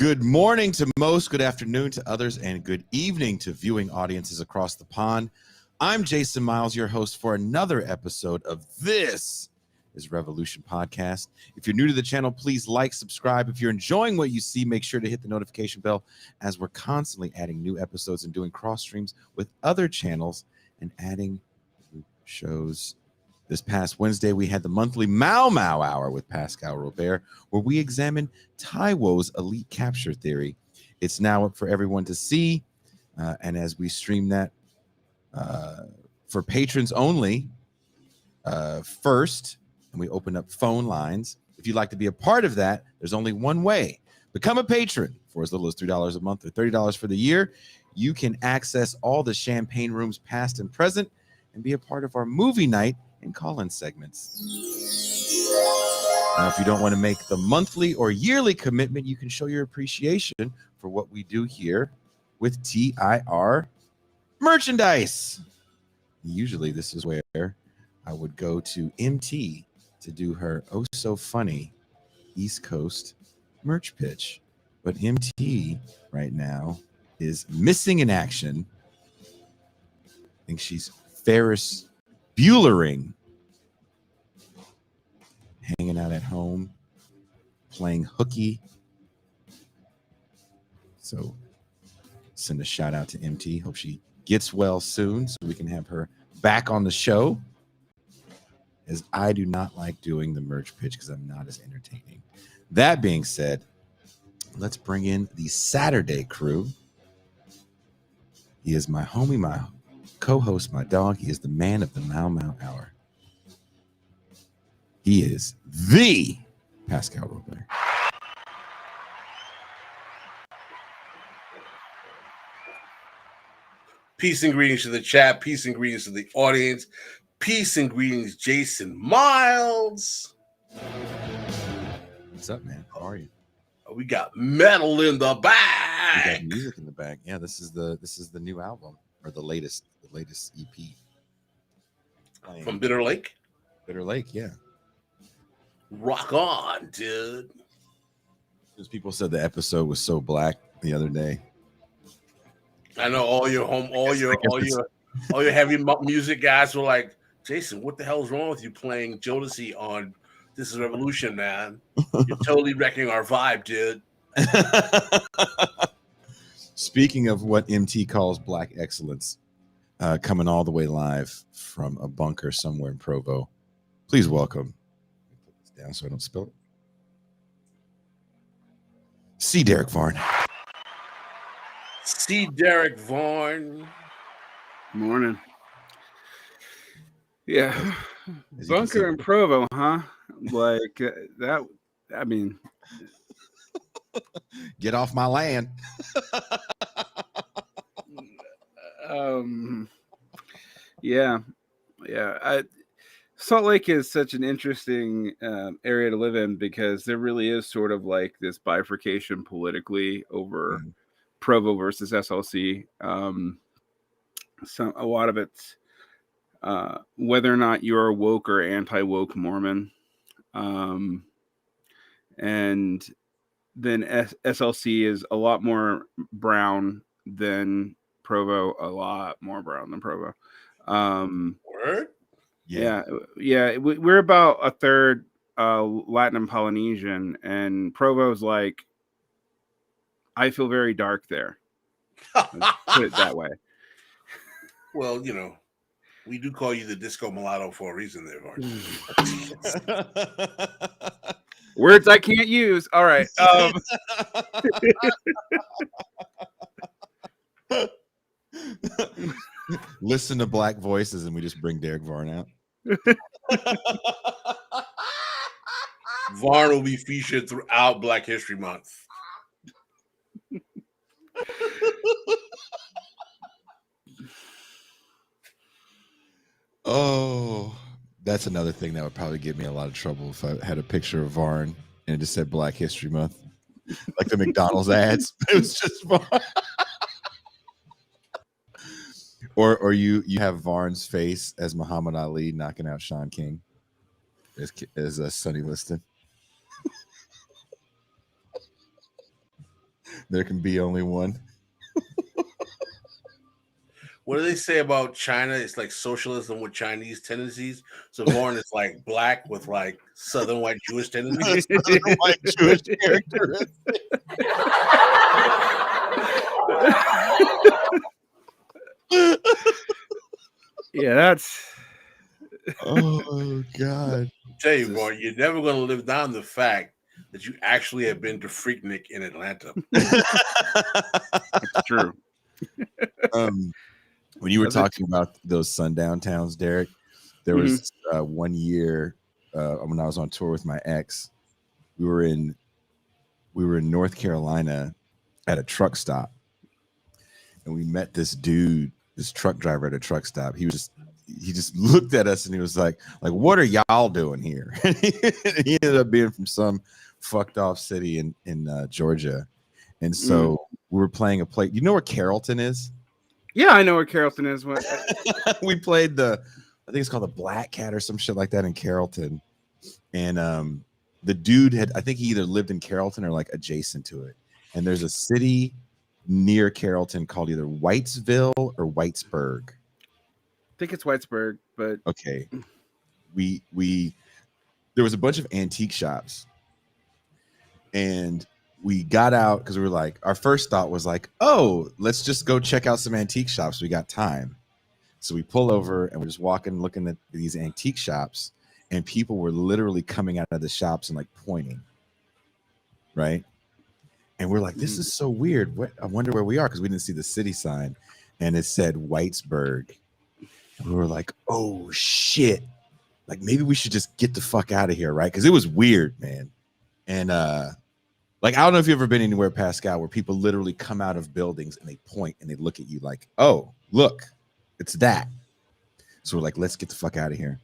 Good morning to most, good afternoon to others, and good evening to viewing audiences across the pond. I'm Jason Miles, your host for another episode of This is Revolution Podcast. If you're new to the channel, please like, subscribe. If you're enjoying what you see, make sure to hit the notification bell as we're constantly adding new episodes and doing cross streams with other channels and adding new shows. This past Wednesday, we had the monthly Mau Mau Hour with Pascal Robert, where we examined Taiwo's elite capture theory. It's now up for everyone to see. And as we stream that for patrons only first, and we open up phone lines. If you'd like to be a part of that, there's only one way. Become a patron for as little as $3 a month or $30 for the year. You can access all the champagne rooms past and present and be a part of our movie night and call-in segments. Now, if you don't want to make the monthly or yearly commitment, you can show your appreciation for what we do here with TIR merchandise. Usually this is where I would go to MT to do her oh so funny East Coast merch pitch. But MT right now is missing in action. I think she's Ferris Buellering, hanging out at home, playing hooky. So send a shout out to MT. Hope she gets well soon so we can have her back on the show, as I do not like doing the merch pitch because I'm not as entertaining. That being said, let's bring in the Saturday crew. He is my homie, my co-host, my dog. He is the man of the Mau Mau Hour. He is the Pascal Robert. Peace and greetings to the chat. Peace and greetings to the audience. Peace and greetings, Jason Miles. What's up, man? How are you? We got metal in the We bag. got music in the bag. Yeah, this is the new album, or the latest EP. From Bitter Lake. Bitter Lake, yeah. Rock on, dude. Because people said the episode was so black the other day. I know all your heavy music guys were like, Jason, what the hell's wrong with you playing Jodeci on This is Revolution, man? You're totally wrecking our vibe, dude. Speaking of what MT calls black excellence, coming all the way live from a bunker somewhere in Provo, please welcome, put this down so I don't spill it, C Derick Varn. C Derick Varn. Morning. Yeah. Bunker in Provo, huh? Like that. I mean, get off my land. Yeah. Salt Lake is such an interesting area to live in because there really is sort of like this bifurcation politically over Provo versus SLC. A lot of it's whether or not you're woke or anti-woke Mormon. And then SLC is a lot more brown than Provo, a lot more brown than Provo. Word? Yeah. We're about a third Latin and Polynesian, and Provo's like, I feel very dark there. Let's put it that way. Well, you know, we do call you the disco mulatto for a reason there, Varn. Words I can't use. All right. Listen to black voices and we just bring Derick Varn out. Varn will be featured throughout Black History Month. Oh, that's another thing that would probably give me a lot of trouble if I had a picture of Varn and it just said Black History Month, like the McDonald's ads. It was just Varn. Or you have Varn's face as Muhammad Ali knocking out Sean King as Sonny Liston. There can be only one. What do they say about China? It's like socialism with Chinese tendencies. So Varn is like black with like Southern white Jewish tendencies. Southern white Jewish characteristics. Yeah, that's. Oh God! Tell you, Varn, you're never going to live down the fact that you actually have been to Freaknik in Atlanta. It's true. When you were talking about those sundown towns, Derek, there was 1 year when I was on tour with my ex. We were in North Carolina at a truck stop, and we met this dude, this truck driver at a truck stop. He just looked at us and he was like, what are y'all doing here? He ended up being from some fucked off city in Georgia, and so we were playing a play. You know where Carrollton is? Yeah, I know where Carrollton is. We played I think it's called the Black Cat or some shit like that in Carrollton. And the dude I think he either lived in Carrollton or like adjacent to it. And there's a city near Carrollton called either Whitesville or Whitesburg. I think it's Whitesburg, but okay. There was a bunch of antique shops. And we got out because we were like, our first thought was like, oh, let's just go check out some antique shops. We got time. So we pull over and we're just walking, looking at these antique shops, and people were literally coming out of the shops and like pointing. Right. And we're like, this is so weird. I wonder where we are, because we didn't see the city sign, and it said Whitesburg. And we were like, oh shit. Like maybe we should just get the fuck out of here, right? Because it was weird, man. And like, I don't know if you've ever been anywhere, Pascal, where people literally come out of buildings and they point and they look at you like, oh, look, it's that. So we're like, let's get the fuck out of here.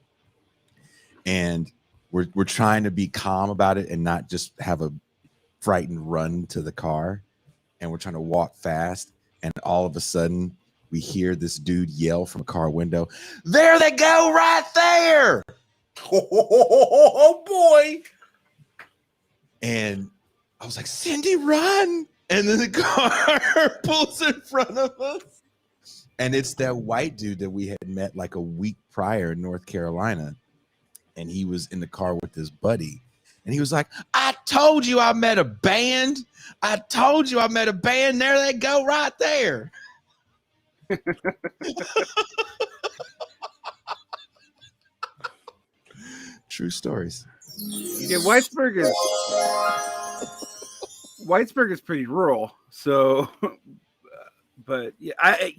And we're trying to be calm about it and not just have a frightened run to the car. And we're trying to walk fast. And all of a sudden, we hear this dude yell from a car window, there they go right there. Oh, boy. And I was like, Cindy, run. And then the car pulls in front of us. And it's that white dude that we had met like a week prior in North Carolina. And he was in the car with his buddy. And he was like, I told you I met a band. I told you I met a band. There they go right there. True stories. Yeah, Whitesburg is pretty rural. So, but yeah,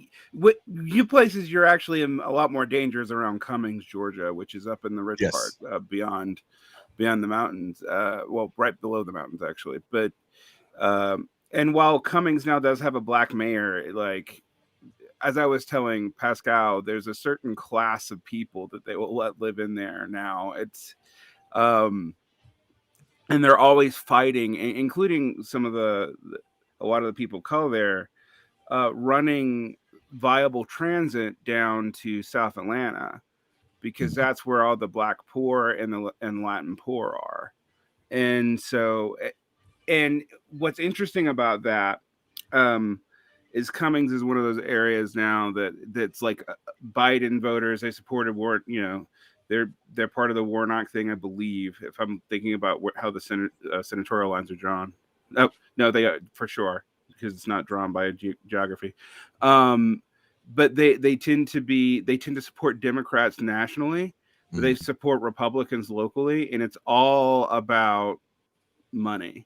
you places you're actually in a lot more dangers around Cummings, Georgia, which is up in the rich part, beyond the mountains. Well, right below the mountains actually. But and while Cummings now does have a black mayor, like as I was telling Pascal, there's a certain class of people that they will let live in there now. It's and they're always fighting, including some of a lot of the people of color there, running viable transit down to South Atlanta, because that's where all the black poor and Latin poor are. And so, and what's interesting about that is Cummings is one of those areas now that's like Biden voters. They supported war, they're part of the Warnock thing, I believe, if I'm thinking about how the senatorial lines are drawn. No, they are for sure, because it's not drawn by geography. But they tend to support Democrats nationally, but they support Republicans locally, and it's all about money.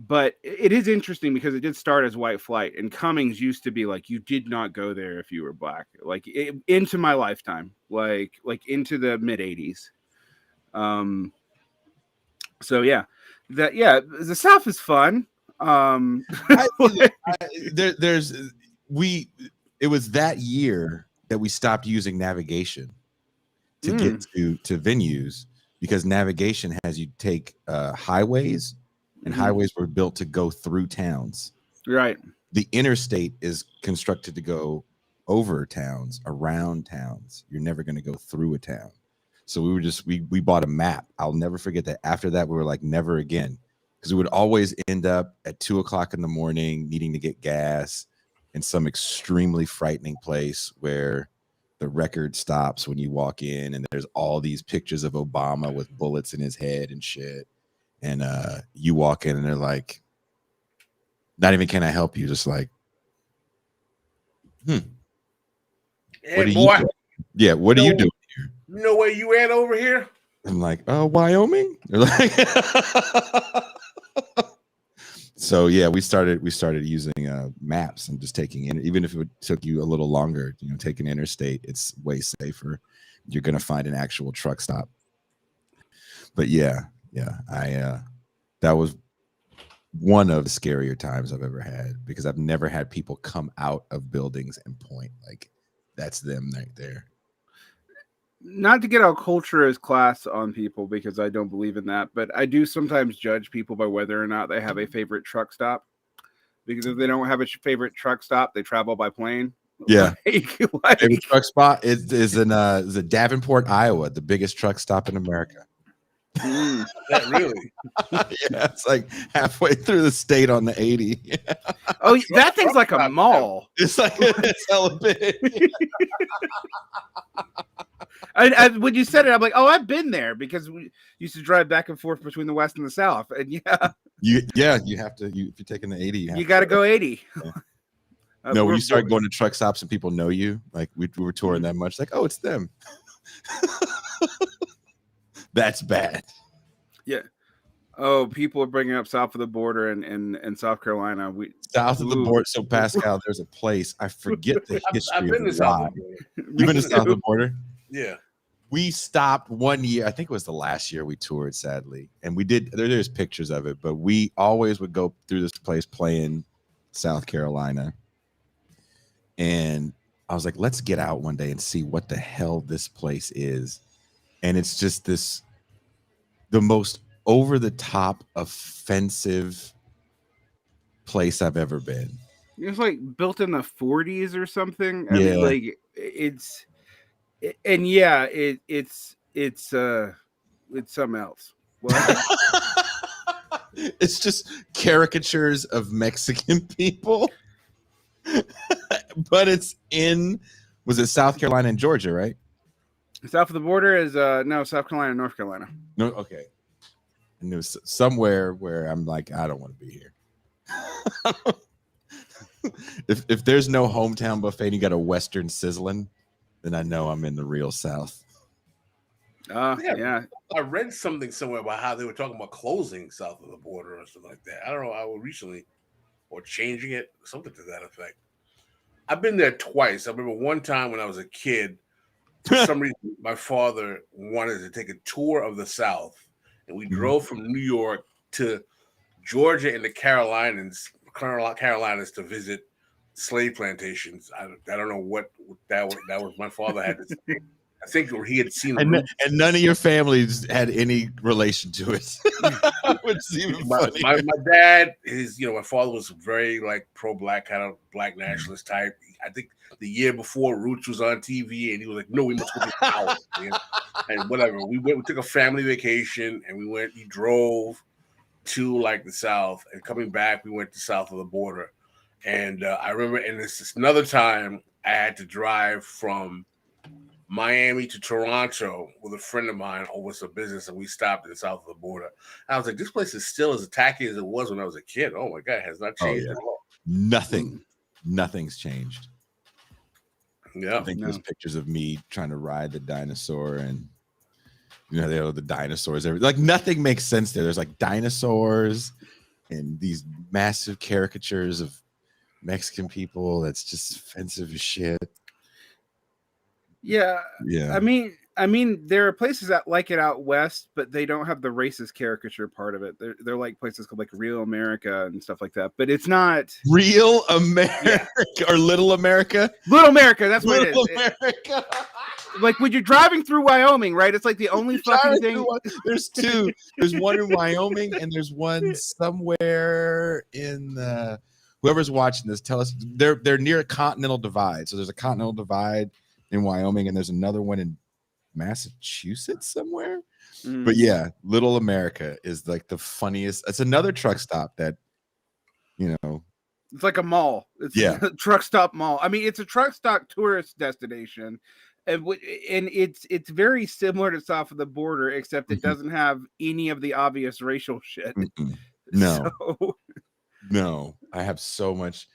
But it is interesting because it did start as white flight, and Cummings used to be like, you did not go there if you were black, like into my lifetime, like into the mid 80s. So yeah, the South is fun. It was that year that we stopped using navigation to get to venues, because navigation has you take highways, and highways were built to go through towns. Right. The interstate is constructed to go over towns, around towns. You're never going to go through a town. So we bought a map. I'll never forget that. After that, we were like, never again. because we would always end up at 2:00 in the morning needing to get gas in some extremely frightening place where the record stops when you walk in, and there's all these pictures of Obama with bullets in his head and shit. And you walk in and they're like, not even can I help you, just like, Hey, what are boy. you doing? Yeah, what are you doing here? You know where you at over here? I'm like, Wyoming. They're like, so yeah, we started using maps and just taking in, even if it took you a little longer, taking interstate, it's way safer. You're gonna find an actual truck stop. But yeah, that was one of the scarier times I've ever had, because I've never had people come out of buildings and point like that's them right there. Not to get our culture as class on people, because I don't believe in that, but I do sometimes judge people by whether or not they have a favorite truck stop. Because if they don't have a favorite truck stop, they travel by plane. Yeah. Favorite truck spot is in Davenport, Iowa, the biggest truck stop in America. That really? Yeah, it's like halfway through the state on the 80. Oh, that thing's like a mall. It's like it's hella big. When you said it, I'm like, oh, I've been there, because we used to drive back and forth between the West and the South. And you have to. If you're taking the 80, you got to go 80. Yeah. No, when you start going to truck stops and people know you, like we were touring that much, like, oh, it's them. That's bad. Yeah. Oh, people are bringing up south of the border in South Carolina. South of the border. So Pascal, there's a place. I forget the history. I've been to south of the border. You've been to south of the border? Yeah. We stopped one year. I think it was the last year we toured, sadly. And we did. There's pictures of it, but we always would go through this place playing South Carolina. And I was like, let's get out one day and see what the hell this place is. And it's just the most over the top offensive place I've ever been. It's like built in the 40s or something. I Yeah. mean, like it's something else. What? It's just caricatures of Mexican people. But it's was it South Carolina and Georgia, right? South of the border is no, South Carolina, North Carolina. No, okay. And it was somewhere where I'm like, I don't want to be here. if there's no hometown buffet and you got a Western sizzling, then I know I'm in the real South. Yeah. I read something somewhere about how they were talking about closing south of the border or something like that. I don't know. I was recently, or changing it, something to that effect. I've been there twice. I remember one time when I was a kid, for some reason, my father wanted to take a tour of the South, and we drove from New York to Georgia and the Carolinas to visit slave plantations. I don't know what that was. My father had to say. I think he had seen, and none of your families had any relation to it. Which is even funny. My dad, my father was very like pro-black, kind of black nationalist type. I think the year before Roots was on TV, and he was like, "No, we must go to power." And whatever. We took a family vacation, and he drove to like the South, and coming back, we went to south of the border. And I remember, and this is another time I had to drive from Miami to Toronto with a friend of mine over some business, and we stopped at the south of the border. I was like, this place is still as attacky as it was when I was a kid. Oh my God, it has not changed at all. Nothing's changed. Yeah. I think there's pictures of me trying to ride the dinosaur, and they have the dinosaurs. Like nothing makes sense there. There's like dinosaurs and these massive caricatures of Mexican people. That's just offensive as shit. Yeah. I mean, there are places that like it out west, but they don't have the racist caricature part of it. They're like places called like Real America and stuff like that. But it's not Real America or Little America. Little America, that's what it is. Little America. Like when you're driving through Wyoming, right? It's like the only fucking thing. There's two. There's one in Wyoming, and there's one somewhere in whoever's watching this. Tell us. They're near a continental divide. So there's a continental divide in Wyoming, and there's another one in Massachusetts somewhere. Mm. But yeah, Little America is like the funniest. It's another truck stop that, it's like a mall. It's Yeah. a truck stop mall. I mean, it's a truck stop tourist destination, and it's very similar to south of the border, except it doesn't have any of the obvious racial shit. No, So... no, I have so much.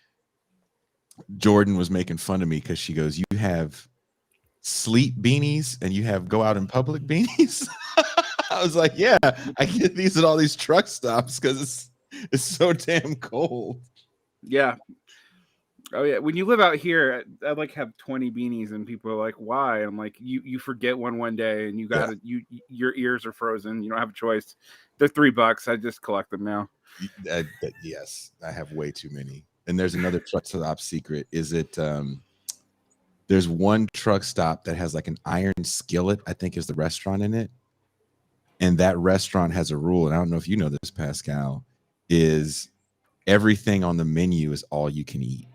Jordan was making fun of me because she goes, "You have sleep beanies and you have go out in public beanies." I was like, "Yeah, I get these at all these truck stops because it's so damn cold." Yeah. Oh yeah. When you live out here, I like have 20 beanies, and people are like, "Why?" I'm like, "You forget one day, and your ears are frozen. You don't have a choice. They're $3. I just collect them now." Yes, I have way too many. And there's another truck stop secret. Is it? There's one truck stop that has like an iron skillet, I think is the restaurant in it. And that restaurant has a rule, and I don't know if you know this, Pascal, is everything on the menu is all you can eat.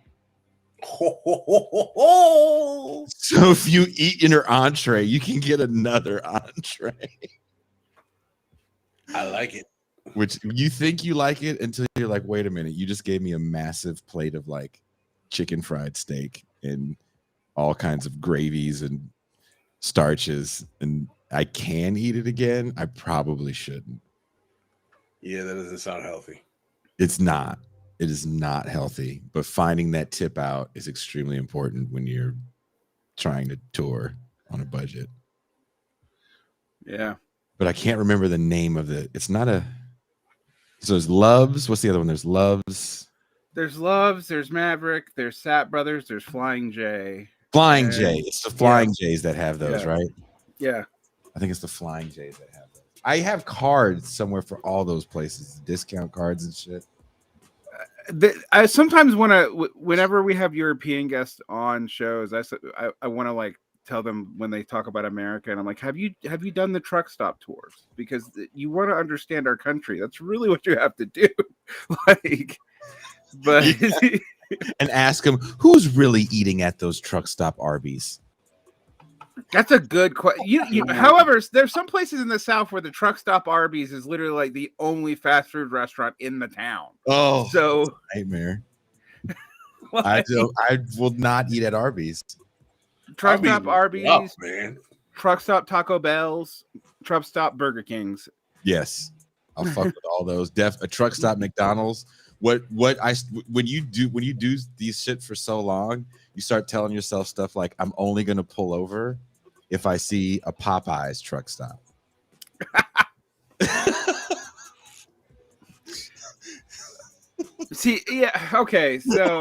So if you eat in your entree, you can get another entree. I like it. Which you think you like it until you're like, wait a minute, you just gave me a massive plate of like chicken fried steak and all kinds of gravies and starches, and I can eat it again. I probably shouldn't. Yeah, that doesn't sound healthy. It's not. It is not healthy, but finding that tip out is extremely important when you're trying to tour on a budget. Yeah. But I can't remember the name of it. It's not a... So there's Loves. What's the other one? There's Loves. There's Loves. There's Maverick. There's Sap Brothers. There's Flying J. Flying J. It's the Flying J's that have those, right? Yeah. I think it's the Flying J's that have those. I have cards somewhere for all those places, discount cards and shit. I sometimes want to, whenever we have European guests on shows, I want to like tell them when they talk about America, and I'm like, have you done the truck stop tours? Because you want to understand our country. That's really what you have to do. Like, but and ask them who's really eating at those truck stop Arby's. That's a good question. However, there's some places in the South where the truck stop Arby's is literally like the only fast food restaurant in the town. Oh, so nightmare. I will not eat at Arby's. Truck stop Arby's, man. Truck stop Taco Bell's, truck stop Burger King's. Yes, I'll fuck with all those. A truck stop McDonald's. When you do these shit for so long, you start telling yourself stuff like, I'm only gonna pull over if I see a Popeyes truck stop. See, yeah, okay, so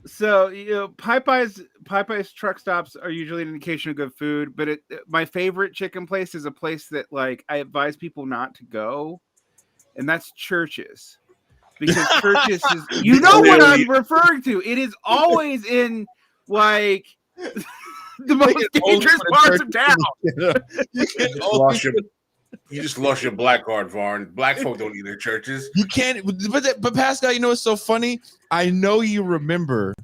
Popeyes truck stops are usually an indication of good food, but my favorite chicken place is a place that like I advise people not to go, and that's Church's. Because Church's is, what I'm referring to. It is always in like the most dangerous parts of town. You just lost your black card, Varn. Black folk don't eat at Church's. You can't, but Pascal, you know what's so funny? I know you remember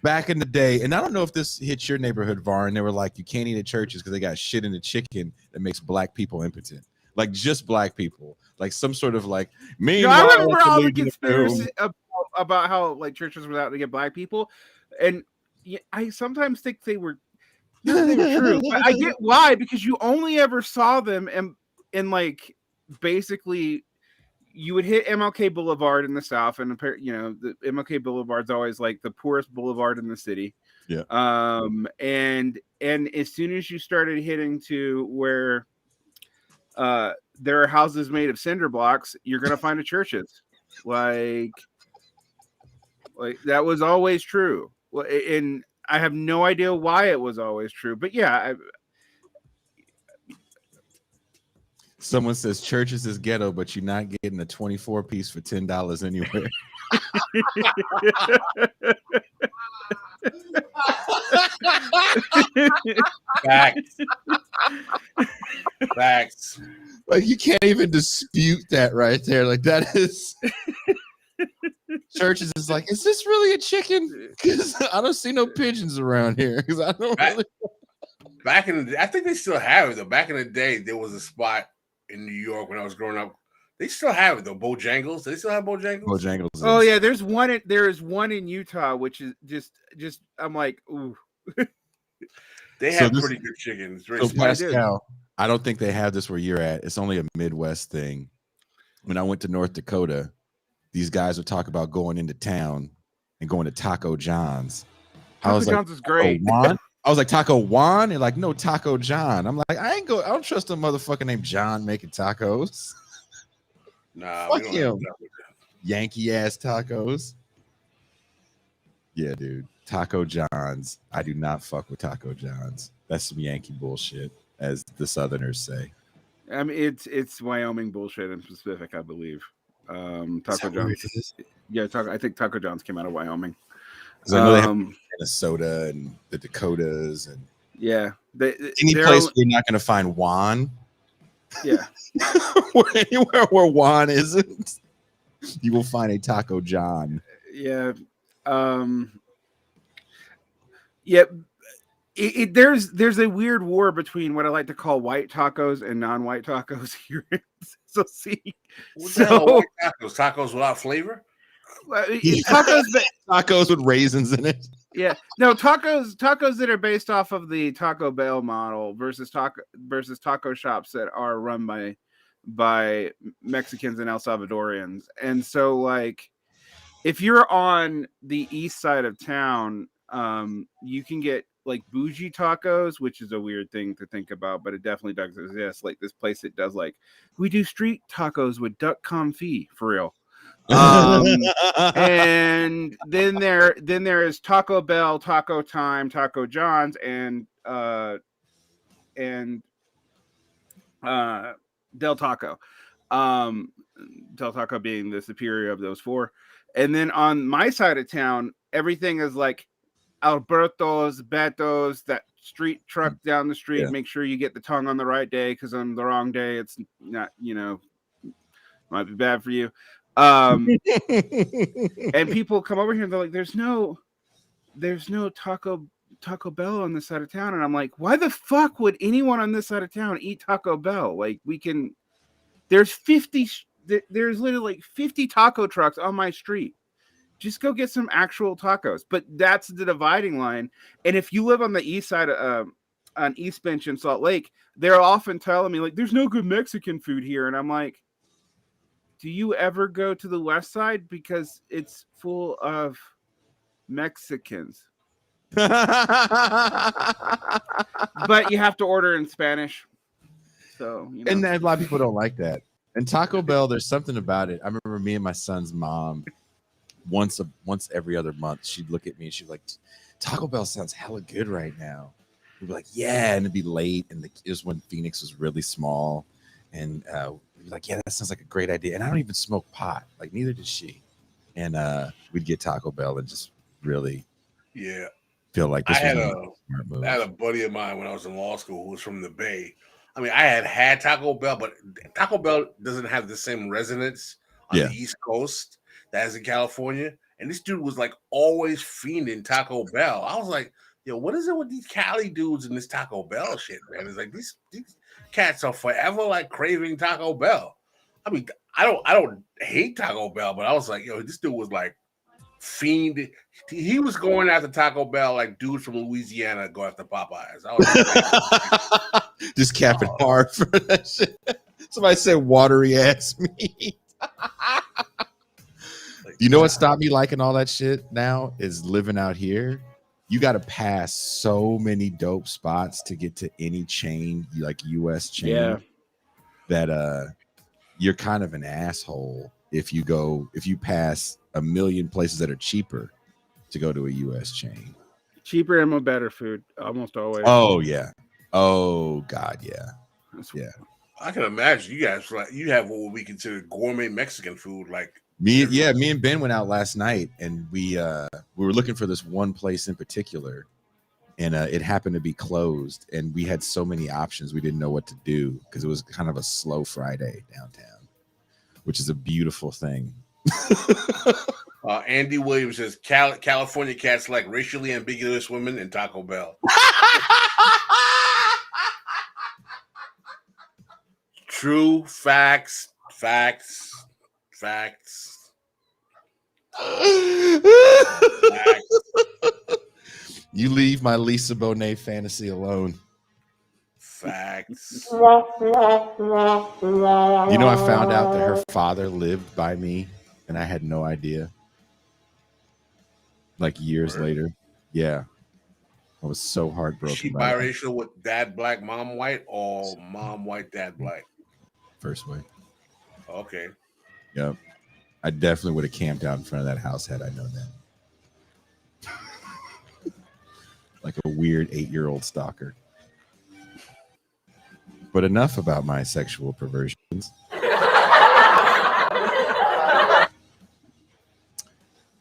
back in the day, and I don't know if this hits your neighborhood, Varn. They were like, you can't eat at Church's because they got shit in the chicken that makes black people impotent. Like just black people, like some sort of like. I remember all the conspiracy about how like churches were out to get black people, and I sometimes think they were true. But I get why, because you only ever saw them and like basically you would hit MLK Boulevard in the South, and the MLK Boulevard's always like the poorest boulevard in the city. Yeah. And as soon as you started hitting to where there are houses made of cinder blocks, you're gonna find a Church's. Like that was always true. And I have no idea why it was always true, but yeah. Someone says Church's is ghetto, but you're not getting a 24-piece for $10 anywhere. Facts. Like you can't even dispute that right there. Like that is. Church's is like, is this really a chicken? Because I don't see no pigeons around here. Because I don't really. Back in the day, I think they still have it though. Back in the day, there was a spot in New York when I was growing up. They still have it though. Bojangles. They still have Bojangles. Bojangles. Oh yeah, there is one in Utah, which is just. I'm like, ooh. They have pretty good chicken. So Pascal, I don't think they have this where you're at. It's only a Midwest thing. When I went to North Dakota, these guys would talk about going into town and going to Taco John's. Taco John's is great. I was like, Taco Juan? They're like, no, Taco John. I'm like, I don't trust a motherfucker named John making tacos. Nah, fuck him. Yankee ass tacos. Yeah, dude. Taco John's. I do not fuck with Taco John's. That's some Yankee bullshit, as the Southerners say. I mean, it's Wyoming bullshit in specific, I believe. Taco John's. Yeah, I think Taco John's came out of Wyoming. I know they have Minnesota and the Dakotas and yeah, any place you're not going to find Juan. Yeah, anywhere where Juan isn't, you will find a Taco John. Yeah, yeah. There's a weird war between what I like to call white tacos and non-white tacos here. So tacos without flavor. Tacos with raisins in it. Yeah, no tacos that are based off of the Taco Bell model versus taco shops that are run by Mexicans and El Salvadorians. And so, like, if you're on the east side of town, you can get like bougie tacos, which is a weird thing to think about, but it definitely does exist. Like this place that does like we do street tacos with duck confit for real. And then there is Taco Bell, Taco Time, Taco John's, and Del Taco. Del Taco being the superior of those four. And then on my side of town, everything is like Alberto's, Beto's, that street truck down the street. Yeah. Make sure you get the tongue on the right day, because on the wrong day, it's not, might be bad for you. And people come over here and they're like, there's no Taco Bell on this side of town. And I'm like, why the fuck would anyone on this side of town eat Taco Bell? Like, there's literally like 50 taco trucks on my street. Just go get some actual tacos. But that's the dividing line. And if you live on the east side on East Bench in Salt Lake, they're often telling me like, there's no good Mexican food here. And I'm like, do you ever go to the west side? Because it's full of Mexicans. But you have to order in Spanish. So, and a lot of people don't like that. And Taco Bell, there's something about it. I remember me and my son's mom, once every other month, she'd look at me and she'd be like, Taco Bell sounds hella good right now. We'd be like, yeah, and it'd be late, and it was when Phoenix was really small, and we'd be like, yeah, that sounds like a great idea. And I don't even smoke pot, like neither did she. And we'd get Taco Bell and just really, feel like this I had a buddy of mine when I was in law school who was from the Bay. I mean, I had Taco Bell, but Taco Bell doesn't have the same resonance on the East Coast that is in California. And this dude was like always fiending Taco Bell. I was like, yo, what is it with these Cali dudes and this Taco Bell shit, man? It's like these cats are forever like craving Taco Bell. I mean, I don't hate Taco Bell, but I was like, yo, this dude was like fiend. He was going after Taco Bell like dudes from Louisiana go after Popeyes. I was like, just capping hard for that shit. Somebody said watery ass meat. You know what stopped me liking all that shit now is living out here. You got to pass so many dope spots to get to any chain, like US chain, that you're kind of an asshole if you pass a million places that are cheaper to go to a US chain. Cheaper and more better food, almost always. Oh yeah. Oh God, yeah. Yeah. I can imagine you guys you have what we consider gourmet Mexican food, like me and Ben went out last night, and we were looking for this one place in particular, and it happened to be closed, and we had so many options we didn't know what to do because it was kind of a slow Friday downtown, which is a beautiful thing. Andy Williams says California cats like racially ambiguous women and Taco Bell. True facts. You leave my Lisa Bonet fantasy alone. Facts. You know, I found out that her father lived by me, and I had no idea. Like years later. Yeah. I was so heartbroken. Is she by that. biracial with dad black, mom white, or mom white, dad black? First way. Okay. Yep. I definitely would have camped out in front of that house had I known that. Like a weird 8-year-old stalker. But enough about my sexual perversions.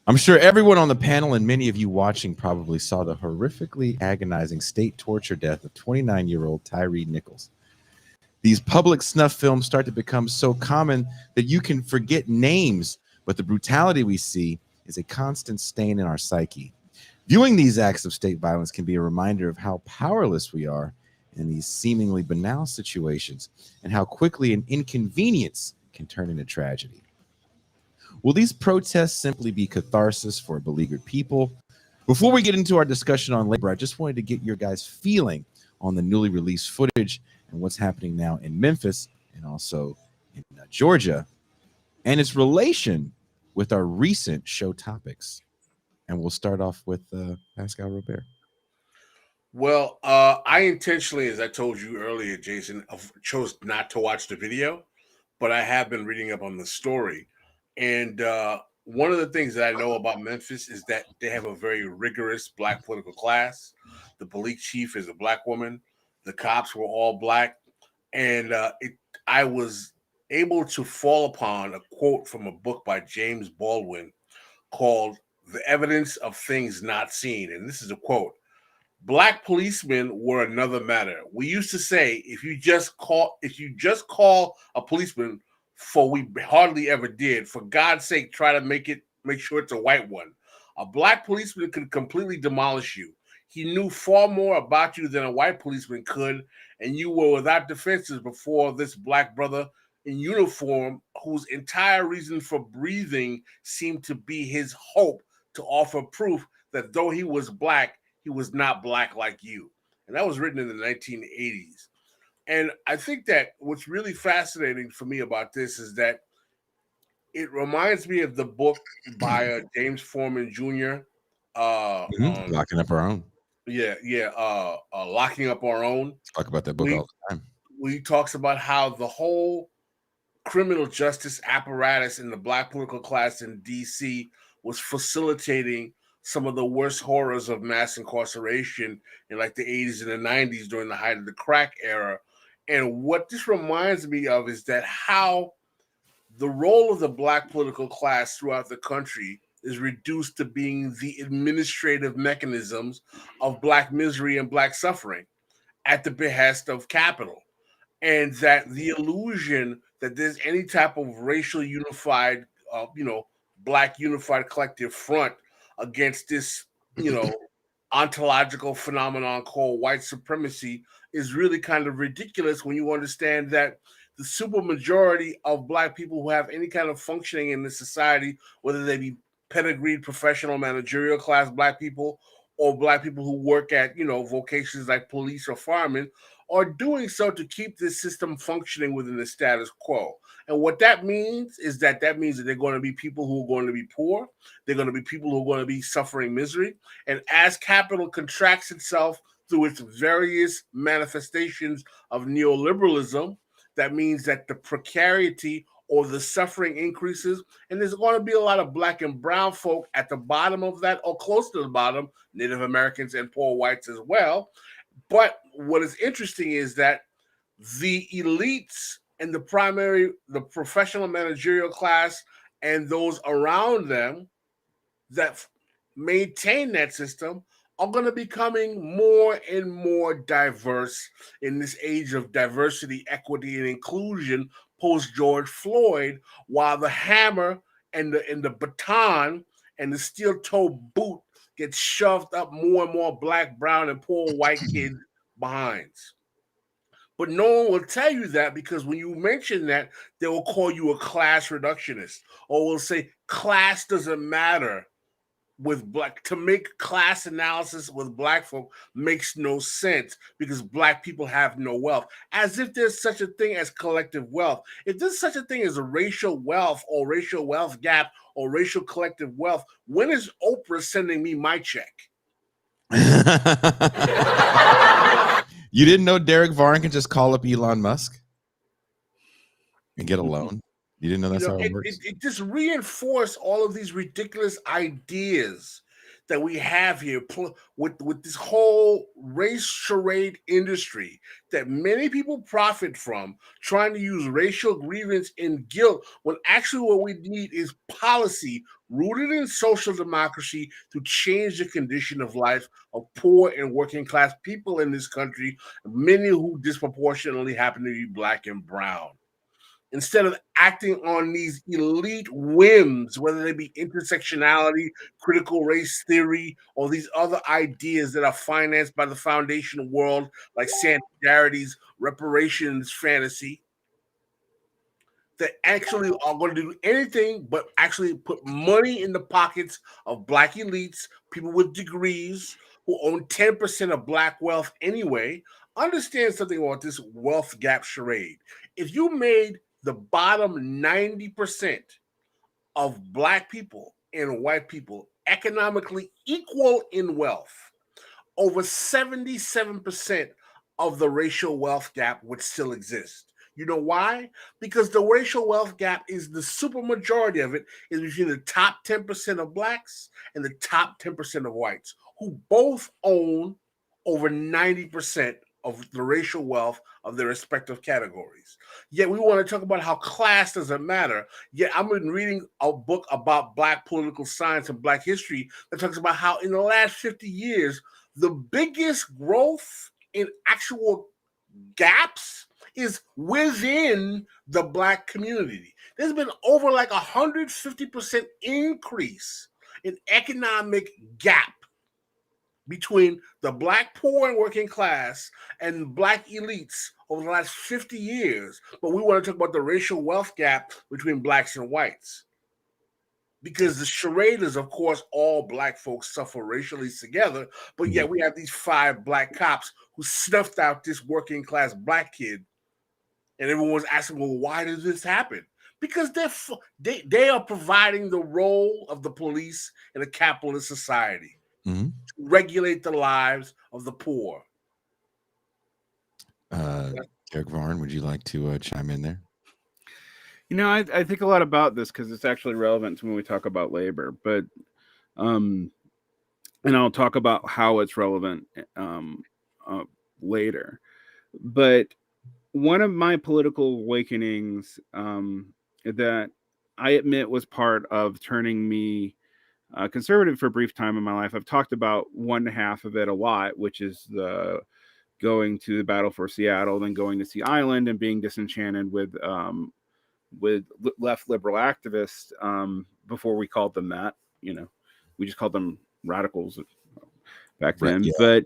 I'm sure everyone on the panel and many of you watching probably saw the horrifically agonizing state torture death of 29-year-old Tyree Nichols. These public snuff films start to become so common that you can forget names, but the brutality we see is a constant stain in our psyche. Viewing these acts of state violence can be a reminder of how powerless we are in these seemingly banal situations and how quickly an inconvenience can turn into tragedy. Will these protests simply be catharsis for beleaguered people? Before we get into our discussion on labor, I just wanted to get your guys' feeling on the newly released footage and what's happening now in Memphis and also in Georgia and its relation with our recent show topics. And we'll start off with Pascal Robert. Well, I intentionally, as I told you earlier, Jason, chose not to watch the video, but I have been reading up on the story. And one of the things that I know about Memphis is that they have a very rigorous black political class. The police chief is a black woman. The cops were all black. And I was able to fall upon a quote from a book by James Baldwin called The Evidence of Things Not Seen. And this is a quote. Black policemen were another matter. We used to say, if you just call a policeman, for we hardly ever did, for God's sake, try to make sure it's a white one. A black policeman could completely demolish you. He knew far more about you than a white policeman could, and you were without defenses before this black brother in uniform, whose entire reason for breathing seemed to be his hope to offer proof that though he was black, he was not black like you. And that was written in the 1980s. And I think that what's really fascinating for me about this is that it reminds me of the book by James Foreman Jr. Locking Up Our Own. Locking Up Our Own. Talk about that book all the time. He talks about how the whole criminal justice apparatus in the black political class in D.C. was facilitating some of the worst horrors of mass incarceration in like the 80s and the 90s during the height of the crack era. And what this reminds me of is that how the role of the black political class throughout the country is reduced to being the administrative mechanisms of black misery and black suffering at the behest of capital. And that the illusion that there's any type of racial unified, black unified collective front against this, ontological phenomenon called white supremacy is really kind of ridiculous when you understand that the supermajority of black people who have any kind of functioning in the society, whether they be pedigreed professional managerial class black people or black people who work at, vocations like police or firemen, are doing so to keep this system functioning within the status quo. And what that means is that means that they're going to be people who are going to be poor. They're going to be people who are going to be suffering misery. And as capital contracts itself through its various manifestations of neoliberalism, that means that the precarity or the suffering increases. And there's going to be a lot of black and brown folk at the bottom of that or close to the bottom, Native Americans and poor whites as well. But what is interesting is that the elites and the professional managerial class and those around them that maintain that system are going to be becoming more and more diverse in this age of diversity, equity, and inclusion post George Floyd, while the hammer and the baton and the steel toe boot gets shoved up more and more black, brown, and poor white kids behinds. But no one will tell you that, because when you mention that, they will call you a class reductionist, or will say class doesn't matter with black. To make class analysis with black folk makes no sense because black people have no wealth, as if there's such a thing as collective wealth. If there's such a thing as a racial wealth or racial wealth gap or racial collective wealth, when is Oprah sending me my check? You didn't know Derick Varn can just call up Elon Musk and get a loan? You didn't know that's how it works? It just reinforced all of these ridiculous ideas that we have here with this whole race charade industry that many people profit from, trying to use racial grievance and guilt, when actually what we need is policy rooted in social democracy to change the condition of life of poor and working class people in this country, many who disproportionately happen to be black and brown. Instead of acting on these elite whims, whether they be intersectionality, critical race theory, or these other ideas that are financed by the foundation world, like Charity's reparations fantasy, that actually are going to do anything but actually put money in the pockets of black elites, people with degrees who own 10% of black wealth anyway. Understand something about this wealth gap charade. If you made the bottom 90% of black people and white people economically equal in wealth, over 77% of the racial wealth gap would still exist. You know why? Because the racial wealth gap is the supermajority of it is between the top 10% of blacks and the top 10% of whites, who both own over 90% of the racial wealth of their respective categories. Yet we want to talk about how class doesn't matter. Yet I've been reading a book about black political science and black history that talks about how in the last 50 years, the biggest growth in actual gaps is within the black community. There's been over like 150% increase in economic gap between the black poor and working class and black elites over the last 50 years. But we want to talk about the racial wealth gap between blacks and whites. Because the charade is, of course, all black folks suffer racially together, but yet we have these 5 black cops who snuffed out this working class black kid, and everyone's asking, well, why did this happen? Because they are providing the role of the police in a capitalist society to regulate the lives of the poor. Derick Varn, would you like to chime in there? You know, I think a lot about this because it's actually relevant to when we talk about labor, but and I'll talk about how it's relevant later. But one of my political awakenings that I admit was part of turning me conservative for a brief time in my life. I've talked about one half of it a lot, which is the going to the battle for Seattle, then going to Sea Island and being disenchanted with left liberal activists before we called them that. You know, we just called them radicals back then. Yeah.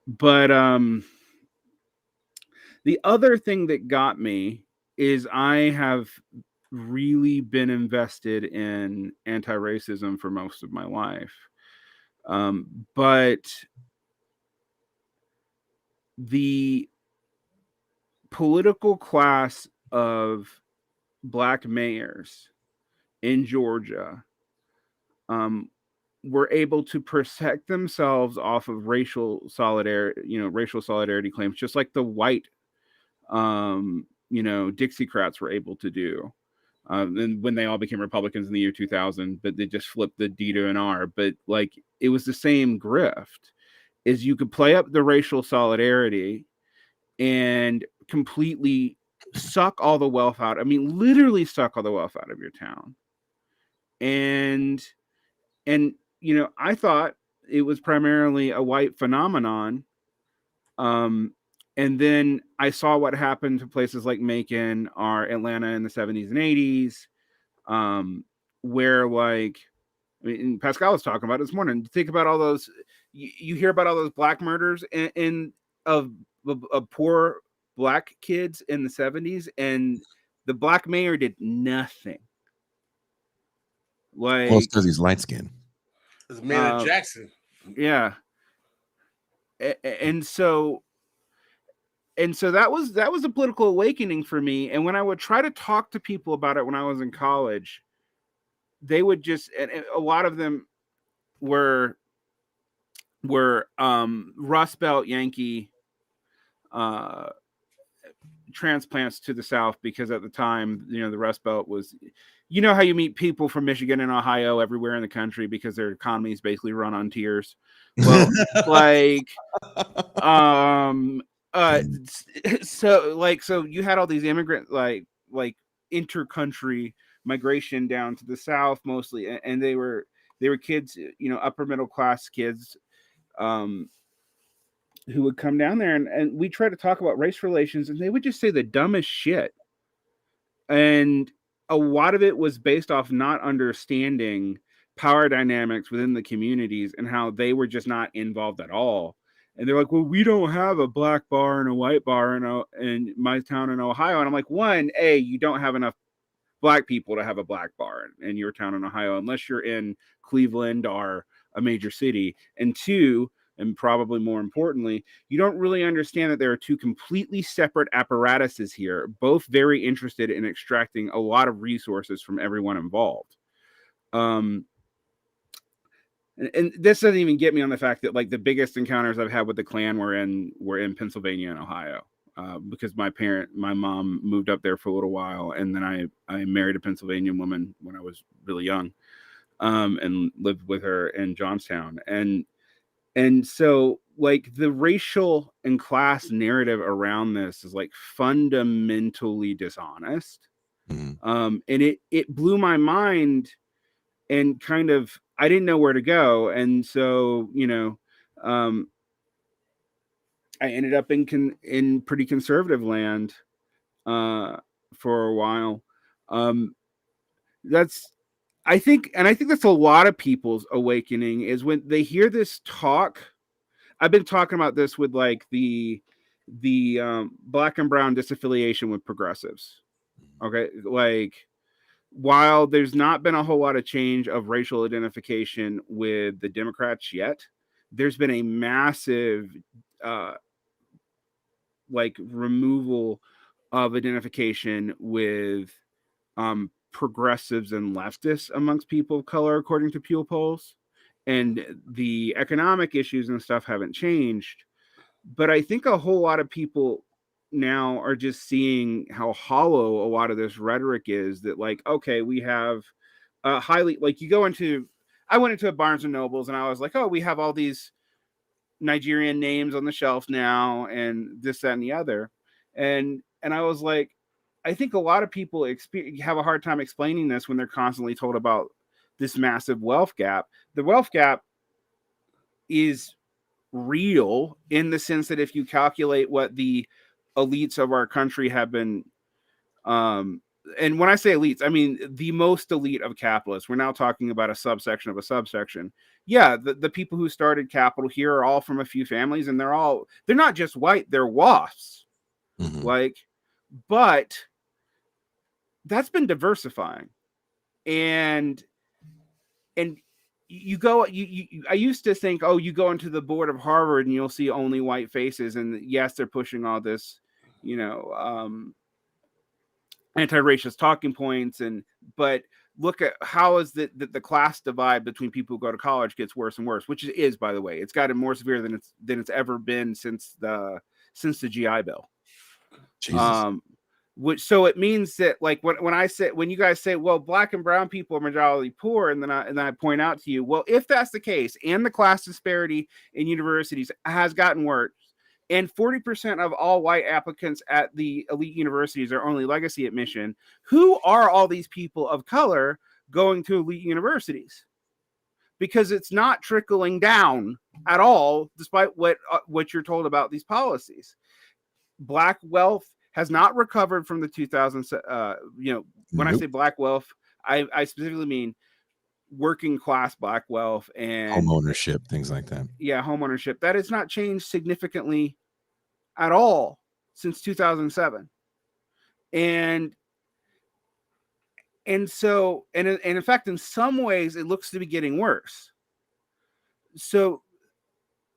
But the other thing that got me is I have really been invested in anti-racism for most of my life. But the political class of black mayors in Georgia were able to protect themselves off of racial solidarity claims, just like the white Dixiecrats were able to do. And when they all became Republicans in the year 2000, but they just flipped the D to an R. But like, it was the same grift, is you could play up the racial solidarity and completely suck all the wealth out. I mean, literally suck all the wealth out of your town. And I thought it was primarily a white phenomenon. And then I saw what happened to places like Macon or Atlanta in the 70s and 80s, where, like, I mean, Pascal was talking about it this morning. Think about all those, you hear about all those black murders of poor black kids in the 70s, and the black mayor did nothing. Like, Well, it's because he's light skinned. It's Maynard Jackson. Yeah. And so that was a political awakening for me. And when I would try to talk to people about it when I was in college, they would just, and a lot of them were Rust Belt Yankee transplants to the South, because at the time, the Rust Belt was, how you meet people from Michigan and Ohio everywhere in the country because their economies basically run on tears. Well, like, so you had all these immigrant, like inter-country migration down to the South mostly, and they were kids, upper middle class kids, who would come down there, and we try to talk about race relations, and they would just say the dumbest shit. And a lot of it was based off not understanding power dynamics within the communities and how they were just not involved at all. And they're like, well, we don't have a black bar and a white bar in my town in Ohio. And I'm like, one, you don't have enough black people to have a black bar in your town in Ohio, unless you're in Cleveland or a major city. And two, and probably more importantly, you don't really understand that there are two completely separate apparatuses here, both very interested in extracting a lot of resources from everyone involved. And this doesn't even get me on the fact that, like, the biggest encounters I've had with the Klan were in Pennsylvania and Ohio, because my mom moved up there for a little while, and then I married a Pennsylvania woman when I was really young, and lived with her in Johnstown. And so, like, the racial and class narrative around this is, like, fundamentally dishonest. And it blew my mind, and kind of, I didn't know where to go. And so, I ended up in pretty conservative land for a while. I think that's a lot of people's awakening, is when they hear this talk. I've been talking about this with, like, the black and brown disaffiliation with progressives. Okay. Like, while there's not been a whole lot of change of racial identification with the Democrats yet, there's been a massive, removal of identification with, progressives and leftists amongst people of color, according to Pew polls. And the economic issues and stuff haven't changed. But I think a whole lot of people now are just seeing how hollow a lot of this rhetoric is, that, like, okay, we have highly, like, I went into a Barnes and Nobles, and I was like, oh, we have all these Nigerian names on the shelf now, and this, that, and the other. And I was like, I think a lot of people have a hard time explaining this when they're constantly told about this massive wealth gap. The wealth gap is real, in the sense that if you calculate what the elites of our country have been, and when I say elites, I mean the most elite of capitalists. We're now talking about a subsection of a subsection. Yeah, the people who started capital here are all from a few families, and they're not just white, they're WASPs. Like, but that's been diversifying. And you go, I used to think, oh, you go into the board of Harvard and you'll see only white faces. And yes, they're pushing all this, anti-racist talking points. But look at how is the class divide between people who go to college gets worse and worse, which it is, by the way. It's gotten more severe than it's ever been since the GI Bill. Jesus. So it means that, like, when you guys say, well, black and brown people are majority poor, and then I point out to you, well, if that's the case, and the class disparity in universities has gotten worse, and 40% of all white applicants at the elite universities are only legacy admission, who are all these people of color going to elite universities? Because it's not trickling down at all, despite what you're told about these policies. Black wealth has not recovered from the 2000s. When I say black wealth, I specifically mean working class black wealth and home ownership, things like that. Yeah, home ownership. That has not changed significantly at all since 2007. And so, and in fact, in some ways, it looks to be getting worse. So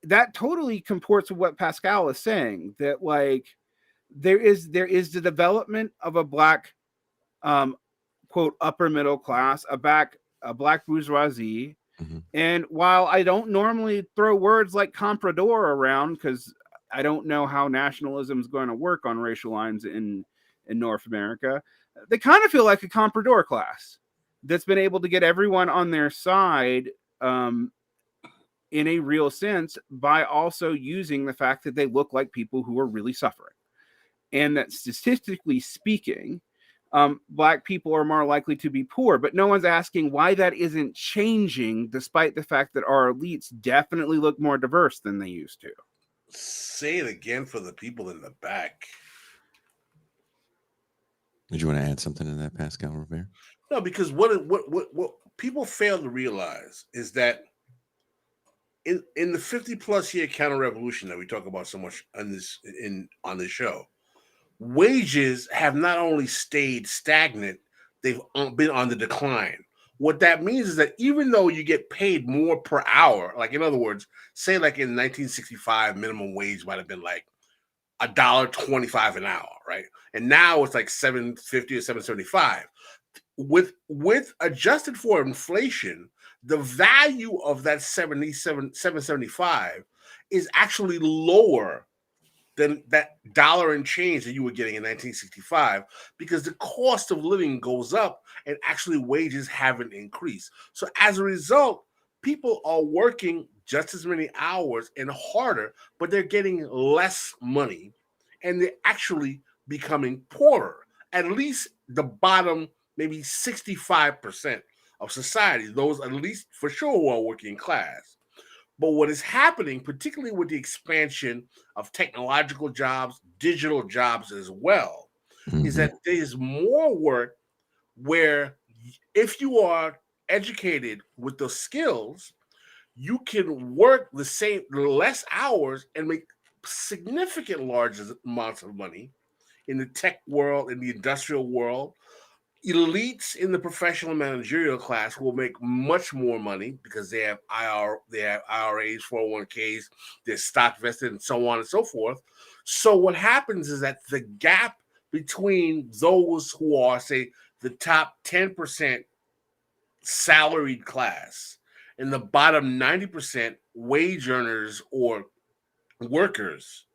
that totally comports with what Pascal is saying, that like there is the development of a black, quote, upper middle class, a black bourgeoisie. Mm-hmm. And while I don't normally throw words like comprador around, because I don't know how nationalism is going to work on racial lines in North America, they kind of feel like a comprador class that's been able to get everyone on their side, in a real sense, by also using the fact that they look like people who are really suffering. And that statistically speaking, black people are more likely to be poor, but no one's asking why that isn't changing, despite the fact that our elites definitely look more diverse than they used to. Say it again for the people in the back. Did you want to add something to that, Pascal Robert? No, because what people fail to realize is that in the 50+ year counter revolution that we talk about so much on this show, wages have not only stayed stagnant, they've been on the decline. What that means is that even though you get paid more per hour, like in other words, say like in 1965, minimum wage might have been like $1.25 an hour, right? And now it's like $7.50 or $7.75. With adjusted for inflation, the value of that $7.75 is actually lower than that dollar and change that you were getting in 1965, because the cost of living goes up and actually wages haven't increased. So as a result, people are working just as many hours and harder, but they're getting less money and they're actually becoming poorer. At least the bottom, maybe 65% of society, those at least for sure who are working class. But what is happening, particularly with the expansion of technological jobs, digital jobs as well, is that there's more work where if you are educated with those skills, you can work the less hours and make significant large amounts of money in the tech world, in the industrial world. Elites in the professional managerial class will make much more money because they have IRAs, 401ks, they're stock vested, and so on and so forth. So what happens is that the gap between those who are, say, the top 10% salaried class and the bottom 90% wage earners or workers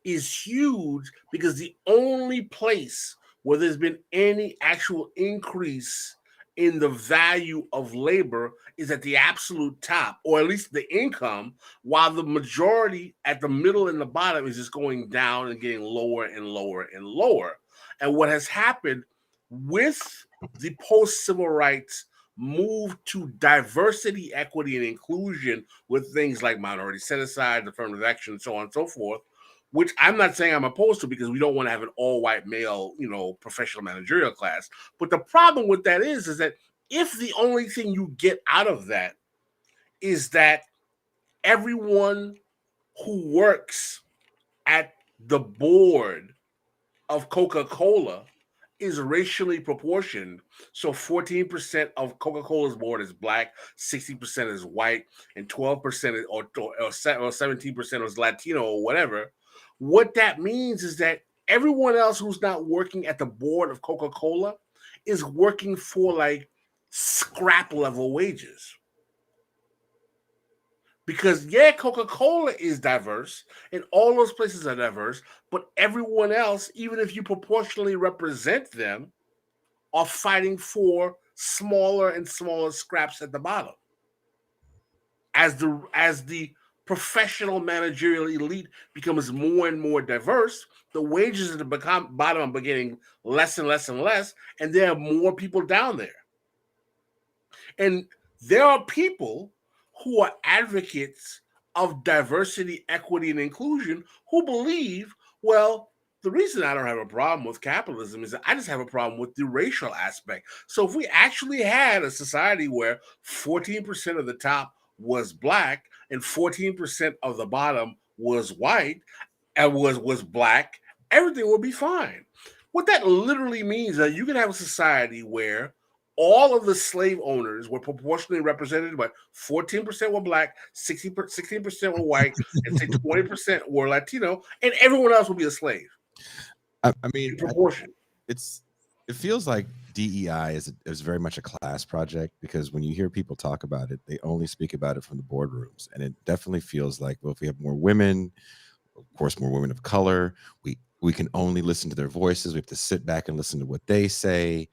is huge, because the only place where there's been any actual increase in the value of labor is at the absolute top, or at least the income, while the majority at the middle and the bottom is just going down and getting lower and lower and lower. And what has happened with the post-civil rights move to diversity, equity, and inclusion with things like minority set-aside, affirmative action, and so on and so forth, which I'm not saying I'm opposed to, because we don't want to have an all-white male, professional managerial class. But the problem with that is that if the only thing you get out of that is that everyone who works at the board of Coca-Cola is racially proportioned, so 14% of Coca-Cola's board is black, 60% is white, and 12% is, or 17% is Latino or whatever, what that means is that everyone else who's not working at the board of Coca-Cola is working for like scrap level wages. Because Coca-Cola is diverse and all those places are diverse, but everyone else, even if you proportionally represent them, are fighting for smaller and smaller scraps at the bottom. As the professional managerial elite becomes more and more diverse, the wages at the bottom are getting less and less and less, and there are more people down there. And there are people who are advocates of diversity, equity, and inclusion who believe, well, the reason I don't have a problem with capitalism is that I just have a problem with the racial aspect. So if we actually had a society where 14% of the top was black and 14% of the bottom was white and was black, everything will be fine. What that literally means is that you can have a society where all of the slave owners were proportionally represented, but 14% were black, 16% were white, and say 20% were Latino, and everyone else will be a slave. I mean, in proportion. It feels like DEI is very much a class project, because when you hear people talk about it, they only speak about it from the boardrooms, and it definitely feels like, well, if we have more women, of course, more women of color, we can only listen to their voices. We have to sit back and listen to what they say.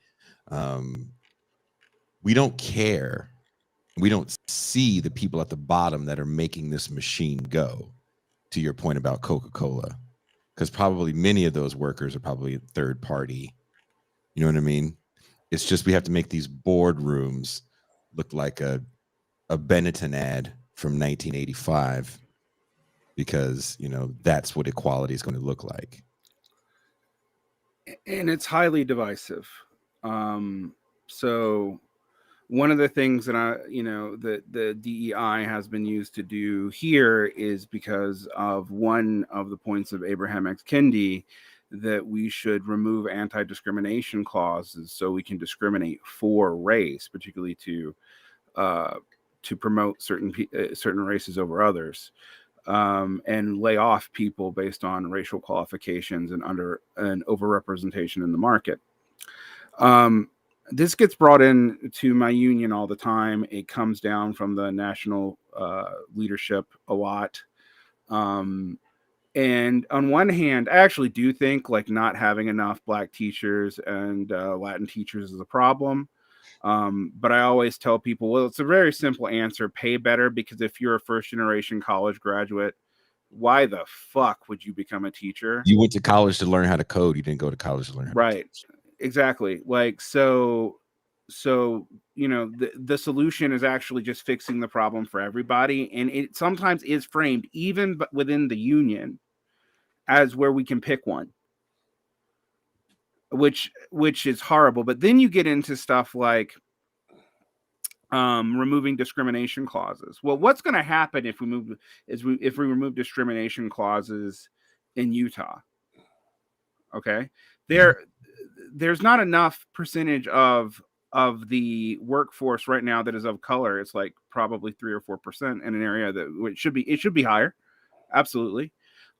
We don't care. We don't see the people at the bottom that are making this machine go, to your point about Coca-Cola, because probably many of those workers are probably third party. You know what I mean? It's just we have to make these boardrooms look like a Benetton ad from 1985, because, you know, that's what equality is going to look like. And it's highly divisive. So one of the things that the DEI has been used to do here is because of one of the points of Abraham X. Kendi, that we should remove anti-discrimination clauses so we can discriminate for race, particularly to promote certain races over others, and lay off people based on racial qualifications and overrepresentation in the market. This gets brought in to my union all the time. It comes down from the national leadership a lot. And on one hand, I actually do think like not having enough Black teachers and Latin teachers is a problem. But I always tell people, well, it's a very simple answer: pay better, because if you're a first generation college graduate, why the fuck would you become a teacher? You went to college to learn how to code. You didn't go to college to learn how to teach. Exactly. Like, so, you know, the solution is actually just fixing the problem for everybody. And it sometimes is framed even within the union as where we can pick one, which is horrible. But then you get into stuff like removing discrimination clauses. Well, what's going to happen if we remove discrimination clauses in Utah? Okay, there's not enough percentage of the workforce right now that is of color. It's like probably 3 or 4% in an area that it should be higher. Absolutely.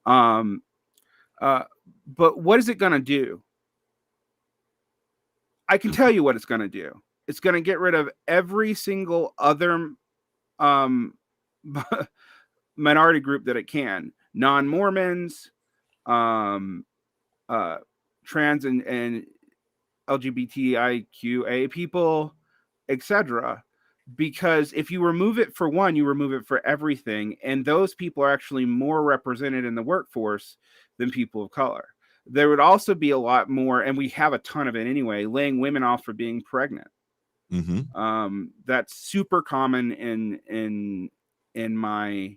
But what is it going to do? I can tell you what it's going to do. It's going to get rid of every single other minority group that it can. Non-Mormons, trans and LGBTIQA people, etc. Because if you remove it for one, you remove it for everything. And those people are actually more represented in the workforce than people of color. There would also be a lot more, and we have a ton of it anyway, laying women off for being pregnant. Mm-hmm. That's super common in my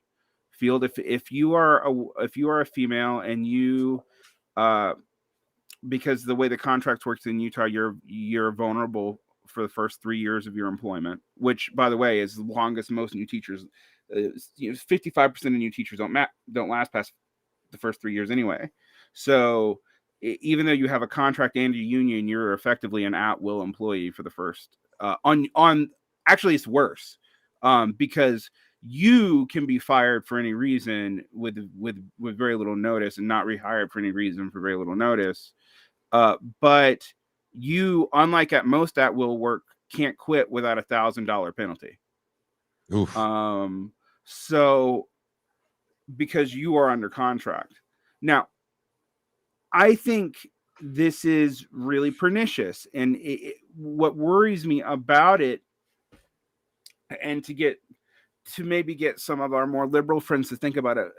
field. If you are a female and you because the way the contract works in Utah, you're vulnerable for the first 3 years of your employment, which, by the way, is the longest most new teachers. 55% of new teachers don't last past the first 3 years anyway. So even though you have a contract and a union, you're effectively an at-will employee for the first. Actually, it's worse because you can be fired for any reason with very little notice, and not rehired for any reason for very little notice. But you, unlike at most at-will work, can't quit without $1,000 penalty. Oof. So because you are under contract. Now, I think this is really pernicious, and what worries me about it, and to maybe get some of our more liberal friends to think about it,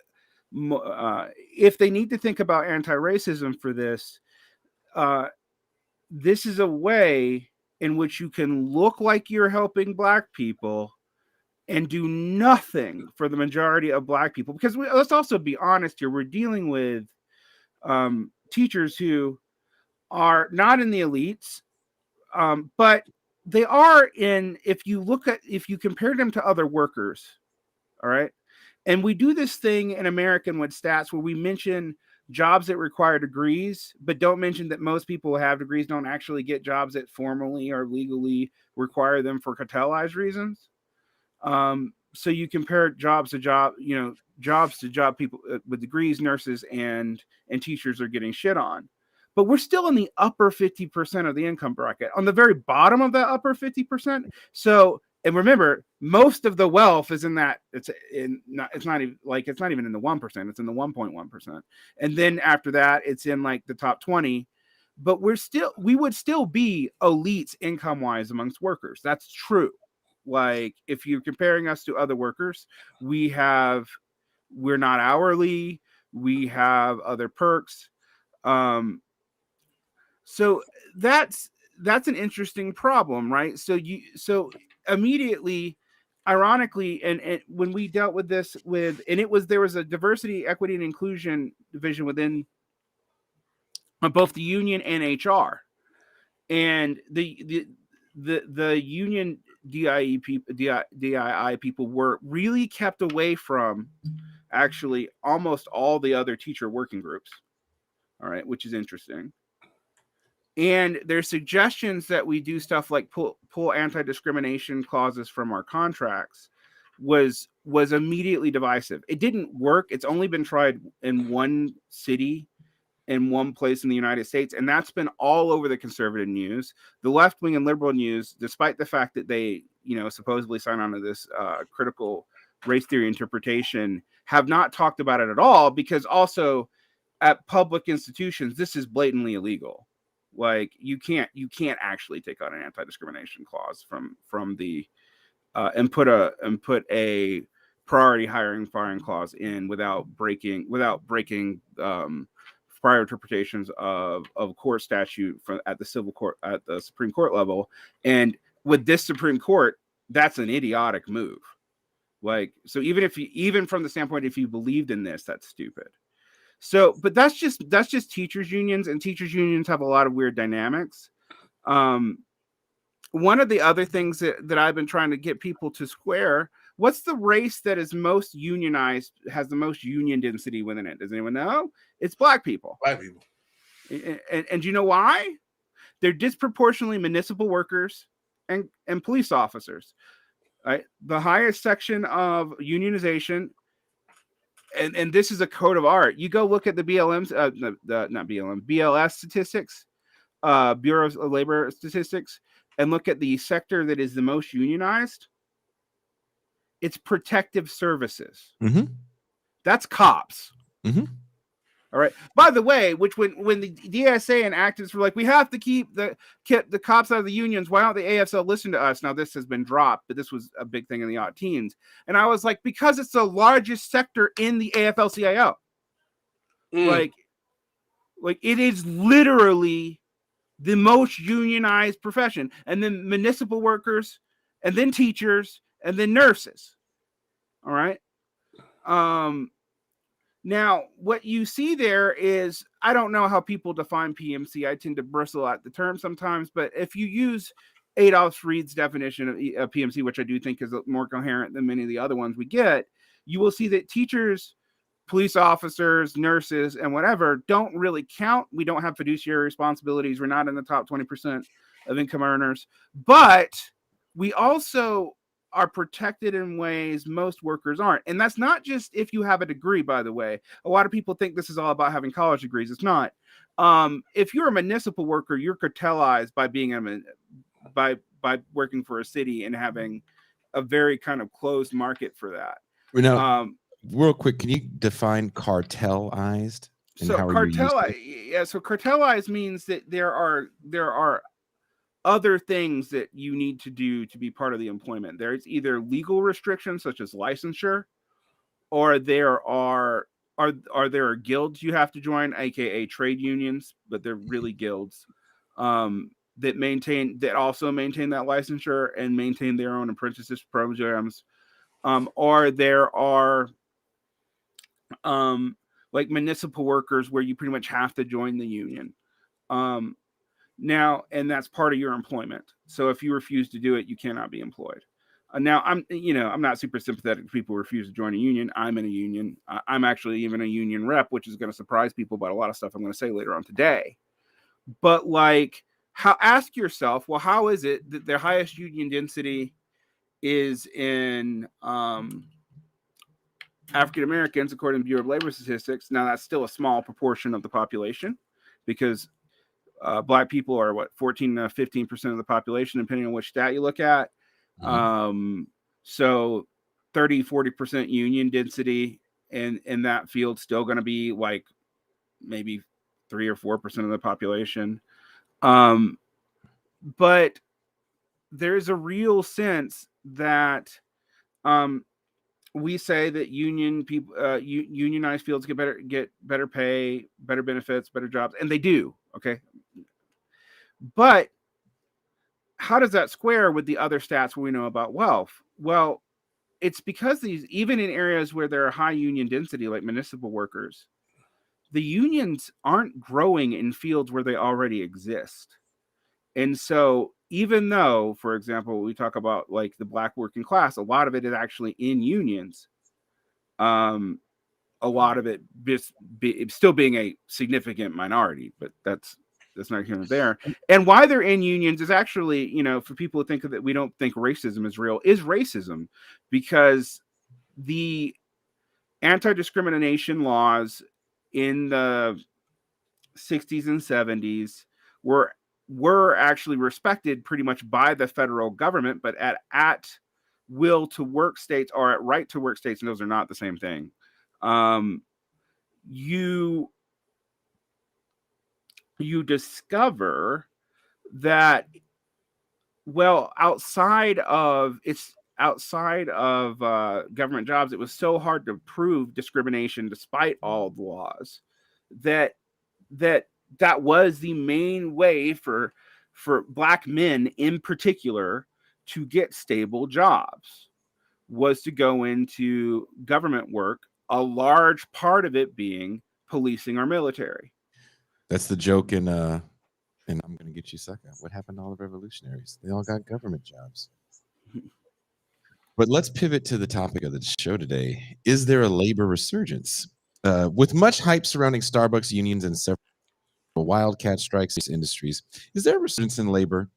if they need to think about anti-racism for this, this is a way in which you can look like you're helping Black people and do nothing for the majority of Black people. Because let's also be honest here, we're dealing with teachers who are not in the elites, but they are in, if you compare them to other workers, all right? And we do this thing in American with stats where we mention jobs that require degrees, but don't mention that most people who have degrees don't actually get jobs that formally or legally require them for cartelized reasons. So you compare jobs to job, jobs to job, people with degrees, nurses and teachers are getting shit on. But we're still in the upper 50% of the income bracket, on the very bottom of that upper 50%. So, and remember, most of the wealth is in that. It's not even in the 1%. It's in the 1.1%. And then after that, it's in like the top 20. But we would still be elites income wise amongst workers. That's true. Like if you're comparing us to other workers, we're not hourly. We have other perks. So that's an interesting problem, right? So immediately, ironically, and when we dealt with this there was a diversity, equity, and inclusion division within both the union and HR, and the union DII people were really kept away from actually almost all the other teacher working groups. All right, which is interesting. And there's suggestions that we do stuff like pull anti-discrimination clauses from our contracts was immediately divisive. It didn't work. It's only been tried in one city, in one place in the United States, and that's been all over the conservative news. The left-wing and liberal news, despite the fact that they, supposedly sign on to this critical race theory interpretation, have not talked about it at all, because also at public institutions, this is blatantly illegal. Like you can't actually take out an anti-discrimination clause from the and put a priority hiring firing clause in without breaking prior interpretations of court statute at the civil court, at the Supreme Court level. And with this Supreme Court, that's an idiotic move. Like, so even from the standpoint, if you believed in this, that's stupid. So, but that's just teachers unions, and teachers unions have a lot of weird dynamics. One of the other things that I've been trying to get people to square, what's the race that is most unionized, has the most union density within it? Does anyone know? It's Black people. Black people. And do you know why? They're disproportionately municipal workers and police officers. Right? The highest section of unionization. And this is a code of art. You go look at the BLM's, BLS statistics, Bureau of Labor statistics, and look at the sector that is the most unionized. It's protective services. Mm-hmm. That's cops. Mm-hmm. All right. By the way, which when the DSA and activists were like, we have to keep the cops out of the unions, why don't the AFL listen to us? Now this has been dropped, but this was a big thing in the aught teens. And I was like, because it's the largest sector in the AFL-CIO. Like it is literally the most unionized profession. And then municipal workers, and then teachers, and then nurses. All right. Now, what you see there is, I don't know how people define PMC. I tend to bristle at the term sometimes, but if you use Adolph Reed's definition of PMC, which I do think is more coherent than many of the other ones we get, you will see that teachers, police officers, nurses, and whatever don't really count. We don't have fiduciary responsibilities. We're not in the top 20% of income earners, but we also are protected in ways most workers aren't. And that's not just if you have a degree, by the way. A lot of people think this is all about having college degrees. It's not. If you're a municipal worker, you're cartelized by being by working for a city and having a very kind of closed market for that. Now, real quick, can you define cartelized? So cartelized means that there are other things that you need to do to be part of the employment. There's either legal restrictions such as licensure, or there are guilds you have to join, aka trade unions, but they're really guilds that also maintain that licensure and maintain their own apprenticeship programs. Or there are like municipal workers where you pretty much have to join the union. Now, and that's part of your employment. So if you refuse to do it, you cannot be employed. Now, I'm not super sympathetic to people who refuse to join a union. I'm in a union. I'm actually even a union rep, which is going to surprise people about a lot of stuff I'm going to say later on today. But like, ask yourself, well, how is it that the highest union density is in African Americans, according to the Bureau of Labor Statistics? Now, that's still a small proportion of the population, because Black people are 14 to 15% of the population, depending on which stat you look at. So 30-40% union density in that field, still going to be like maybe 3 or 4% of the population. But there's a real sense that we say that union people, unionized fields get better pay, better benefits, better jobs, and they do. Okay, but how does that square with the other stats we know about wealth? Well, it's because these, even in areas where there are high union density, like municipal workers, the unions aren't growing in fields where they already exist. And so even though, for example, we talk about like the Black working class, a lot of it is actually in unions. A lot of it still being a significant minority, but that's not here nor there. And why they're in unions is actually, for people who think that we don't think racism is real, is racism, because the anti-discrimination laws in the 60s and 70s were actually respected pretty much by the federal government, but at will to work states or at right to work states, and those are not the same thing. You discover that, well, outside of government jobs, it was so hard to prove discrimination despite all the laws that was the main way for Black men in particular to get stable jobs, was to go into government work, a large part of it being policing our military. That's the joke in I'm Gonna Get You Sucker. What happened to all the revolutionaries? They all got government jobs. But let's pivot to the topic of the show today. Is there a labor resurgence? With much hype surrounding Starbucks unions and several wildcat strikes in industries, is there a resurgence in labor?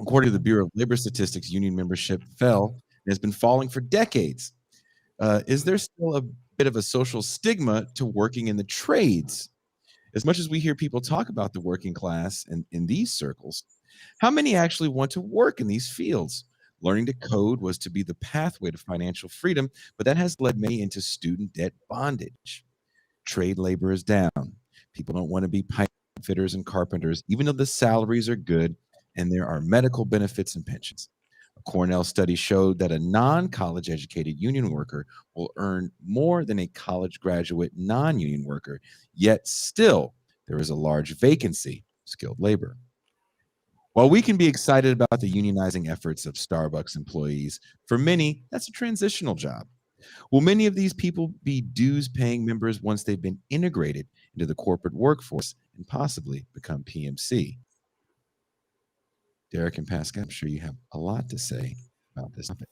According to the Bureau of Labor Statistics, union membership fell and has been falling for decades. Is there still a bit of a social stigma to working in the trades? As much as we hear people talk about the working class in these circles, how many actually want to work in these fields? Learning to code was to be the pathway to financial freedom, but that has led many into student debt bondage. Trade labor is down. People don't want to be pipe fitters and carpenters, even though the salaries are good and there are medical benefits and pensions. A Cornell study showed that a non-college educated union worker will earn more than a college graduate non-union worker, yet still there is a large vacancy of skilled labor. While we can be excited about the unionizing efforts of Starbucks employees, for many, that's a transitional job. Will many of these people be dues-paying members once they've been integrated into the corporate workforce and possibly become PMC? Derek and Pascal, I'm sure you have a lot to say about this topic.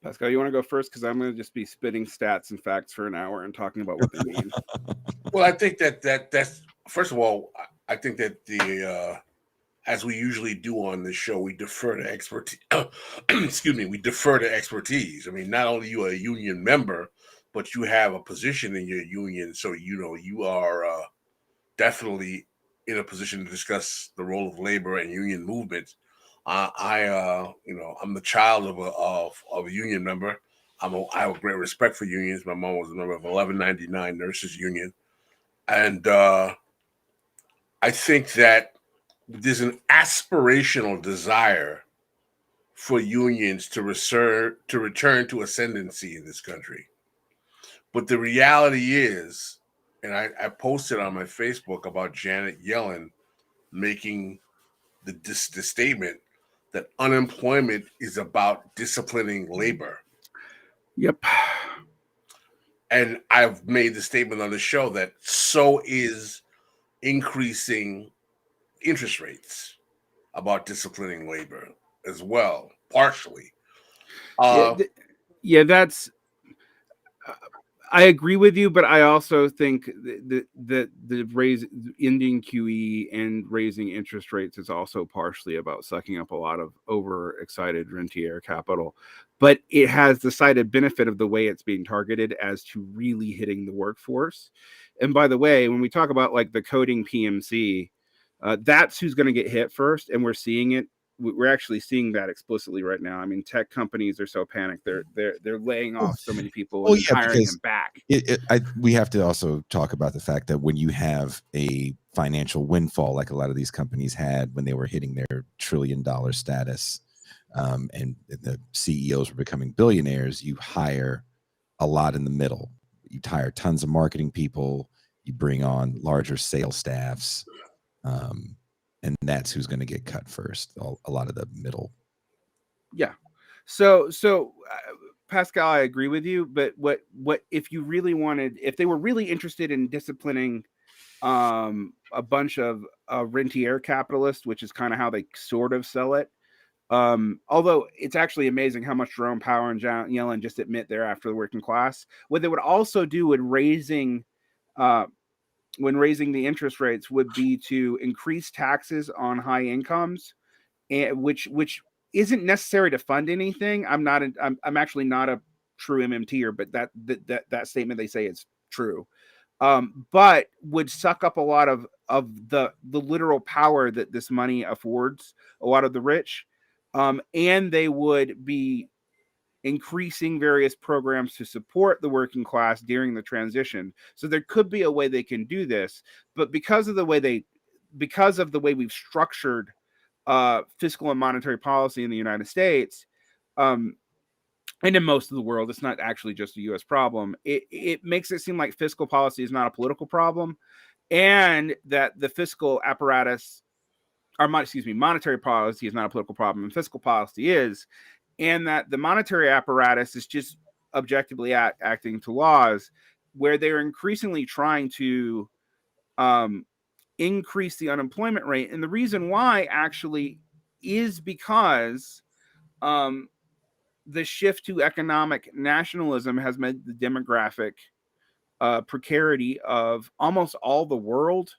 Pascal, you want to go first? Because I'm going to just be spitting stats and facts for an hour and talking about what they mean. Well, I think that's first of all, I think that the as we usually do on this show, we defer to expertise. Excuse me, we defer to expertise. I mean, not only you are a union member, but you have a position in your union, so you are definitely in a position to discuss the role of labor and union movements. I'm the child of a union member. I have a great respect for unions. My mom was a member of 1199 Nurses Union, and I think that there's an aspirational desire for unions to return to ascendancy in this country. But the reality is, and I posted on my Facebook about Janet Yellen making the statement that unemployment is about disciplining labor. Yep. And I've made the statement on the show that so is increasing interest rates. about disciplining labor as well, partially. That's. I agree with you, but I also think that the ending QE and raising interest rates is also partially about sucking up a lot of overexcited rentier capital. But it has the cited benefit of the way it's being targeted as to really hitting the workforce. And by the way, when we talk about like the coding PMC, that's who's going to get hit first, and we're seeing it. We're actually seeing that explicitly right now. I mean, tech companies are so panicked; they're laying off so many people and hiring them back. We have to also talk about the fact that when you have a financial windfall, like a lot of these companies had when they were hitting their $1 trillion status, and the CEOs were becoming billionaires, you hire a lot in the middle. You hire tons of marketing people. You bring on larger sales staffs. And that's who's going to get cut first. A lot of the middle. Yeah. So Pascal, I agree with you. But what if you really wanted, if they were really interested in disciplining a bunch of rentier capitalists, which is kind of how they sort of sell it. Although it's actually amazing how much Jerome Powell and Janet Yellen just admit they're after the working class. What they would also do when raising the interest rates would be to increase taxes on high incomes, and which isn't necessary to fund anything. I'm actually not a true MMTer, but that statement they say is true. But would suck up a lot of the literal power that this money affords a lot of the rich, and they would be increasing various programs to support the working class during the transition. So there could be a way they can do this, but because of the way we've structured fiscal and monetary policy in the United States, and in most of the world, it's not actually just a U.S. problem. It makes it seem like fiscal policy is not a political problem, and that the fiscal apparatus, monetary policy is not a political problem, and fiscal policy is, and that the monetary apparatus is just objectively acting to laws where they're increasingly trying to increase the unemployment rate. And the reason why actually is because the shift to economic nationalism has made the demographic precarity of almost all the world.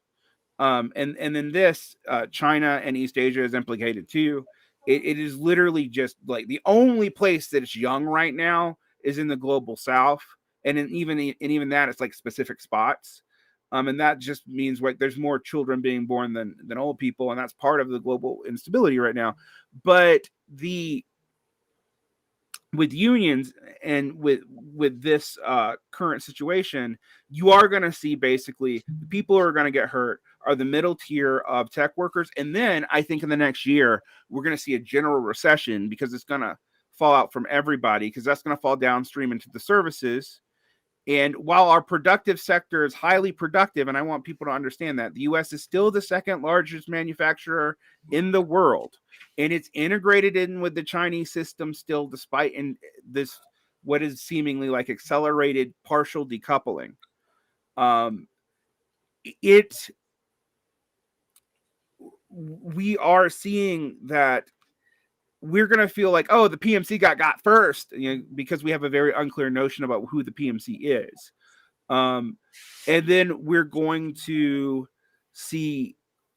And in this, China and East Asia is implicated too. It is literally just like the only place that it's young right now is in the global south. And even that, it's like specific spots. And that just means like there's more children being born than old people. And that's part of the global instability right now. But with unions and with this current situation, you are going to see basically the people who are going to get hurt are the middle tier of tech workers. And then I think in the next year, we're going to see a general recession because it's going to fall out from everybody, because that's going to fall downstream into the services. And while our productive sector is highly productive, and I want people to understand that, the U.S. is still the second largest manufacturer in the world. And it's integrated in with the Chinese system still, despite in this, what is seemingly like accelerated partial decoupling. We are seeing that we're going to feel like, oh, the PMC got first, because we have a very unclear notion about who the PMC is. And then we're going to see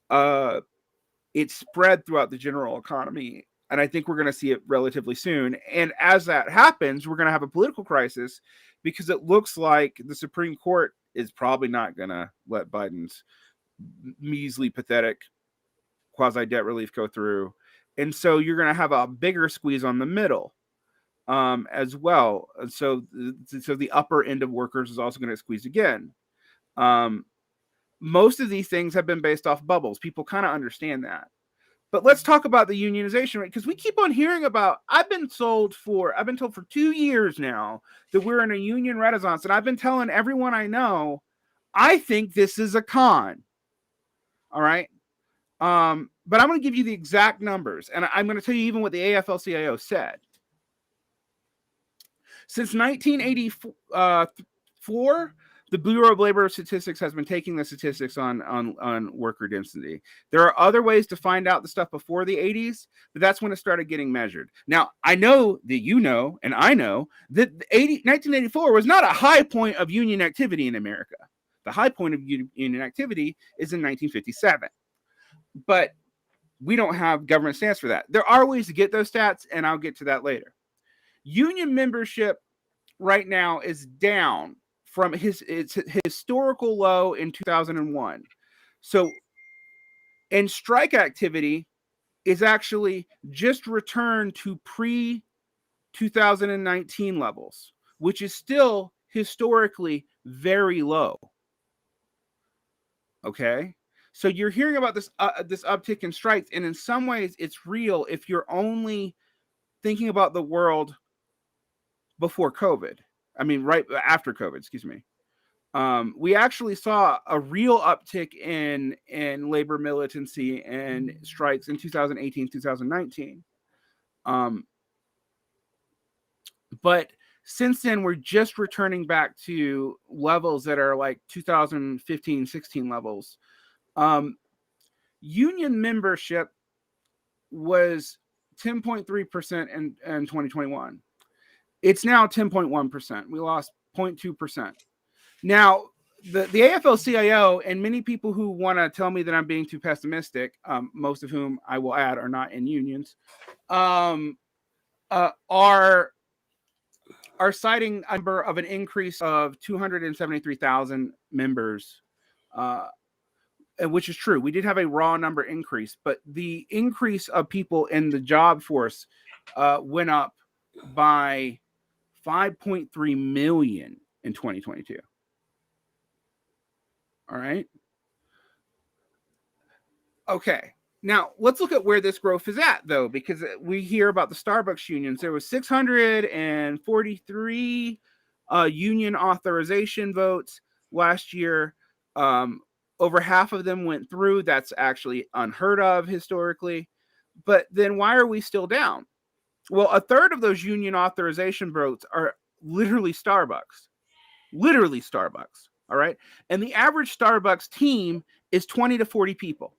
it spread throughout the general economy. And I think we're going to see it relatively soon. And as that happens, we're going to have a political crisis, because it looks like the Supreme Court is probably not going to let Biden's measly, pathetic quasi-debt relief go through. And so you're going to have a bigger squeeze on the middle as well. So the upper end of workers is also going to squeeze again. Most of these things have been based off bubbles. People kind of understand that. But let's talk about the unionization rate, because we keep on hearing about, I've been told for 2 years now that we're in a union renaissance. And I've been telling everyone I know, I think this is a con. All right. But I'm going to give you the exact numbers, and I'm going to tell you even what the AFL-CIO said. Since 1984, the Bureau of Labor Statistics has been taking the statistics on worker density. There are other ways to find out the stuff before the 80s, but that's when it started getting measured. Now, I know that you know, and I know that 1984 was not a high point of union activity in America. The high point of union activity is in 1957. But we don't have government stats for that. There are ways to get those stats, and I'll get to that later. Union membership right now is down from its historical low in 2001. So, and strike activity is actually just returned to pre-2019 levels, which is still historically very low. Okay? So you're hearing about this uptick in strikes, and in some ways it's real if you're only thinking about the world before COVID. I mean, right after COVID, excuse me. We actually saw a real uptick in labor militancy and strikes in 2018, 2019. But since then, we're just returning back to levels that are like 2015, 16 levels. Union membership was 10.3% in 2021. It's now 10.1%. We lost 0.2%. Now, the AFL-CIO and many people who want to tell me that I'm being too pessimistic, most of whom I will add are not in unions, are citing a number of an increase of 273,000 members, which is true. We did have a raw number increase, but the increase of people in the job force went up by 5.3 million in 2022. All right. Okay. Now, let's look at where this growth is at, though, because we hear about the Starbucks unions. There was 643 union authorization votes last year. Over half of them went through. That's actually unheard of historically. But then why are we still down? Well, a third of those union authorization votes are literally Starbucks. Literally Starbucks. All right. And the average Starbucks team is 20 to 40 people.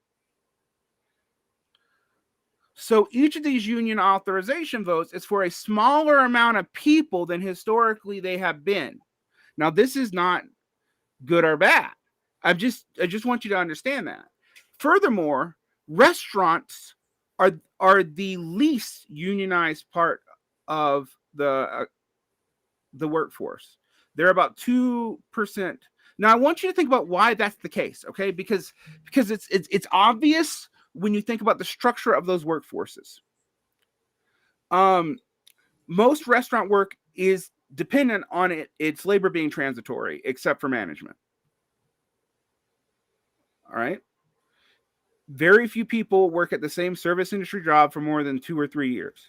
So each of these union authorization votes is for a smaller amount of people than historically they have been. Now, this is not good or bad. I just want you to understand that. Furthermore, restaurants are the least unionized part of the workforce. They're about 2%. Now, I want you to think about why that's the case, okay? Because it's obvious when you think about the structure of those workforces. Most restaurant work is dependent on its labor being transitory, except for management. All right? Very few people work at the same service industry job for more than 2 or 3 years.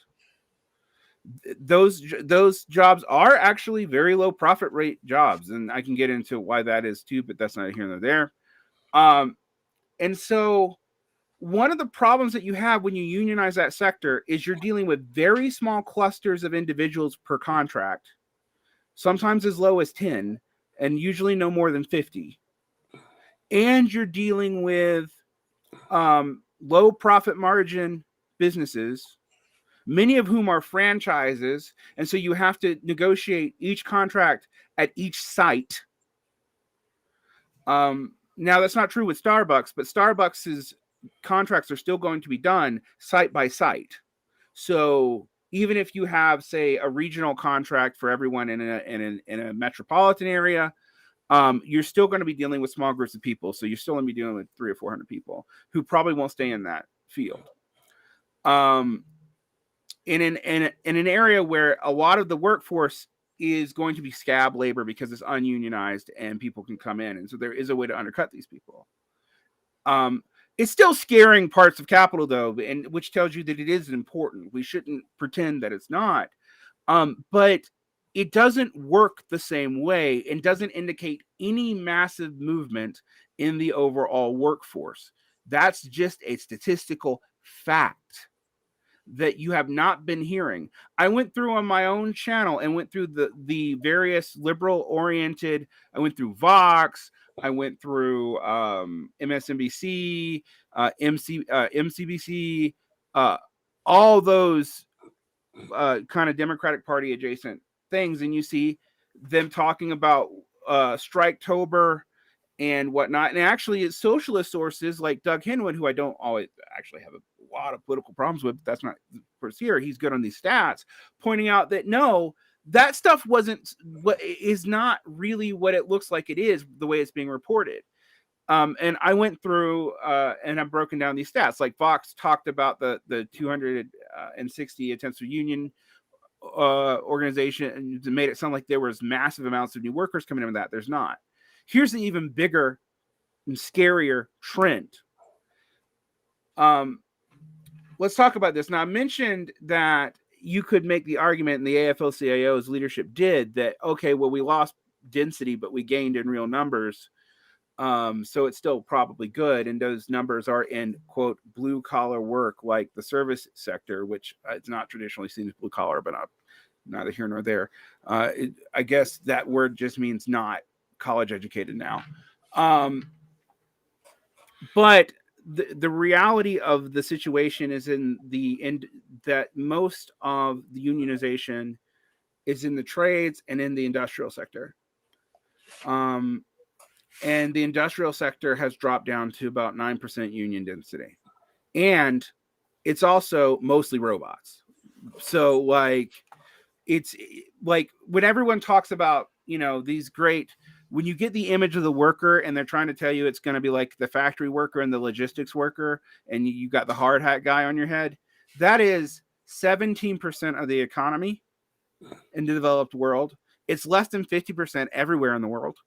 Those jobs are actually very low profit rate jobs, and I can get into why that is too, but that's not here nor there. And so one of the problems that you have when you unionize that sector is you're dealing with very small clusters of individuals per contract, sometimes as low as 10, and usually no more than 50. And you're dealing with low profit margin businesses, many of whom are franchises. And so you have to negotiate each contract at each site. Now, that's not true with Starbucks, but Starbucks's contracts are still going to be done site by site. So even if you have, say, a regional contract for everyone in a metropolitan area, you're still going to be dealing with small groups of people. So you're still going to be dealing with 300 or 400 people who probably won't stay in that field. In an area where a lot of the workforce is going to be scab labor because it's ununionized and people can come in. And so there is a way to undercut these people. It's still scaring parts of capital, though, and which tells you that it is important. We shouldn't pretend that it's not. But it doesn't work the same way and doesn't indicate any massive movement in the overall workforce. That's just a statistical fact. that you have not been hearing. I went through on my own channel and went through the various liberal oriented. I went through Vox. I went through MSNBC, MCBC, all those kind of Democratic Party adjacent things, and you see them talking about Striketober and whatnot. And actually, it's socialist sources like Doug Henwood, who I don't always actually have a lot of political problems with. That's not first here. He's good on these stats, pointing out that no, that stuff is not really what it looks like it is, the way it's being reported. And I went through and I've broken down these stats. Like Fox talked about the 260 attempts for union organization, and made it sound like there was massive amounts of new workers coming in with that. There's not. Here's the even bigger and scarier trend. Let's talk about this. Now, I mentioned that you could make the argument, and the AFL-CIO's leadership did, that, okay, well, we lost density, but we gained in real numbers. So it's still probably good. And those numbers are in, quote, blue collar work, like the service sector, which it's not traditionally seen as blue collar, but neither here nor there. I guess that word just means not college educated now. But the reality of the situation is that most of the unionization is in the trades and in the industrial sector. And the industrial sector has dropped down to about 9% union density. And it's also mostly robots. So like, it's like when everyone talks about, these great, when you get the image of the worker and they're trying to tell you it's going to be like the factory worker and the logistics worker, and you got the hard hat guy on your head, that is 17% of the economy in the developed world. It's less than 50% everywhere in the world.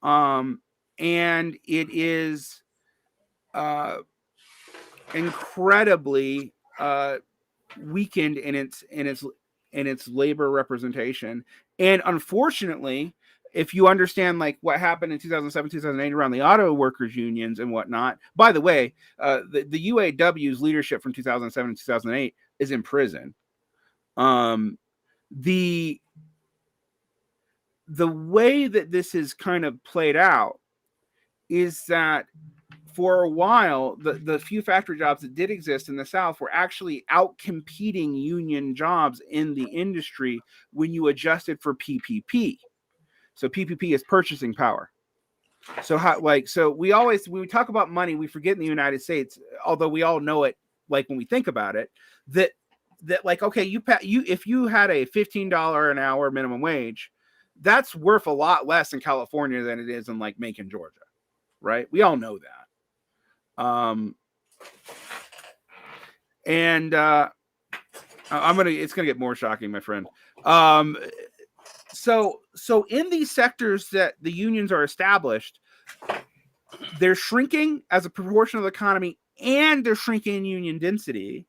And it is incredibly weakened in its labor representation. And unfortunately, if you understand like what happened in 2007, 2008 around the auto workers unions and whatnot, by the way, the UAW's leadership from 2007 to 2008 is in prison. The way that this is kind of played out is that for a while, the few factory jobs that did exist in the South were actually out-competing union jobs in the industry when you adjusted for PPP. So PPP is purchasing power. So when we talk about money, we forget in the United States, although we all know it, like when we think about it, that like, okay, if you had a $15 an hour minimum wage, that's worth a lot less in California than it is in like Macon, Georgia, right? We all know that. And it's gonna get more shocking, my friend. So in these sectors that the unions are established, they're shrinking as a proportion of the economy, and they're shrinking in union density.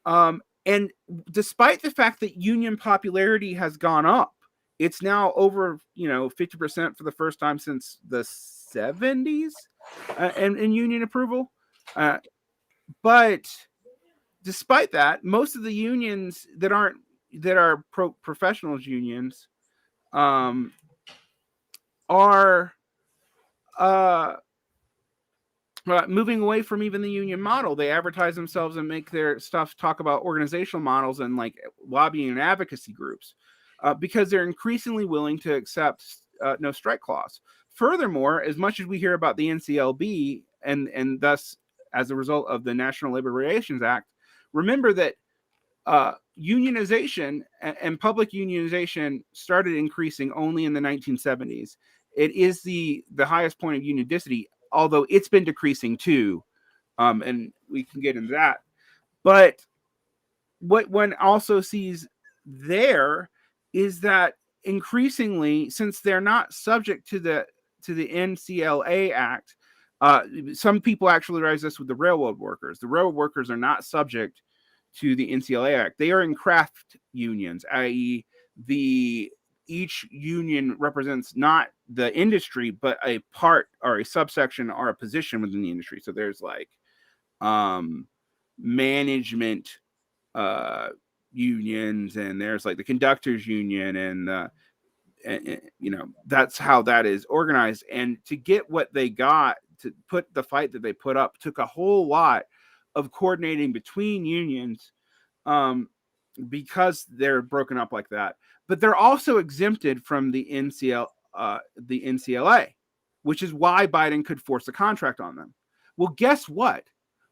And despite the fact that union popularity has gone up, it's now over 50% for the first time since the 70s in union approval. But despite that, most of the unions that are professionals unions are moving away from even the union model. They advertise themselves and make their stuff talk about organizational models and like lobbying and advocacy groups because they're increasingly willing to accept no strike clause. Furthermore, as much as we hear about the NCLB and thus as a result of the National Labor Relations Act, remember that unionization and public unionization started increasing only in the 1970s. It is the highest point of union density, although it's been decreasing too, and we can get into that. But what one also sees there is that increasingly, since they're not subject to the NCLA Act, some people actually raise this with the railroad workers. The railroad workers are not subject to the NCLA Act. They are in craft unions, i.e. each union represents not the industry, but a part or a subsection or a position within the industry. So there's like management unions, and there's like the conductors union, and you know, that's how that is organized. And to get what they got, to put the fight that they put up, took a whole lot of coordinating between unions, because they're broken up like that. But they're also exempted from the NCLA, which is why Biden could force a contract on them. Well, guess what?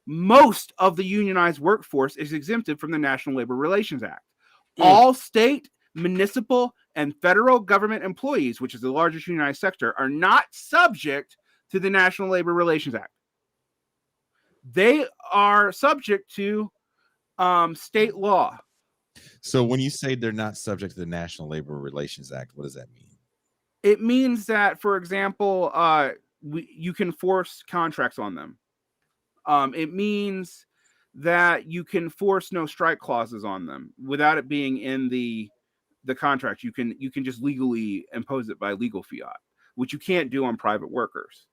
Most of the unionized workforce is exempted from the National Labor Relations Act. All state, municipal, and federal government employees, which is the largest unionized sector, are not subject to the National Labor Relations Act. They are subject to state law. So when you say they're not subject to the National Labor Relations Act, what does that mean? It means that, for example, you can force contracts on them. It means that you can force no strike clauses on them without it being in the contract. You can just legally impose it by legal fiat, which you can't do on private workers.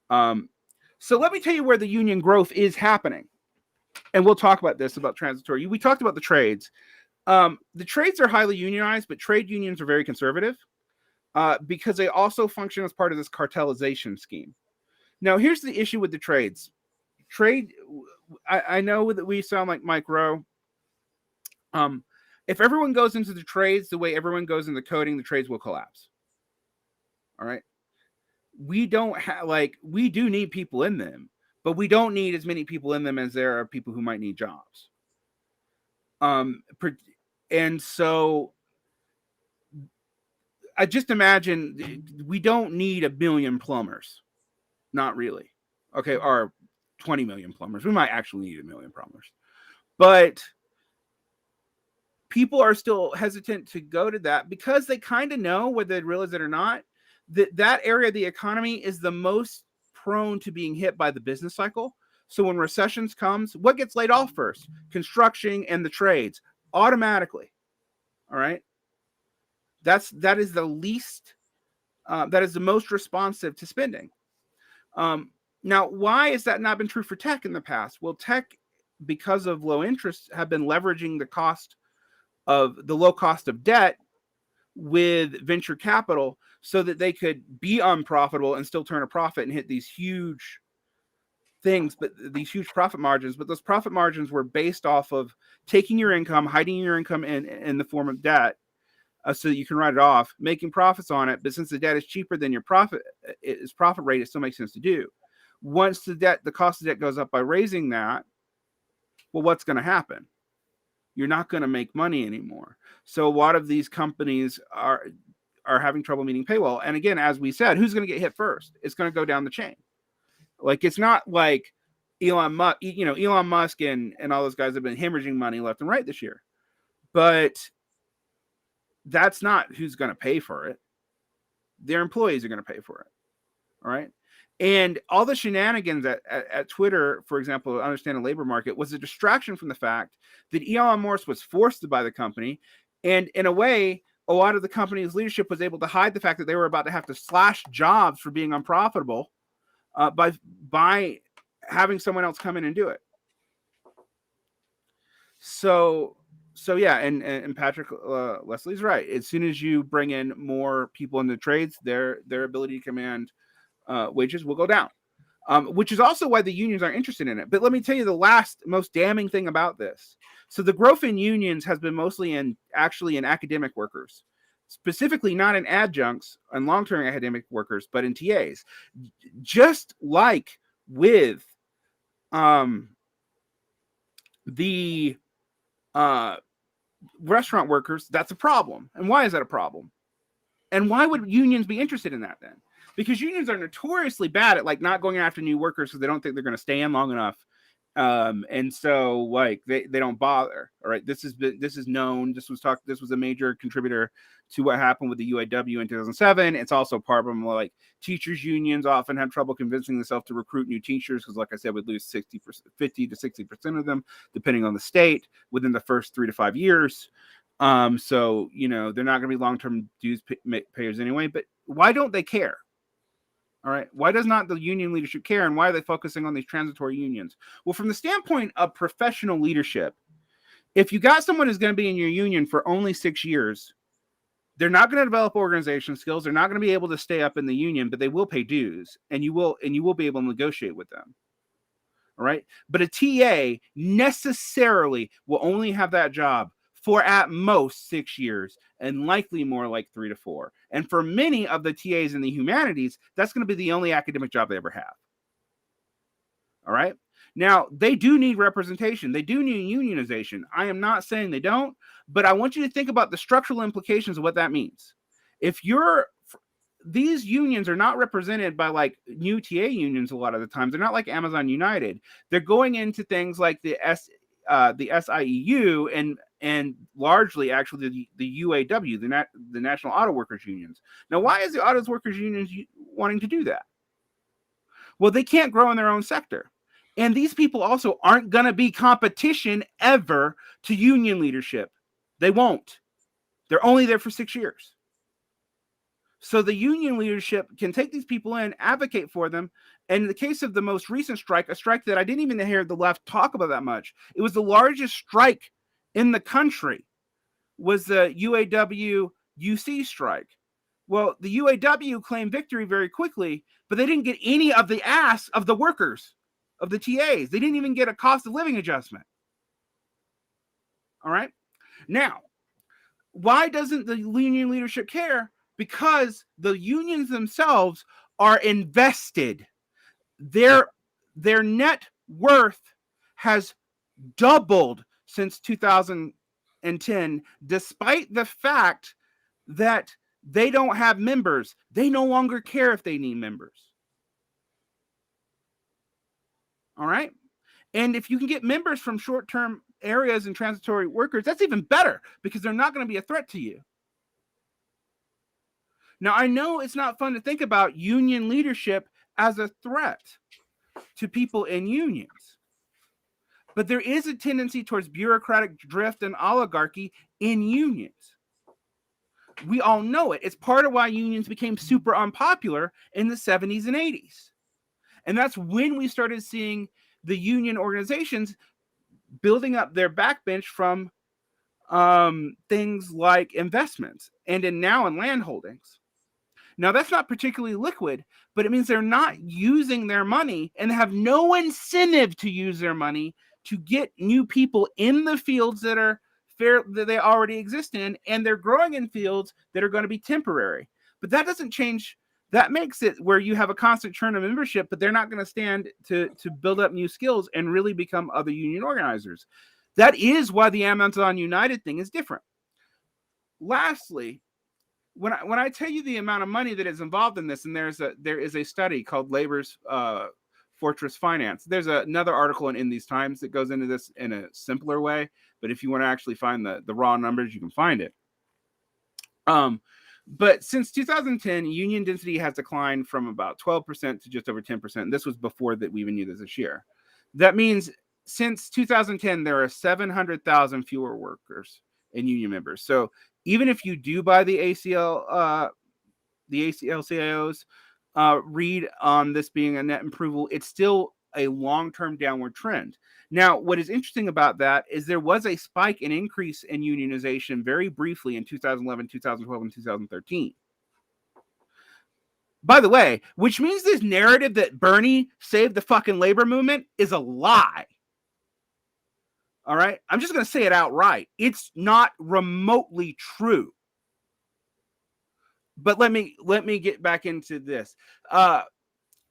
So let me tell you where the union growth is happening. And we'll talk about this, about transitory. We talked about the trades. The trades are highly unionized, but trade unions are very conservative because they also function as part of this cartelization scheme. Now, here's the issue with the trades. I know that we sound like Mike Rowe. If everyone goes into the trades the way everyone goes into coding, the trades will collapse. All right. We don't have, like, we do need people in them, but we don't need as many people in them as there are people who might need jobs. And so I just imagine we don't need 1 million plumbers. Not really. Okay. Or 20 million plumbers. We might actually need 1 million plumbers, but people are still hesitant to go to that because they kind of know, whether they realize it or not, that area of the economy is the most prone to being hit by the business cycle. So when recessions comes, what gets laid off first? Construction and the trades, automatically. All right. That is the least, that is the most responsive to spending. Now, why has that not been true for tech in the past? Well, tech, because of low interest, have been leveraging the low cost of debt with venture capital so that they could be unprofitable and still turn a profit and hit these huge things, but these huge profit margins. But those profit margins were based off of taking your income, hiding your income in the form of debt, so that you can write it off, making profits on it. But since the debt is cheaper than your profit rate, it still makes sense to do. Once the cost of debt goes up by raising that, well, what's going to happen? You're not going to make money anymore. So a lot of these companies are having trouble meeting paywall. And again, as we said, who's going to get hit first? It's going to go down the chain. Like, it's not like Elon Musk and all those guys have been hemorrhaging money left and right this year. But that's not who's going to pay for it. Their employees are going to pay for it. All right. And all the shenanigans at Twitter, for example, to understand the labor market, was a distraction from the fact that Elon Musk was forced to buy the company. And in a way, a lot of the company's leadership was able to hide the fact that they were about to have to slash jobs for being unprofitable by having someone else come in and do it. So yeah, and Patrick Leslie's right. As soon as you bring in more people in the trades, their ability to command wages will go down, which is also why the unions aren't interested in it. But let me tell you the most damning thing about this. So the growth in unions has been mostly in academic workers, specifically not in adjuncts and long-term academic workers, but in TAs. Just like with the restaurant workers, that's a problem. And why is that a problem? And why would unions be interested in that then? Because unions are notoriously bad at, like, not going after new workers because they don't think they're going to stay in long enough. And so, like, they don't bother. All right. This is known. This was a major contributor to what happened with the UAW in 2007. It's also part of them. Like, teachers unions often have trouble convincing themselves to recruit new teachers because, like I said, would lose 50 to 60% of them, depending on the state, within the first 3 to 5 years. So, they're not going to be long-term dues payers anyway. But why don't they care? All right. Why does not the union leadership care? And why are they focusing on these transitory unions? Well, from the standpoint of professional leadership, if you got someone who's going to be in your union for only 6 years, they're not going to develop organization skills. They're not going to be able to stay up in the union, but they will pay dues, and you will be able to negotiate with them. All right. But a TA necessarily will only have that job for at most 6 years, and likely more like 3 to 4. And for many of the TAs in the humanities, that's going to be the only academic job they ever have. All right. Now, they do need representation. They do need unionization. I am not saying they don't, but I want you to think about the structural implications of what that means. If these unions are not represented by like new TA unions a lot of the times. They're not like Amazon United. They're going into things like the SIEU and largely actually the UAW, the National Auto Workers Unions. Now, why is the Auto Workers Unions wanting to do that? Well, they can't grow in their own sector. And these people also aren't going to be competition ever to union leadership. They won't. They're only there for 6 years. So the union leadership can take these people in, advocate for them. And in the case of the most recent strike, a strike that I didn't even hear the left talk about that much, it was the largest strike in the country, was the UAW UC strike. Well, the UAW claimed victory very quickly, but they didn't get any of the ask of the workers, of the TAs. They didn't even get a cost of living adjustment. All right. Now, why doesn't the union leadership care? Because the unions themselves are invested. Their net worth has doubled since 2010, despite the fact that they don't have members. They no longer care if they need members. All right. And if you can get members from short-term areas and transitory workers, that's even better because they're not going to be a threat to you. Now, I know it's not fun to think about union leadership as a threat to people in unions, but there is a tendency towards bureaucratic drift and oligarchy in unions. We all know it. It's part of why unions became super unpopular in the 70s and 80s. And that's when we started seeing the union organizations building up their backbench from things like investments and now in land holdings. Now, that's not particularly liquid, but it means they're not using their money and have no incentive to use their money to get new people in the fields that are fair, that they already exist in, and they're growing in fields that are going to be temporary. But that doesn't change. That makes it where you have a constant churn of membership, but they're not going to stand to build up new skills and really become other union organizers. That is why the Amazon United thing is different. Lastly, when I tell you the amount of money that is involved in this, and there is a study called Labor's Fortress Finance. There's another article in These Times that goes into this in a simpler way, but if you want to actually find the raw numbers, you can find it. But since 2010, union density has declined from about 12% to just over 10%. And this was before that we even knew this year. That means since 2010, there are 700,000 fewer workers and union members. So even if you do buy the ACL-CIO's read on this being a net improvement, it's still a long-term downward trend. Now, what is interesting about that is there was a spike in increase in unionization very briefly in 2011, 2012, and 2013. By the way, which means this narrative that Bernie saved the fucking labor movement is a lie. All right? I'm just going to say it outright. It's not remotely true. But let me get back into this.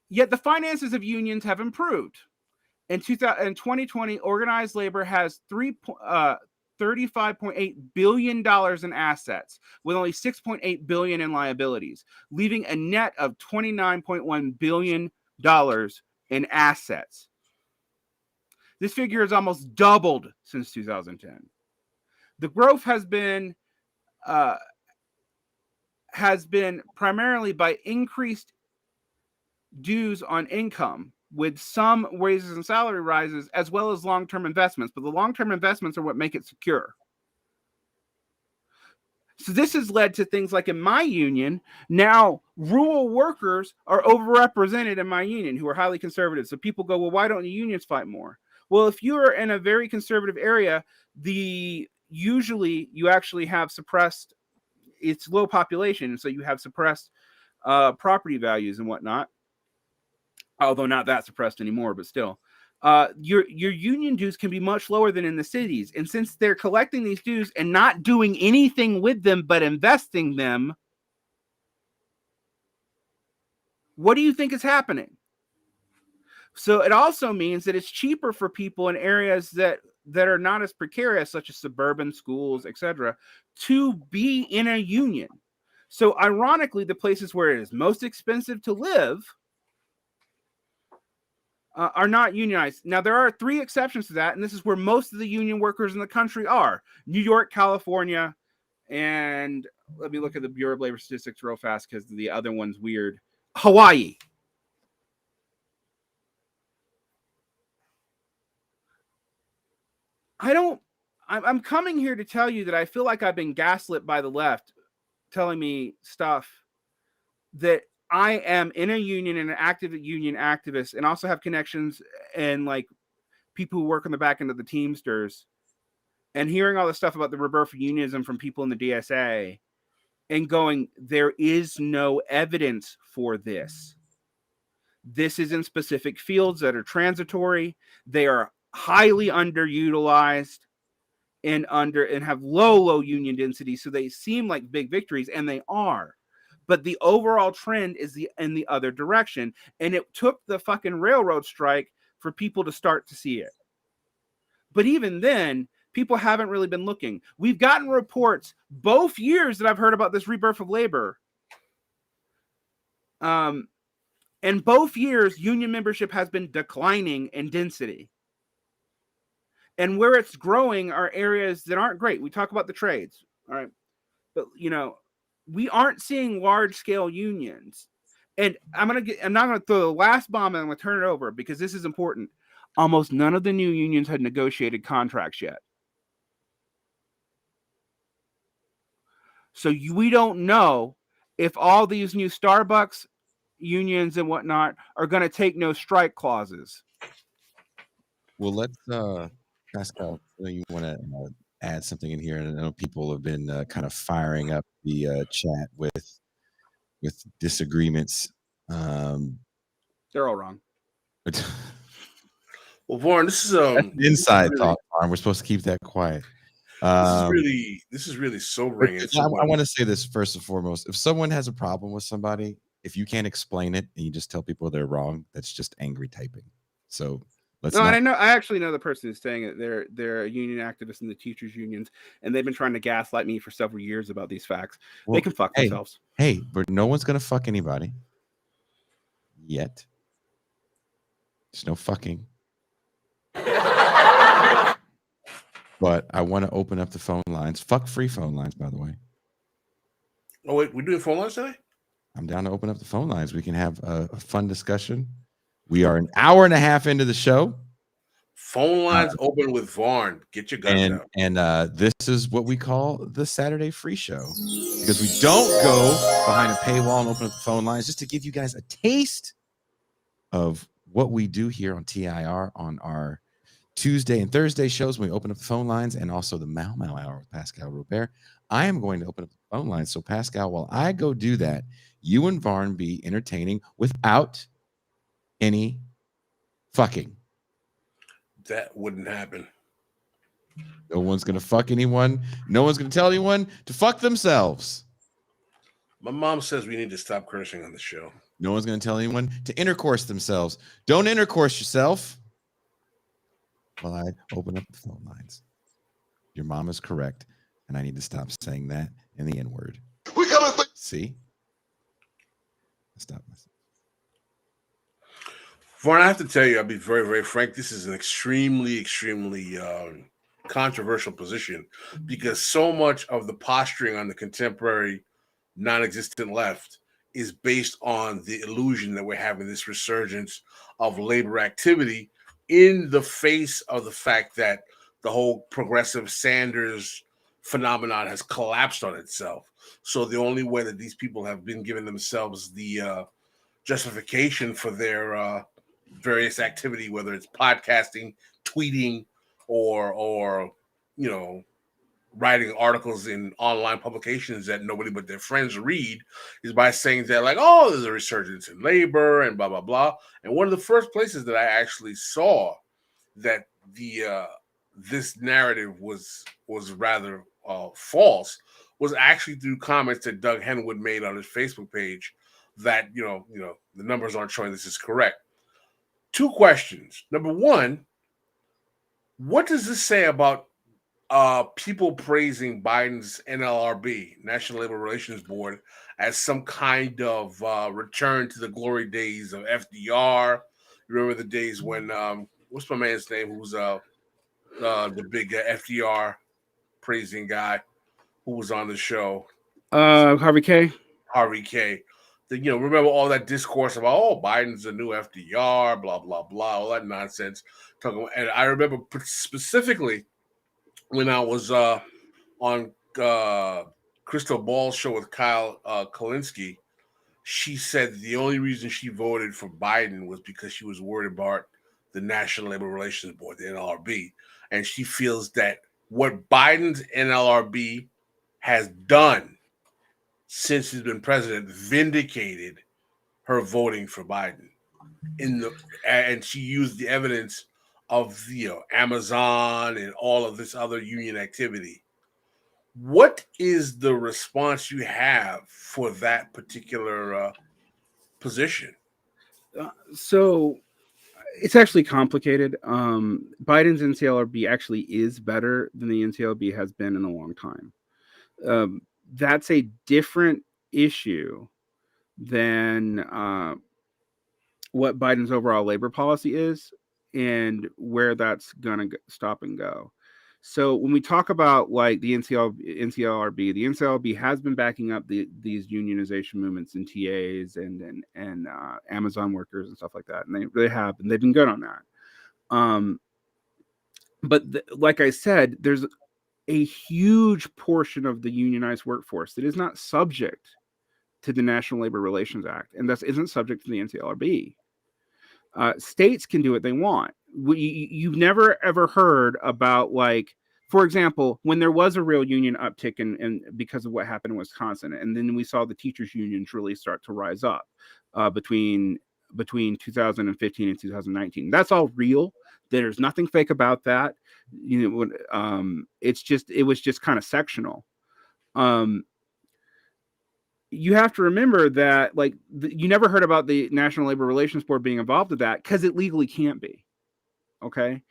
Yet the finances of unions have improved. In 2020, organized labor has $35.8 billion in assets, with only $6.8 billion in liabilities, leaving a net of $29.1 billion in assets. This figure has almost doubled since 2010. The growth has been primarily by increased dues on income, with some wages and salary rises, as well as long-term investments. But the long-term investments are what make it secure. So this has led to things like in my union, now rural workers are overrepresented in my union who are highly conservative. So people go, well, why don't the unions fight more? Well, if you're in a very conservative area, usually you actually have suppressed, it's low population, so you have suppressed property values and whatnot. Although not that suppressed anymore, but still. Your union dues can be much lower than in the cities. And since they're collecting these dues and not doing anything with them but investing them, what do you think is happening? So it also means that it's cheaper for people in areas that are not as precarious, such as suburban schools, etc., to be in a union. So ironically, the places where it is most expensive to live are not unionized. Now, there are 3 exceptions to that, and this is where most of the union workers in the country are: New York, California, and let me look at the Bureau of Labor Statistics real fast because the other one's weird. Hawaii. I'm coming here to tell you that I feel like I've been gaslit by the left, telling me stuff that I am in a union and an active union activist, and also have connections and like people who work on the back end of the Teamsters, and hearing all this stuff about the rebirth of unionism from people in the DSA and going, there is no evidence for this. This is in specific fields that are transitory. They are highly underutilized and have low union density. So they seem like big victories, and they are. But the overall trend is in the other direction. And it took the fucking railroad strike for people to start to see it. But even then, people haven't really been looking. We've gotten reports both years that I've heard about this rebirth of labor. And both years, union membership has been declining in density. And where it's growing are areas that aren't great. We talk about the trades, all right? But, we aren't seeing large-scale unions. And I'm not going to throw the last bomb, and I'm going to turn it over because this is important. Almost none of the new unions had negotiated contracts yet. So we don't know if all these new Starbucks unions and whatnot are going to take no strike clauses. Well, let's Pascal, you want to add something in here? And I know people have been kind of firing up the chat with disagreements. They're all wrong. Well, Varn, this is inside thought, Varn. We're supposed to keep that quiet. This is really sobering. I want to say this first and foremost. If someone has a problem with somebody, if you can't explain it and you just tell people they're wrong, that's just angry typing. So I actually know the person who's saying it. They're a union activist in the teachers' unions, and they've been trying to gaslight me for several years about these facts. Well, they can fuck themselves. Hey, but no one's gonna fuck anybody yet. There's no fucking. But I want to open up the phone lines. Fuck free phone lines, by the way. Oh wait, we're doing phone lines today? I'm down to open up the phone lines. We can have a fun discussion. We are an hour and a half into the show. Phone lines open with Varn. Get your guns out. And this is what we call the Saturday free show, because we don't go behind a paywall and open up the phone lines, just to give you guys a taste of what we do here on TIR on our Tuesday and Thursday shows when we open up the phone lines, and also the Mau Mau Hour with Pascal Robert. I am going to open up the phone lines. So Pascal, while I go do that, you and Varn be entertaining without any fucking. That wouldn't happen. No one's going to fuck anyone. No one's going to tell anyone to fuck themselves. My mom says we need to stop cursing on the show. No one's going to tell anyone to intercourse themselves. Don't intercourse yourself. Well, I open up the phone lines. Your mom is correct, and I need to stop saying that and the N-word. We gotta see. Stop myself. Varn, I have to tell you, I'll be very, very frank. This is an extremely controversial position, because so much of the posturing on the contemporary non-existent left is based on the illusion that we're having this resurgence of labor activity in the face of the fact that the whole progressive Sanders phenomenon has collapsed on itself. So the only way that these people have been giving themselves the justification for their various activity, whether it's podcasting, tweeting or writing articles in online publications that nobody but their friends read is by saying that, like, oh, there's a resurgence in labor and blah blah blah. And one of the first places that I actually saw that the this narrative was rather false was actually through comments that Doug Henwood made on his Facebook page that the numbers aren't showing this is correct. Two questions. Number one, what does this say about people praising Biden's NLRB, National Labor Relations Board, as some kind of return to the glory days of FDR? You remember the days when what's my man's name? Who's the big FDR praising guy who was on the show? Harvey K. Harvey K. Remember all that discourse about, oh, Biden's the new FDR, blah blah blah, all that nonsense. And I remember specifically when I was on Crystal Ball's show with Kyle Kalinske, she said the only reason she voted for Biden was because she was worried about the National Labor Relations Board, the NLRB. And she feels that what Biden's NLRB has done since he's been president vindicated her voting for Biden. And she used the evidence of Amazon and all of this other union activity. What is the response you have for that particular position? So it's actually complicated. Biden's NCLRB actually is better than the NCLRB has been in a long time. That's a different issue than what Biden's overall labor policy is and where that's going to stop and go. So when we talk about like the NCLRB, the NCLRB has been backing up these unionization movements and TAs and Amazon workers and stuff like that, and they have, and they've been good on that. But like I said, there's a huge portion of the unionized workforce that is not subject to the National Labor Relations Act, and thus isn't subject to the NCLRB. States can do what they want. You've never ever heard about, like, for example, when there was a real union uptick in because of what happened in Wisconsin, and then we saw the teachers' unions really start to rise up between 2015 and 2019. That's all real. There's nothing fake about that. It was just kind of sectional. You have to remember that, like, you never heard about the National Labor Relations Board being involved with that because it legally can't be. Okay.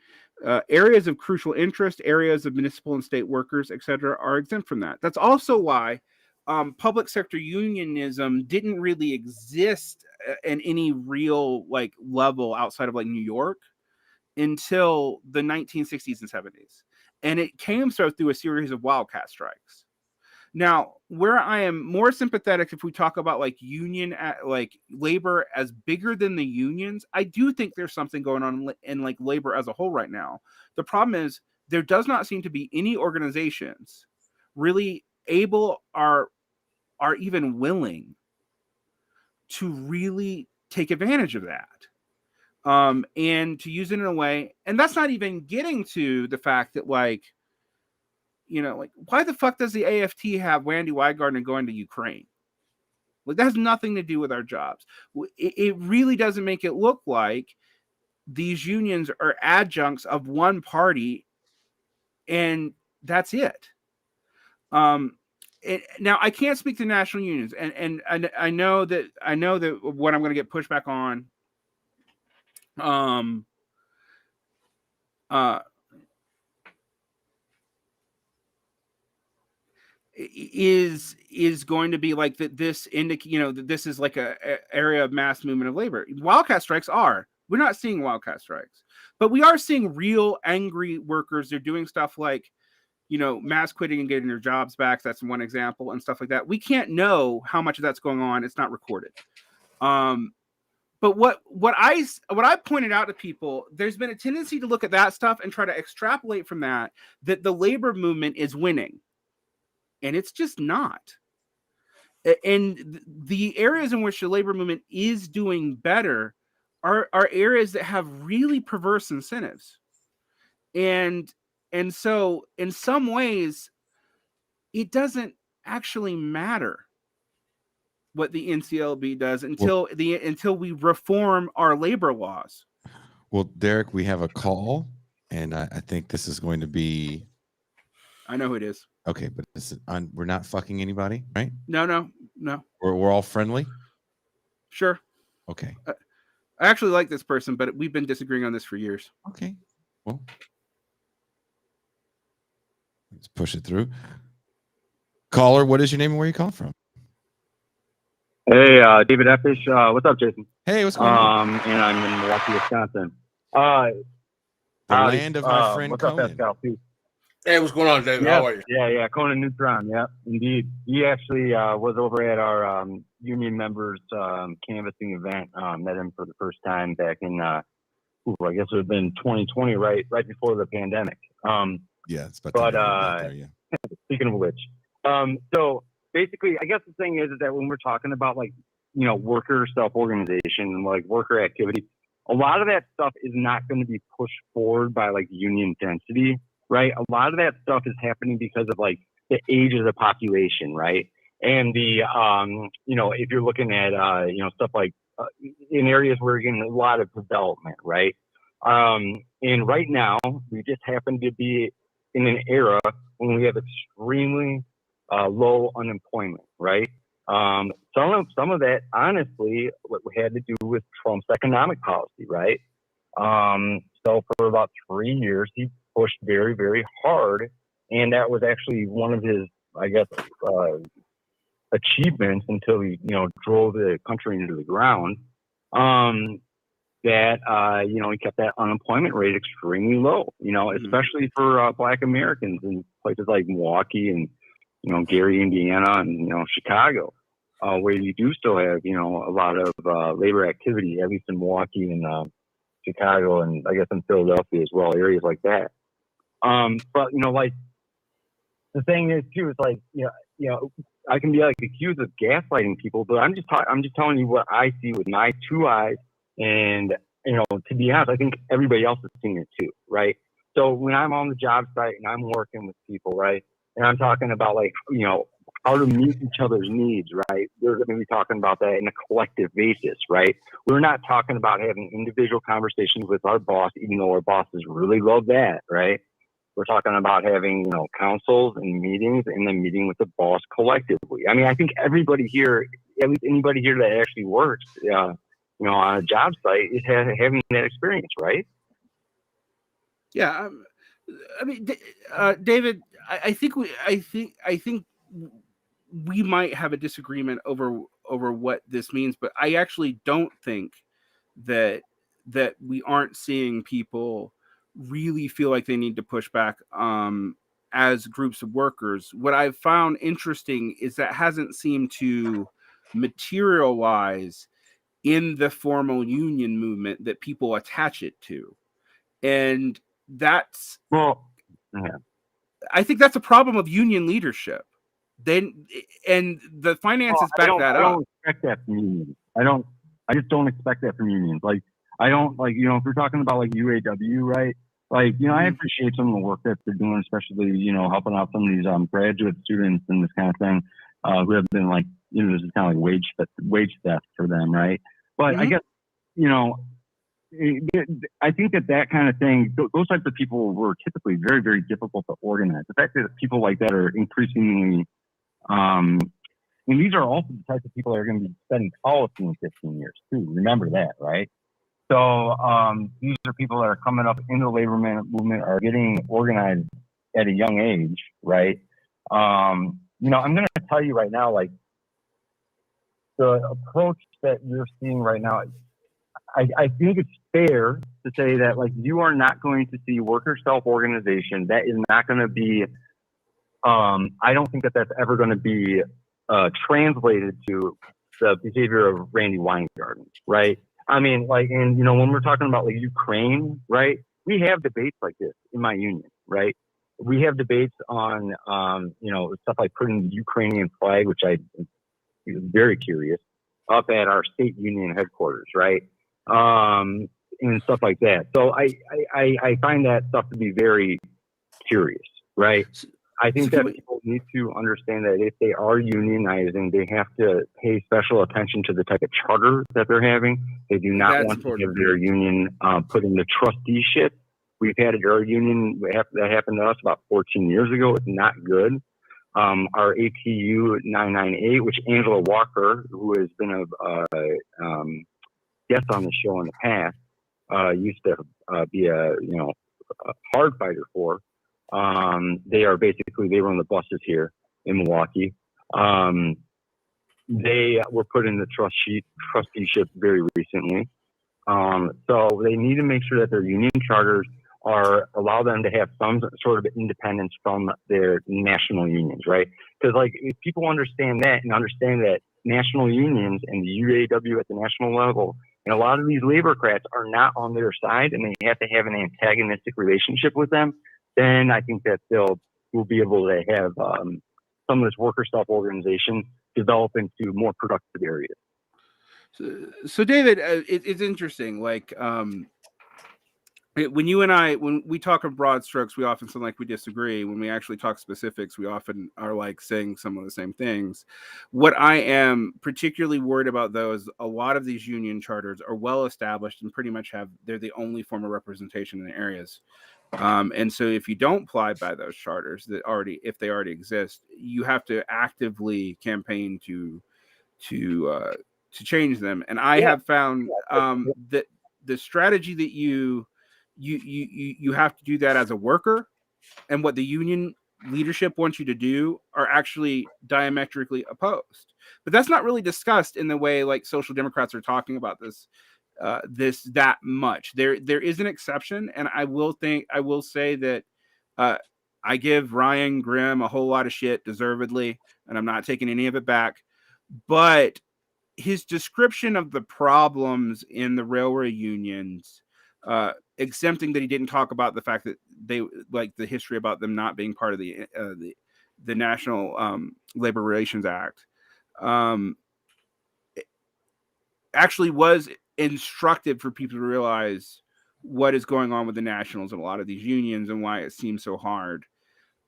Areas of crucial interest, areas of municipal and state workers, etc., are exempt from that. That's also why public sector unionism didn't really exist in any real like level outside of like New York until the 1960s and 70s. And it came through a series of wildcat strikes. Now, where I am more sympathetic, if we talk about like like labor as bigger than the unions, I do think there's something going on in like labor as a whole right now. The problem is there does not seem to be any organizations really able or are even willing to really take advantage of that. And to use it in a way, and that's not even getting to the fact that, like, like, why the fuck does the AFT have Randy Weingarten going to Ukraine? Like, that has nothing to do with our jobs. It really doesn't make it look like these unions are adjuncts of one party, and that's it. Now, I can't speak to national unions, and I know that what I'm going to get pushback on. Is going to be like that. This that this is like a area of mass movement of labor. Wildcat strikes are. We're not seeing wildcat strikes, but we are seeing real angry workers. They're doing stuff like, mass quitting and getting their jobs back. That's one example, and stuff like that. We can't know how much of that's going on. It's not recorded. But what I pointed out to people, there's been a tendency to look at that stuff and try to extrapolate from that the labor movement is winning. And it's just not. And the areas in which the labor movement is doing better are areas that have really perverse incentives. And so in some ways, it doesn't actually matter what the NCLB does until we reform our labor laws. Well, Derek, we have a call, and I think this is going to be. I know who it is. Okay, but we're not fucking anybody, right? No. We're all friendly. Sure. Okay. I actually like this person, but we've been disagreeing on this for years. Okay. Well, let's push it through. Caller, what is your name and where you calling from? Hey, David Effish. What's up, Jason? Hey, what's going on? And I'm in Milwaukee, Wisconsin. The land of my friend what's Conan. up, Pascal? Too? Hey, what's going on, David? Yeah, How are you? Yeah, Conan Neutron. Yeah, indeed. He actually was over at our union members canvassing event. Met him for the first time back in, I guess it would have been 2020, right before the pandemic. Yeah, it's about but yeah. Speaking of which, so basically, I guess the thing is that when we're talking about like, worker self-organization, like worker activity, a lot of that stuff is not going to be pushed forward by like union density, right? A lot of that stuff is happening because of like the age of the population, right? And the, if you're looking at, stuff like in areas where you're getting a lot of development, right? And right now, we just happen to be in an era when we have extremely low unemployment, right? Some of that, honestly, what had to do with Trump's economic policy, right? So for about 3 years, he pushed very, very hard, and that was actually one of his, I guess, achievements until he, drove the country into the ground. That he kept that unemployment rate extremely low, especially for Black Americans in places like Milwaukee and Gary, Indiana, and Chicago, where you do still have a lot of labor activity, at least in Milwaukee and Chicago, and I guess in Philadelphia as well, areas like that. But like the thing is too, is like I can be like accused of gaslighting people, but I'm just telling you what I see with my 2 eyes. And, to be honest, I think everybody else is seeing it too, right? So when I'm on the job site and I'm working with people, right, and I'm talking about like, how to meet each other's needs, right? We're going to be talking about that in a collective basis, right? We're not talking about having individual conversations with our boss, even though our bosses really love that, right? We're talking about having, councils and meetings and then meeting with the boss collectively. I mean, I think everybody here, at least anybody here that actually works, on a job site is having that experience, right? Yeah, I mean, David, I think we might have a disagreement over what this means, but I actually don't think that we aren't seeing people really feel like they need to push back as groups of workers. What I've found interesting is that hasn't seemed to materialize in the formal union movement that people attach it to. And that's, well, yeah. I think that's a problem of union leadership. And the finances back that up. I don't expect that from unions. I just don't expect that from unions. Like, I don't, like, if we're talking about like UAW, right? Like, I appreciate some of the work that they're doing, especially, helping out some of these graduate students and this kind of thing, who have been like, this is kind of like wage theft for them, right? But I guess, I think that kind of thing, those types of people were typically very, very difficult to organize. The fact that people like that are increasingly, and these are also the types of people that are going to be studying policy in 15 years too. Remember that, right? So these are people that are coming up in the labor movement, are getting organized at a young age, right? I'm going to tell you right now, like, the approach that you're seeing right now, I think it's fair to say that, like, you are not going to see worker self-organization. That is not going to be, I don't think that that's ever going to be translated to the behavior of Randy Weingarten, right? I mean, like, and, when we're talking about, like, Ukraine, right, we have debates like this in my union, right? We have debates on, stuff like putting the Ukrainian flag, which I very curious, up at our state union headquarters, right? and stuff like that. So I find that stuff to be very curious, right? I think that people need to understand that if they are unionizing, they have to pay special attention to the type of charter that they're having. They do not want to have their union put into trusteeship. We've had our union that happened to us about 14 years ago. It's not good. Our ATU 998, which Angela Walker, who has been a guest on the show in the past, used to be a hard fighter for. They run the buses here in Milwaukee. They were put in the trusteeship very recently. So they need to make sure that their union charters allow them to have some sort of independence from their national unions, right? Because if people understand that and understand that national unions and the UAW at the national level and a lot of these laborcrats are not on their side and they have to have an antagonistic relationship with them, then I think that we'll be able to have some of this worker self-organization develop into more productive areas. So David, it's interesting. When we talk in broad strokes, we often sound like we disagree. When we actually talk specifics, we often are saying some of the same things. What I am particularly worried about, though, is a lot of these union charters are well established and pretty much they're the only form of representation in the areas. And so if you don't apply by those charters if they already exist, you have to actively campaign to change them. And I have found that the strategy that you have to do that as a worker, and what the union leadership wants you to do are actually diametrically opposed. But that's not really discussed in the way social democrats are talking about this that much. There is an exception, and I will say that I give Ryan Grimm a whole lot of shit, deservedly, and I'm not taking any of it back. But his description of the problems in the railway unions, exempting that he didn't talk about the fact that they the history about them not being part of the National Labor Relations Act, actually was instructive for people to realize what is going on with the nationals and a lot of these unions and why it seems so hard.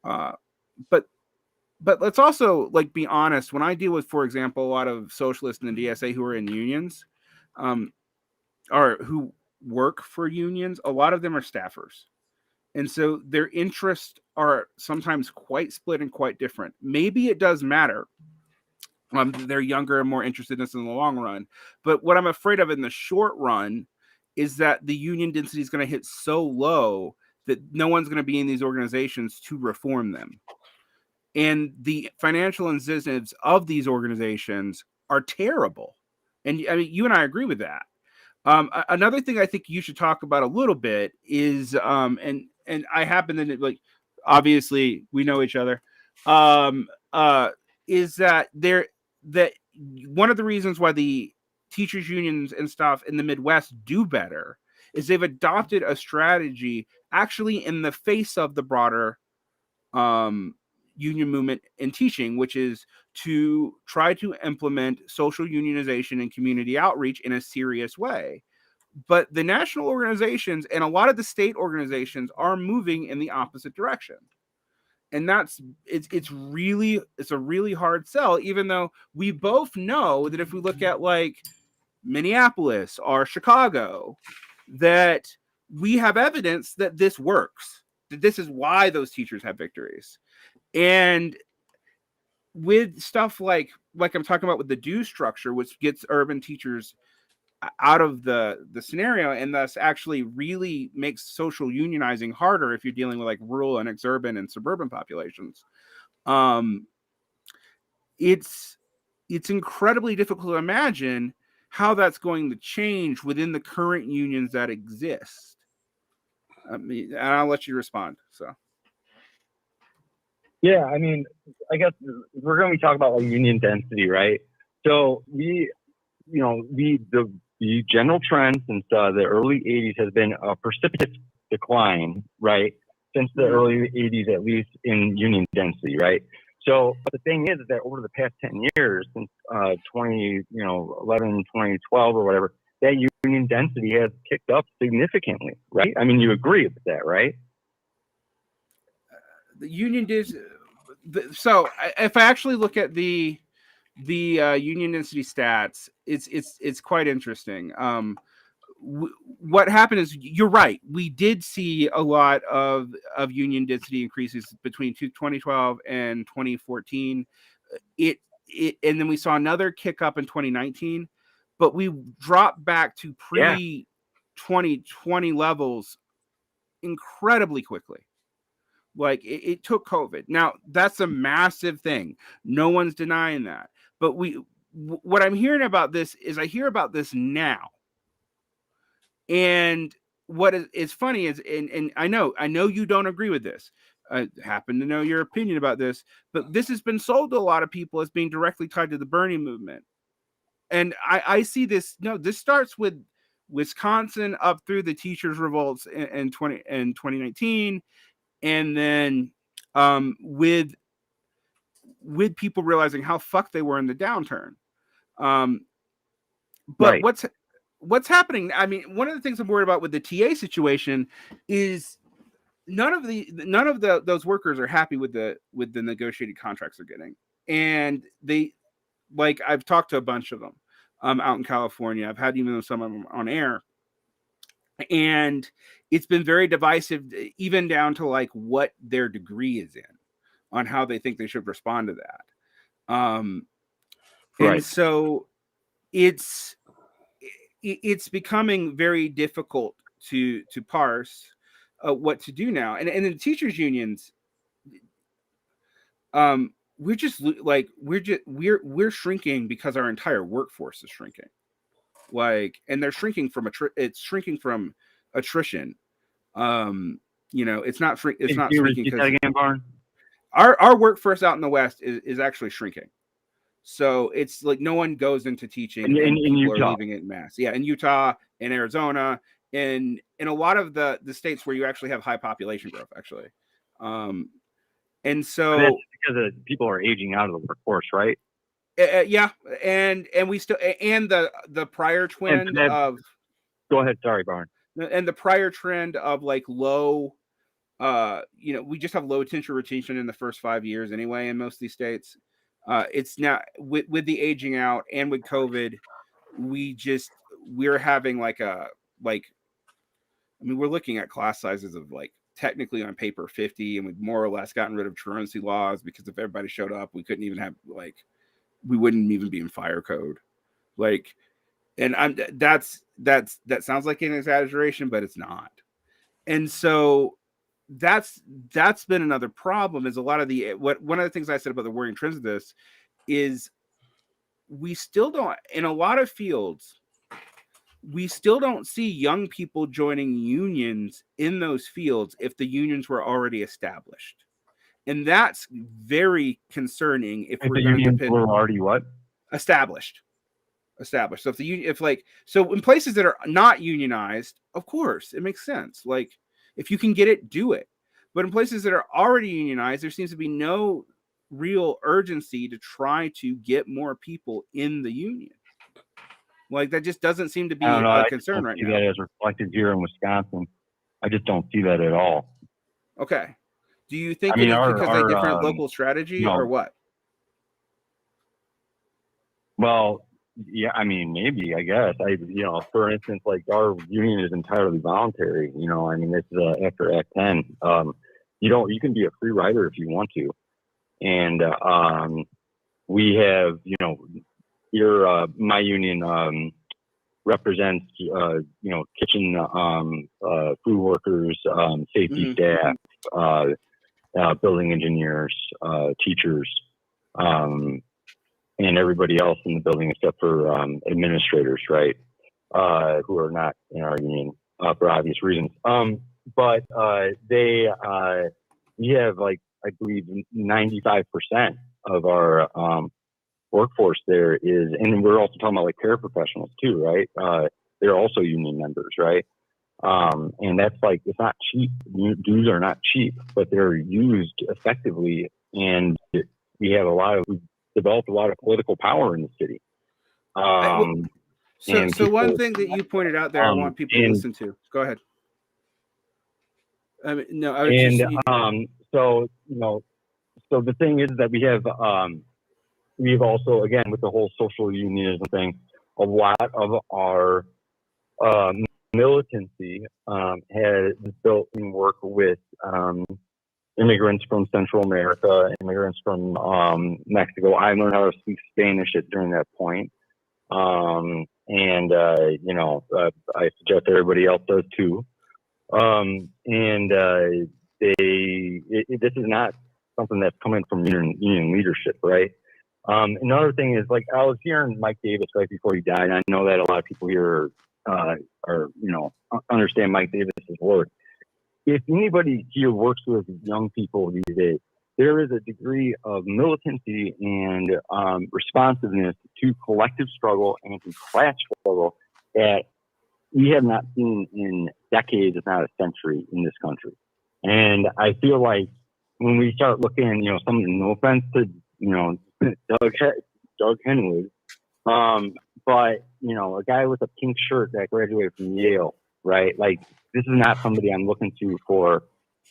But let's also be honest. When I deal with, for example, a lot of socialists in the DSA who are in unions, or who work for unions, a lot of them are staffers. And so their interests are sometimes quite split and quite different. Maybe it does matter. They're younger and more interested in this in the long run. But what I'm afraid of in the short run is that the union density is going to hit so low that no one's going to be in these organizations to reform them. And the financial incentives of these organizations are terrible. And I mean, you and I agree with that. Another thing I think you should talk about a little bit is, and I happen to obviously we know each other, is that one of the reasons why the teachers unions and stuff in the Midwest do better is they've adopted a strategy actually in the face of the broader union movement in teaching, which is to try to implement social unionization and community outreach in a serious way. But the national organizations and a lot of the state organizations are moving in the opposite direction. And it's a really hard sell, even though we both know that if we look at Minneapolis or Chicago, that we have evidence that this works, that this is why those teachers have victories. And with stuff like I'm talking about with the due structure, which gets urban teachers out of the scenario and thus actually really makes social unionizing harder if you're dealing with rural and exurban and suburban populations. It's incredibly difficult to imagine how that's going to change within the current unions that exist. I mean, and I'll let you respond. So. Yeah, I mean, I guess we're going to be talking about union density, right? So the general trend since the early 80s has been a precipitous decline, right? Since the early 80s, at least in union density, right? So, but the thing is that over the past 10 years, since 2011, 2012 or whatever, that union density has kicked up significantly, right? I mean, you agree with that, right? The union did. So if I actually look at the union density stats, it's quite interesting. What happened is, you're right. We did see a lot of union density increases between 2012 and 2014. And then we saw another kick up in 2019, but we dropped back to pre-2020 levels incredibly quickly. Like it took COVID. Now that's a massive thing. No one's denying that. But what I'm hearing about this is, I hear about this now. And what is funny is, and I know you don't agree with this. I happen to know your opinion about this, but this has been sold to a lot of people as being directly tied to the Bernie movement. And I see this. No, this starts with Wisconsin up through the teachers' revolts in 2019, and then with people realizing how fucked they were in the downturn. But right. What's happening? I mean, one of the things I'm worried about with the TA situation is none of those workers are happy with the negotiated contracts they're getting, and I've talked to a bunch of them out in California. I've had even some of them on air, and it's been very divisive, even down to like what their degree is in, on how they think they should respond to that. And so it's becoming very difficult to parse what to do now. And in the teachers unions, we're shrinking because our entire workforce is shrinking. And they're shrinking from attrition. It's not shrinking because again, Varn? Our workforce out in the West is actually shrinking. So it's like no one goes into teaching, and people Utah. are leaving it in mass. Yeah, in Utah, in Arizona, in a lot of the states where you actually have high population growth, actually. And so that's because people are aging out of the workforce, right? Yeah, and we still, and the prior trend of. Go ahead, sorry, Varn. And the prior trend of like low, we just have low attention retention in the first 5 years anyway in most of these states. It's now with the aging out and with COVID, we're having we're looking at class sizes of like technically on paper 50, and we've more or less gotten rid of truancy laws, because if everybody showed up, we couldn't even have we wouldn't even be in fire code. And that sounds like an exaggeration, but it's not. And so that's been another problem, is a lot of one of the things I said about the worrying trends of this is we still don't, in a lot of fields, we still don't see young people joining unions in those fields if the unions were already established. And that's very concerning if we're going to depend. Were already what? Established. So so in places that are not unionized, of course, it makes sense. Like, if you can get it, do it. But in places that are already unionized, there seems to be no real urgency to try to get more people in the union. That just doesn't seem to be a concern right now. That is reflected here in Wisconsin. I just don't see that at all. Okay. Do you think it is because they different local strategy or what? Well, yeah, I mean, maybe, I guess. For instance, our union is entirely voluntary. This is after Act 10. You can be a free rider if you want to. And we have, my union represents, kitchen, food workers, safety staff, building engineers, teachers, and everybody else in the building except for administrators, right, who are not in our union for obvious reasons. But we have, I believe, 95% of our workforce there is, and we're also talking about paraprofessionals too, right? They're also union members, right? And that's it's not cheap. Dues are not cheap, but they're used effectively, and we've developed a lot of political power in the city. So one thing that you pointed out there, I want people to listen to. Go ahead. So the thing is that we've also, again, with the whole social unionism thing, a lot of our militancy has built in work with immigrants from Central America, immigrants from Mexico. I learned how to speak Spanish during that point. I suggest everybody else does too. This is not something that's coming from union leadership, right? Another thing is, like, I was hearing Mike Davis right before he died. I know that a lot of people here understand Mike Davis's work. If anybody here works with young people these days, there is a degree of militancy and responsiveness to collective struggle and to class struggle that we have not seen in decades, if not a century, in this country. And I feel like when we start looking, no offense to, Doug Henwood, but, a guy with a pink shirt that graduated from Yale, right? Like, this is not somebody I'm looking to for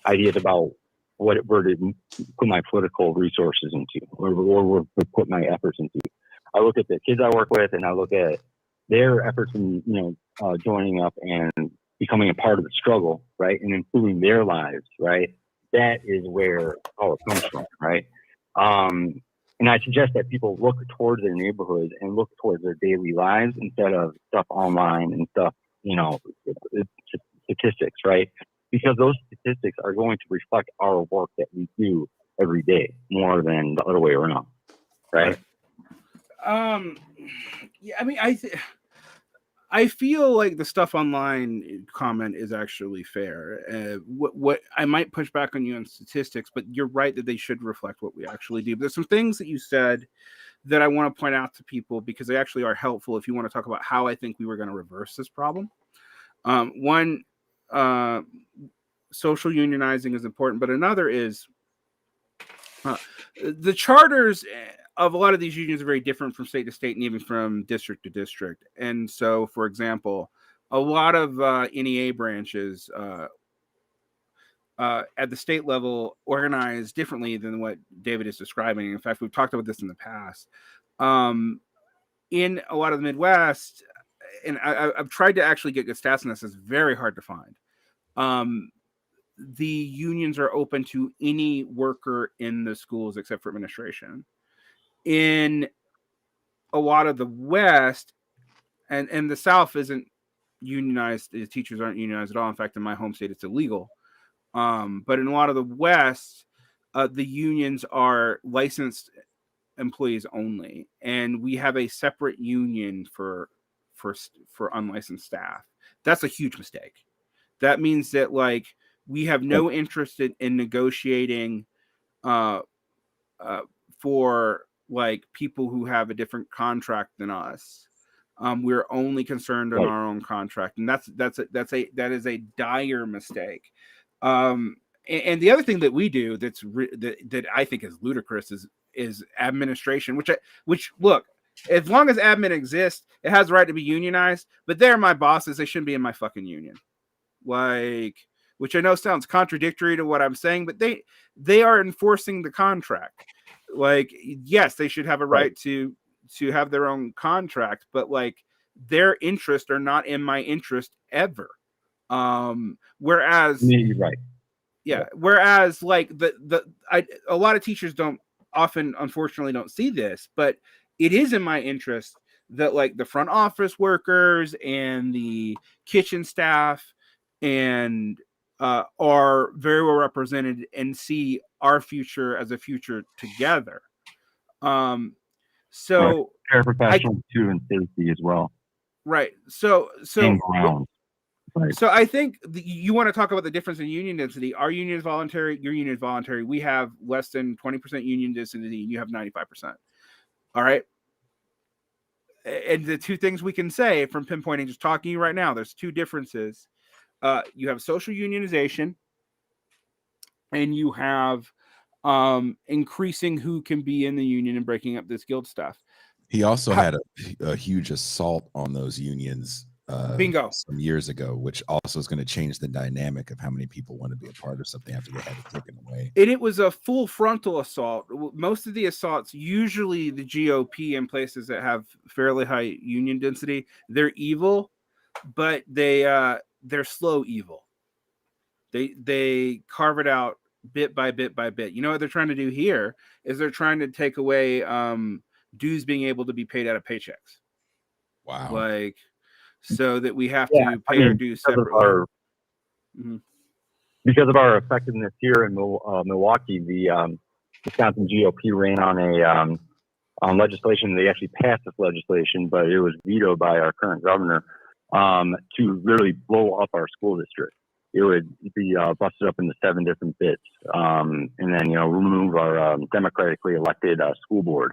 ideas about where to put my political resources into or put my efforts into. I look at the kids I work with and I look at their efforts in, joining up and becoming a part of the struggle, right? And improving their lives, right? That is where power comes from, right? And I suggest that people look towards their neighborhoods and look towards their daily lives instead of stuff online and stuff, statistics, right? Because those statistics are going to reflect our work that we do every day more than the other way around, right? I feel like the stuff online comment is actually fair. What I might push back on you on statistics, but you're right that they should reflect what we actually do. But there's some things that you said that I want to point out to people because they actually are helpful if you want to talk about how I think we were going to reverse this problem. One, social unionizing is important, but another is the charters of a lot of these unions are very different from state to state and even from district to district. And so, for example, a lot of NEA branches at the state level organize differently than what David is describing. In fact, we've talked about this in the past. In a lot of the Midwest, and I've tried to actually get good stats on this, it's very hard to find. The unions are open to any worker in the schools except for administration. In a lot of the West, and the South isn't unionized. The teachers aren't unionized at all. In fact, in my home state, it's illegal. But in a lot of the West, the unions are licensed employees only, and we have a separate union for unlicensed staff. That's a huge mistake. That means that, like, we have no interest in negotiating for, like, people who have a different contract than us. We're only concerned on our own contract, and that is a dire mistake. And the other thing that we do that I think is ludicrous is administration, which look, as long as admin exists, it has the right to be unionized. But they're my bosses; they shouldn't be in my fucking union. Like, which I know sounds contradictory to what I'm saying, but they are enforcing the contract. Like, yes, they should have a right to have their own contract, but, like, their interests are not in my interest ever. Whereas, right. Yeah. Whereas, like, a lot of teachers unfortunately don't see this, but it is in my interest that, like, the front office workers and the kitchen staff and are very well represented and see our future as a future together. So paraprofessionals too, and safety as well. Right. So ground. Right. So I think you want to talk about the difference in union density. Our union is voluntary. Your union is voluntary. We have less than 20% union density, and you have 95%. All right. And the two things we can say from pinpointing, just talking to you right now, there's two differences. You have social unionization, and you have increasing who can be in the union and breaking up this guild stuff. He also had a huge assault on those unions Bingo. some years ago, which also is going to change the dynamic of how many people want to be a part of something after they had it taken away. And it was a full frontal assault. Most of the assaults, usually the GOP in places that have fairly high union density, they're evil, but they're slow evil. They carve it out bit by bit by bit. You know what they're trying to do here is they're trying to take away dues being able to be paid out of paychecks. Wow. Like, so that we have to pay our dues separately. Because of our effectiveness here in Milwaukee, the Wisconsin GOP ran on legislation. They actually passed this legislation, but it was vetoed by our current governor to literally blow up our school district. It would be busted up into 7 different bits, and then remove our democratically elected school board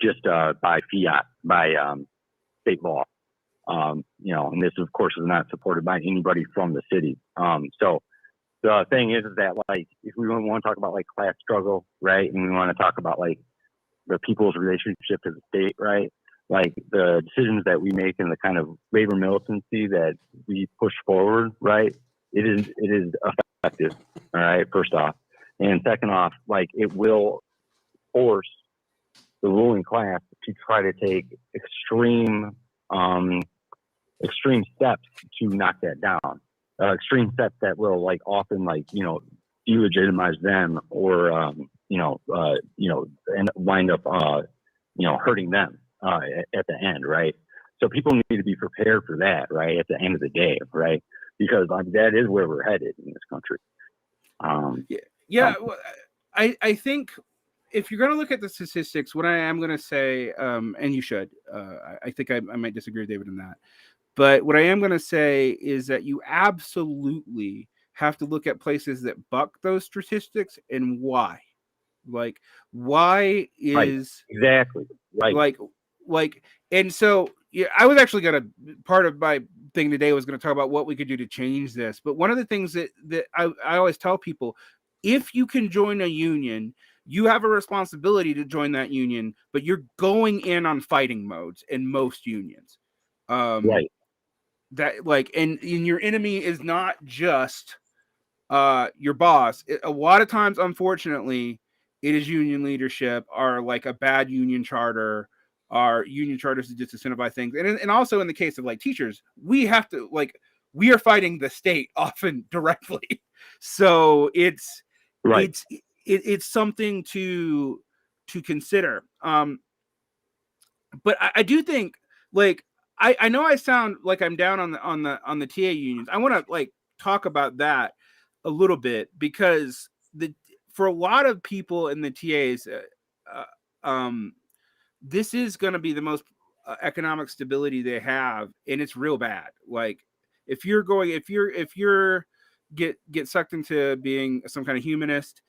just by fiat, by state law. And this, of course, is not supported by anybody from the city. So the thing is that, like, if we want to talk about like class struggle, right, and we want to talk about like the people's relationship to the state, right, like the decisions that we make and the kind of labor militancy that we push forward, right, it is effective. All right, first off, and second off, like it will force the ruling class to try to take extreme steps to knock that down. Extreme steps that will like often like delegitimize them or and wind up hurting them at the end, right? So people need to be prepared for that, right? At the end of the day, right? Because that is where we're headed in this country. I think if you're going to look at the statistics, what I am going to say, and you should, I think I might disagree with David in that. But what I am going to say is that you absolutely have to look at places that buck those statistics and why. Like, why is exactly right? Like, and so yeah, I was actually going to, part of my thing today was going to talk about what we could do to change this. But one of the things that I always tell people, if you can join a union, you have a responsibility to join that union, but you're going in on fighting modes in most unions. Right. That like, and your enemy is not just your boss. A lot of times, unfortunately, it is union leadership or like a bad union charter. Our union charters to disincentivize things, and also in the case of like teachers, we have to we are fighting the state often directly. So it's right. It's something to consider. But I do think like. I know I sound like I'm down on the TA unions. I want to like talk about that a little bit because for a lot of people in the TAs, this is going to be the most economic stability they have, and it's real bad. Like if you're get sucked into being some kind of humanist,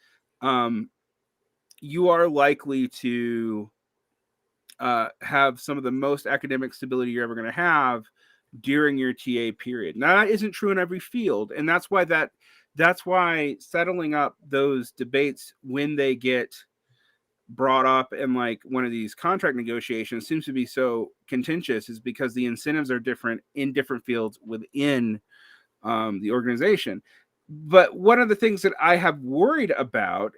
you are likely to have some of the most academic stability you're ever going to have during your TA period. Now that isn't true in every field, and that's why settling up those debates when they get brought up in like one of these contract negotiations seems to be so contentious, is because the incentives are different in different fields within the organization. But one of the things that I have worried about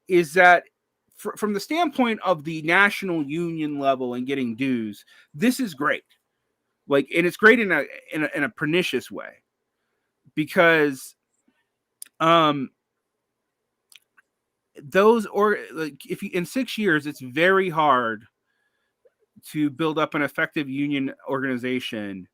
is that from the standpoint of the national union level and getting dues, this is great. Like, and it's great in a pernicious way, because those if you in 6 years, it's very hard to build up an effective union organization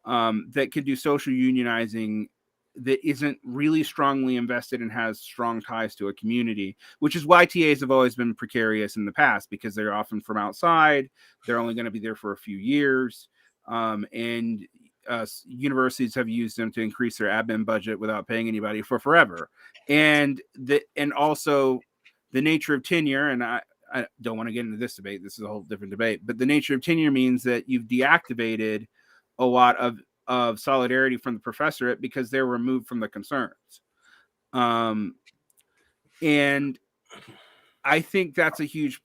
that can do social unionizing that isn't really strongly invested and has strong ties to a community, which is why TAs have always been precarious in the past, because they're often from outside. They're only going to be there for a few years. And universities have used them to increase their admin budget without paying anybody for forever. And also the nature of tenure, and I don't want to get into this debate. This is a whole different debate, but the nature of tenure means that you've deactivated a lot of solidarity from the professorate because they're removed from the concerns. And I think that's a huge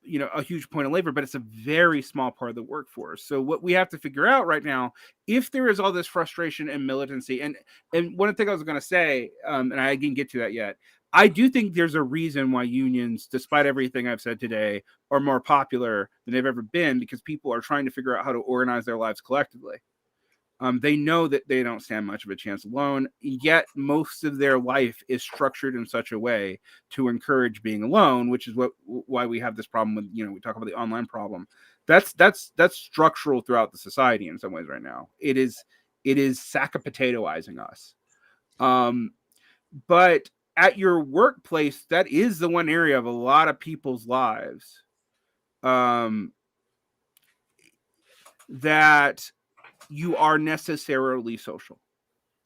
a huge point of labor, but it's a very small part of the workforce. So what we have to figure out right now, if there is all this frustration and militancy, and one thing I was going to say, and I didn't get to that yet, I do think there's a reason why unions, despite everything I've said today, are more popular than they've ever been, because people are trying to figure out how to organize their lives collectively. They know that they don't stand much of a chance alone, yet most of their life is structured in such a way to encourage being alone, which is why we have this problem with, we talk about the online problem. That's structural throughout the society in some ways right now. It is sack of potatoizing us. But at your workplace, that is the one area of a lot of people's lives that you are necessarily social.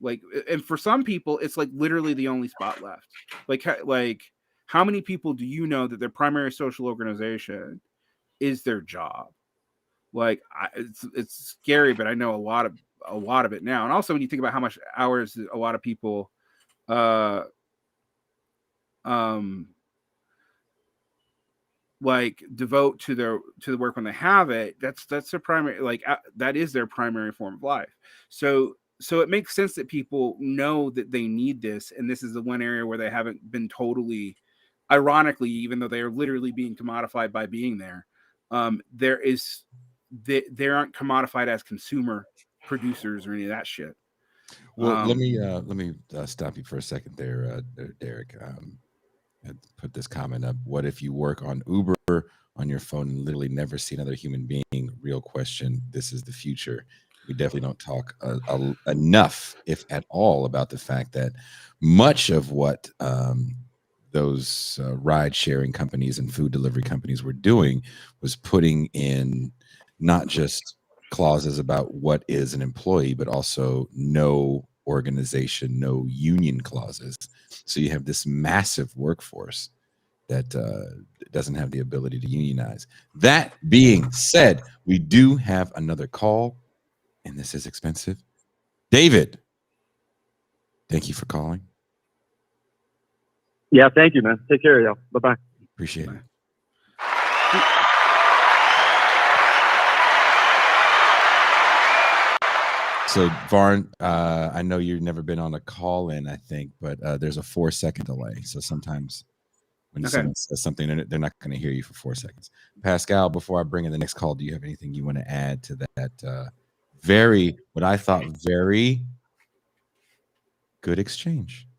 Like, and for some people, it's like literally the only spot left. Like how many people do you know that their primary social organization is their job? Like, it's scary, but I know a lot of it now. And also, when you think about how much hours a lot of people like devote to the work when they have it, that's their primary, that is their primary form of life. So it makes sense that people know that they need this, and this is the one area where they haven't been totally, ironically, even though they are literally being commodified by being there, they aren't commodified as consumer producers or any of that shit. Well, let me stop you for a second there, Derek. Put this comment up. What if you work on Uber on your phone and literally never see another human being? Real question. This is the future. We definitely don't talk enough, if at all, about the fact that much of what those ride-sharing companies and food delivery companies were doing was putting in not just clauses about what is an employee, but also no organization, no union clauses. So you have this massive workforce that doesn't have the ability to unionize. That being said, we do have another call, and this is expensive. David, thank you for calling. Yeah, thank you, man. Take care, y'all. Bye-bye. Appreciate it. So, Varn, I know you've never been on a call-in, I think, but there's a 4-second delay. So sometimes when someone says something, they're not going to hear you for 4 seconds. Pascal, before I bring in the next call, do you have anything you want to add to that what I thought very good exchange?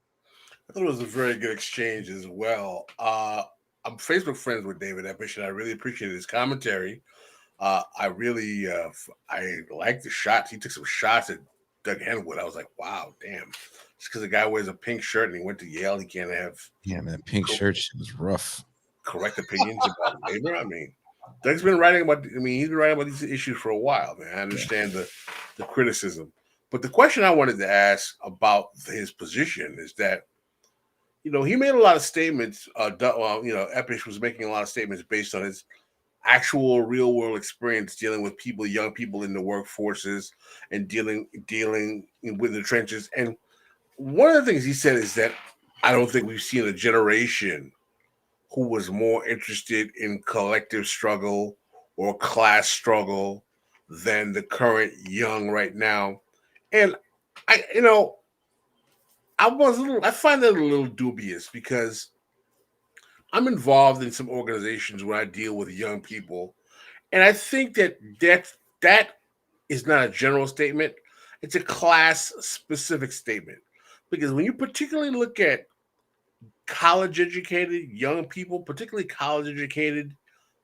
I thought it was a very good exchange as well. I'm Facebook friends with David Eppish, and I really appreciated his commentary. I really, I like the shots. He took some shots at Doug Henwood. I was like, wow, damn. Just because the guy wears a pink shirt and he went to Yale, he can't have. Yeah, man, pink shirt was rough. Correct opinions about labor. I mean, Doug's been writing about. He's been writing about these issues for a while, man. I understand the criticism, but the question I wanted to ask about his position is that, he made a lot of statements. Eppish was making a lot of statements based on his actual real world experience dealing with young people in the workforces and dealing with the trenches. And one of the things he said is that I don't think we've seen a generation who was more interested in collective struggle or class struggle than the current young right now. And I find that a little dubious, because I'm involved in some organizations where I deal with young people, and I think that is not a general statement. It's a class-specific statement, because when you particularly look at college-educated young people, particularly college-educated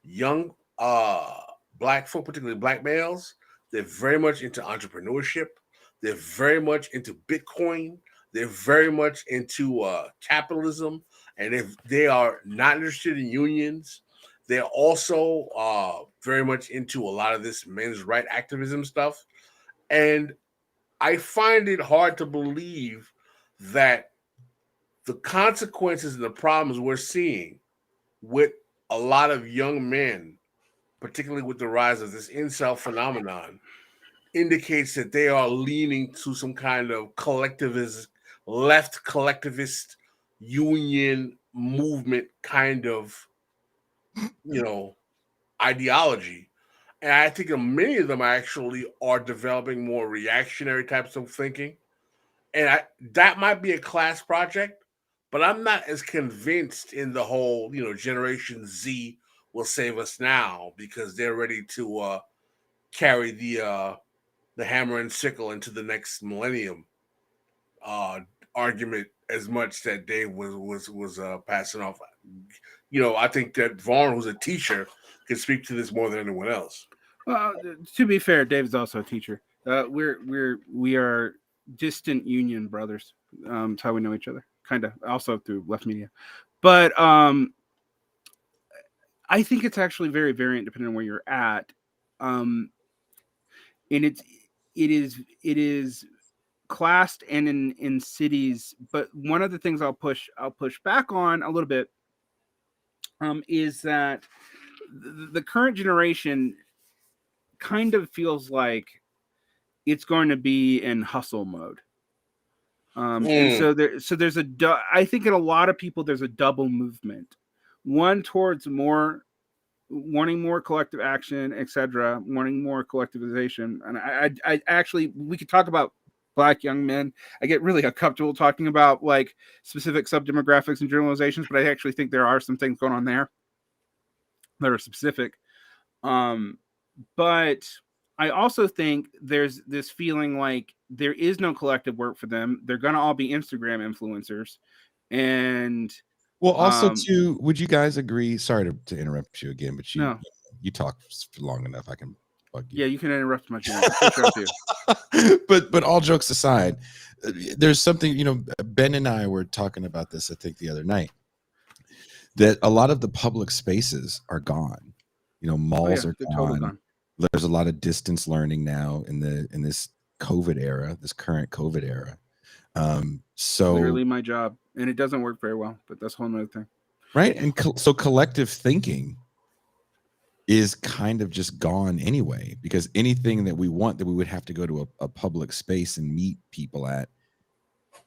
young black folk, particularly black males, they're very much into entrepreneurship. They're very much into Bitcoin. They're very much into capitalism. And if they are not interested in unions, they're also very much into a lot of this men's right activism stuff. And I find it hard to believe that the consequences and the problems we're seeing with a lot of young men, particularly with the rise of this incel phenomenon, indicates that they are leaning to some kind of left collectivist union movement kind of, ideology. And I think many of them actually are developing more reactionary types of thinking. And that might be a class project, but I'm not as convinced in the whole, Generation Z will save us now because they're ready to carry the hammer and sickle into the next millennium argument as much that Dave was passing off. I think that Varn, who's a teacher, can speak to this more than anyone else. Well, to be fair, Dave's also a teacher. We are distant union brothers. That's how we know each other, kind of. Also through Left Media, but I think it's actually very variant depending on where you're at, and it is classed and in cities. But one of the things I'll push back on a little bit is that the current generation kind of feels like it's going to be in hustle mode. And so there's I think in a lot of people, there's a double movement, one towards wanting more collective action, etc., wanting more collectivization. And I actually, we could talk about Black young men. I get really uncomfortable talking about like specific subdemographics and generalizations, but I actually think there are some things going on there that are specific. But I also think there's this feeling like there is no collective work for them. They're going to all be Instagram influencers. And well, also too, would you guys agree? Sorry to interrupt you again, but you talk for long enough. I can bug you. Yeah, you can interrupt my but all jokes aside, there's something, Ben and I were talking about this, I think the other night, that a lot of the public spaces are gone. Malls are gone. Totally gone. There's a lot of distance learning now in this COVID era, this current COVID era. So literally my job, and it doesn't work very well, but that's a whole other thing. Right. And so collective thinking is kind of just gone anyway, because anything that we want that we would have to go to a public space and meet people at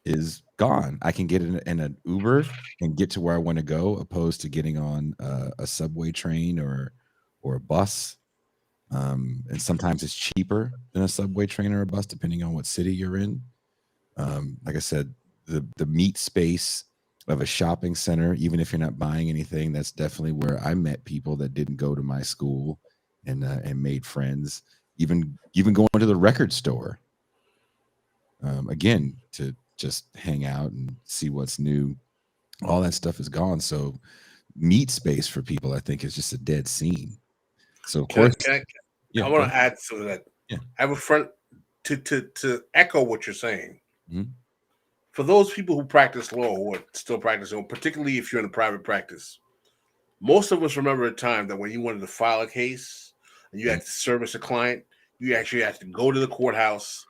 is gone. I can get in an Uber and get to where I want to go, opposed to getting on a subway train or a bus. And sometimes it's cheaper than a subway train or a bus, depending on what city you're in. Like I said, the meet space of a shopping center, even if you're not buying anything, that's definitely where I met people that didn't go to my school and made friends. Even going to the record store, again, to just hang out and see what's new. All that stuff is gone. So meet space for people, I think, is just a dead scene. So of course, I want to add to that. Yeah. I have a friend to echo what you're saying. Mm-hmm. For those people who practice law or still practice law, particularly if you're in a private practice, most of us remember a time that when you wanted to file a case and you had to service a client, you actually had to go to the courthouse,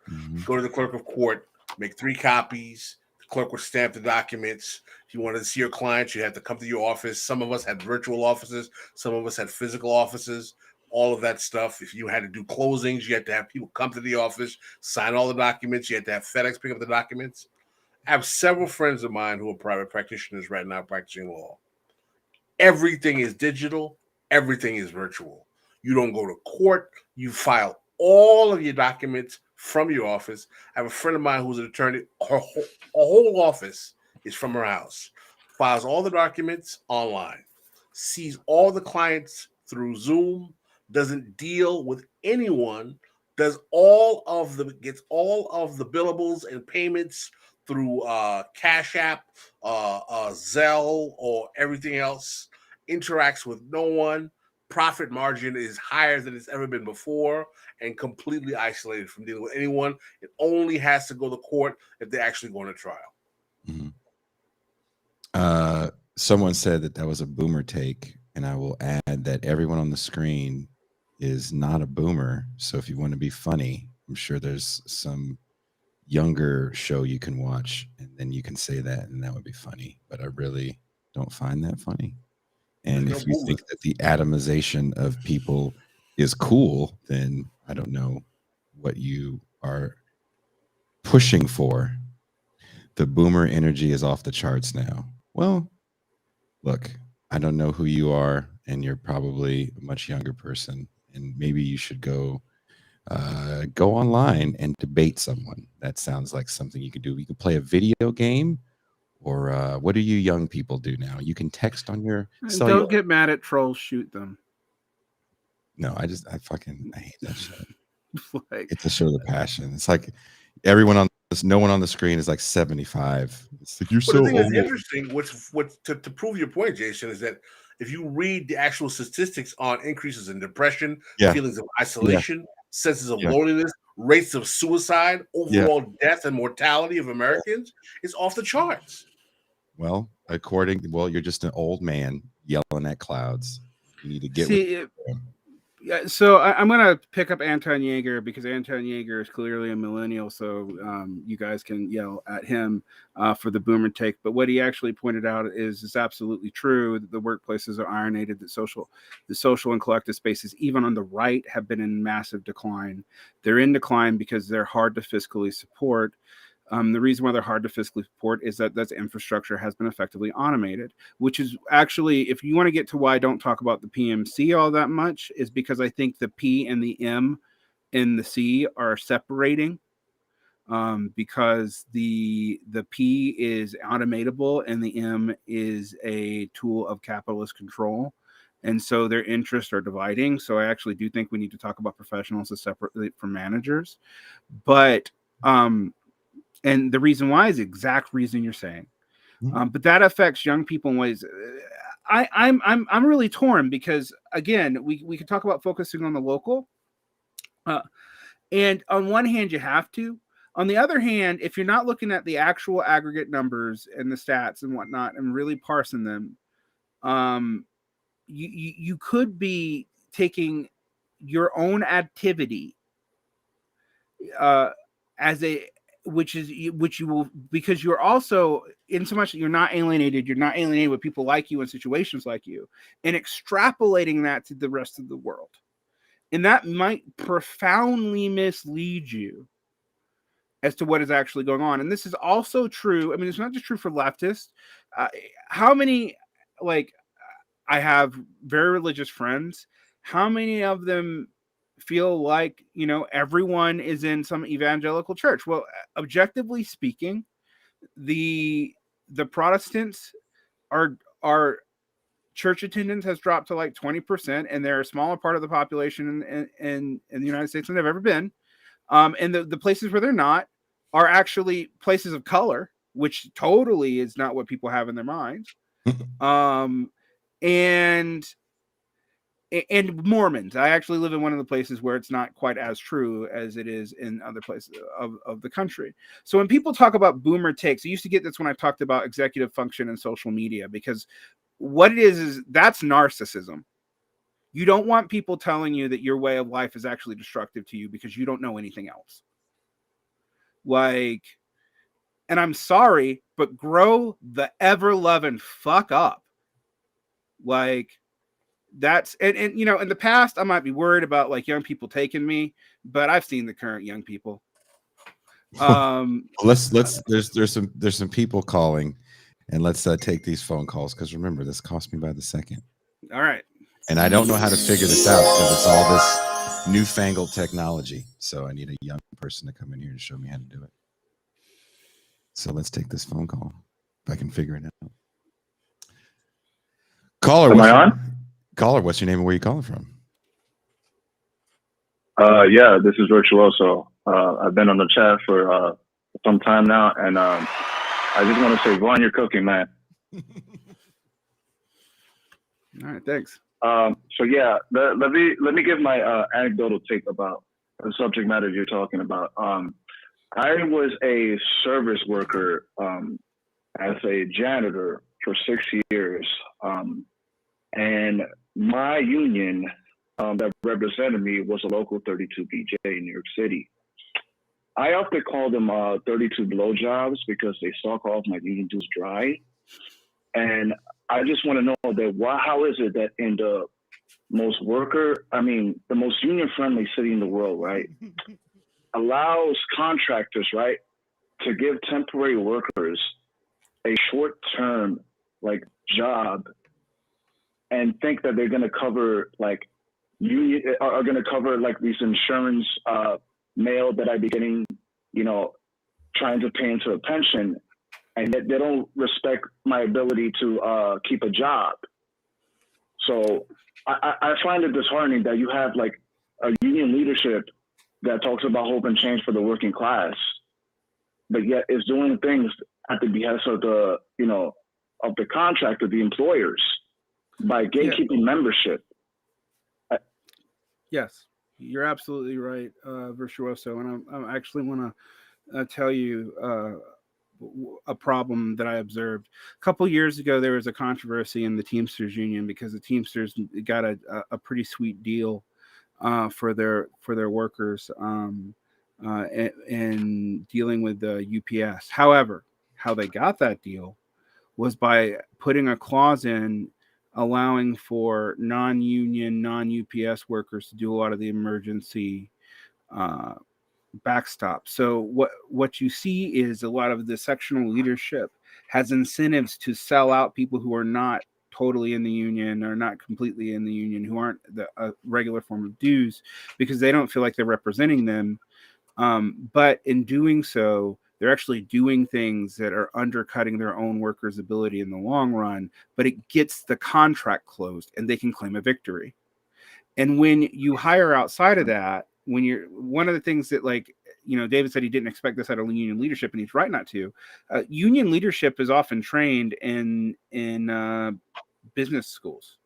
go to the clerk of court, make 3 copies. The clerk would stamp the documents. If you wanted to see your clients, you had to come to your office. Some of us had virtual offices. Some of us had physical offices. All of that stuff. If you had to do closings, you had to have people come to the office, sign all the documents. You had to have FedEx pick up the documents. I have several friends of mine who are private practitioners right now practicing law. Everything is digital. Everything is virtual. You don't go to court. You file all of your documents from your office. I have a friend of mine who's an attorney. Her whole office is from her house. Files all the documents online. Sees all the clients through Zoom. Doesn't deal with anyone. Gets all of the billables and payments through Cash App, Zelle, or everything else. Interacts with no one. Profit margin is higher than it's ever been before, and completely isolated from dealing with anyone. It only has to go to court if they're actually going to trial. Mm-hmm. Someone said that was a boomer take, and I will add that everyone on the screen is not a boomer. So if you want to be funny, I'm sure there's some younger show you can watch, and then you can say that, and that would be funny. But I really don't find that funny. And if you think that the atomization of people is cool, then I don't know what you are pushing for. The boomer energy is off the charts now. Well, look, I don't know who you are, and you're probably a much younger person, and maybe you should go online and debate someone. That sounds like something you could do. You could play a video game, or what do you young people do now? You can text on your cellular. Don't get mad at trolls. Shoot them. No, I hate that shit. Like, It's a show of passion. It's like everyone on this, no one on the screen is like 75. It's like, you're so the thing old. is interesting. What's to prove your point, Jason, is that if you read the actual statistics on increases in depression, feelings of isolation, senses of loneliness, rates of suicide, overall death and mortality of Americans, it's off the charts. Well, you're just an old man yelling at clouds. You need to get so I'm going to pick up Anton Yeager, because Anton Yeager is clearly a millennial, so you guys can yell at him for the boomer take. But what he actually pointed out is absolutely true. That the workplaces are irinated, that the social and collective spaces, even on the right, have been in massive decline. They're in decline because they're hard to fiscally support. The reason why they're hard to fiscally support is that infrastructure has been effectively automated, which is actually, if you want to get to why I don't talk about the PMC all that much, is because I think the P and the M and the C are separating, because the P is automatable and the M is a tool of capitalist control. And so their interests are dividing. So I actually do think we need to talk about professionals as separately from managers. But and the reason why is the exact reason you're saying, but that affects young people in ways. I'm really torn, because again, we could talk about focusing on the local, and on one hand you have to. On the other hand, if you're not looking at the actual aggregate numbers and the stats and whatnot and really parsing them, you could be taking your own activity as a which you will, because you're also, in so much that you're not alienated with people like you in situations like you, and extrapolating that to the rest of the world. And that might profoundly mislead you as to what is actually going on. And this is also true. I mean, it's not just true for leftists. How many, like, I have very religious friends. How many of them feel like, everyone is in some evangelical church? Well, objectively speaking, the Protestants are church attendance has dropped to like 20%, and they're a smaller part of the population in the United States than they've ever been. And the places where they're not are actually places of color, which totally is not what people have in their minds. And Mormons. I actually live in one of the places where it's not quite as true as it is in other places of the country. So when people talk about boomer takes, I used to get this when I talked about executive function and social media, because what it is that's narcissism. You don't want people telling you that your way of life is actually destructive to you because you don't know anything else. Like, and I'm sorry, but grow the ever-loving fuck up. Like, that's, and in the past I might be worried about like young people taking me, but I've seen the current young people. Let's there's some people calling, and let's take these phone calls, because remember, this cost me by the second. All right. And I don't know how to figure this out because it's all this newfangled technology. So I need a young person to come in here to show me how to do it. So let's take this phone call if I can figure it out. Caller, am I on? Caller, what's your name and where are you calling from? Yeah, this is Virtuoso. I've been on the chat for some time now, and I just want to say, Vaughn, you're cooking, man. All right, thanks. So yeah, let me give my anecdotal take about the subject matter you're talking about. I was a service worker as a janitor for 6 years, and my union that represented me was a local 32 BJ in New York City. I often call them 32 blowjobs because they suck off my union dues dry. And I just want to know that how is it that in the most the most union-friendly city in the world, right, allows contractors, right, to give temporary workers a short-term like job, and think that they're going to cover like union are going to cover like these insurance mail that I'd be getting, trying to pay into a pension, and yet they don't respect my ability to keep a job. So I find it disheartening that you have like a union leadership that talks about hope and change for the working class, but yet is doing things at the behest of the, of the contractor, the employers, by gatekeeping membership. Yes, you're absolutely right, Virtuoso. And I actually want to tell you a problem that I observed. A couple years ago, there was a controversy in the Teamsters Union because the Teamsters got a pretty sweet deal for their workers and dealing with the UPS. However, how they got that deal was by putting a clause in allowing for non-union, non-UPS workers to do a lot of the emergency backstop. So what you see is a lot of the sectional leadership has incentives to sell out people who are not totally in the union or not completely in the union, who aren't the regular form of dues, because they don't feel like they're representing them. But in doing so, they're actually doing things that are undercutting their own workers' ability in the long run, but it gets the contract closed and they can claim a victory. And when you hire outside of that, when you're one of the things that, like, David said he didn't expect this out of union leadership, and he's right not to. Union leadership is often trained in business schools.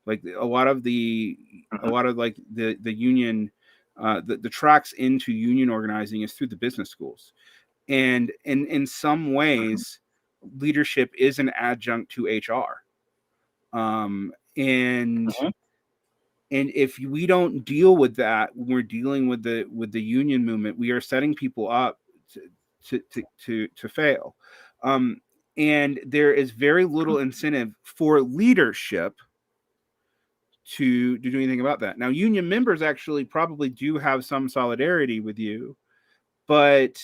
Like a lot of the union, the tracks into union organizing is through the business schools. And in some ways, leadership is an adjunct to HR. And if we don't deal with that when we're dealing with the union movement, we are setting people up to fail. And there is very little incentive for leadership to do anything about that. Now, union members actually probably do have some solidarity with you, but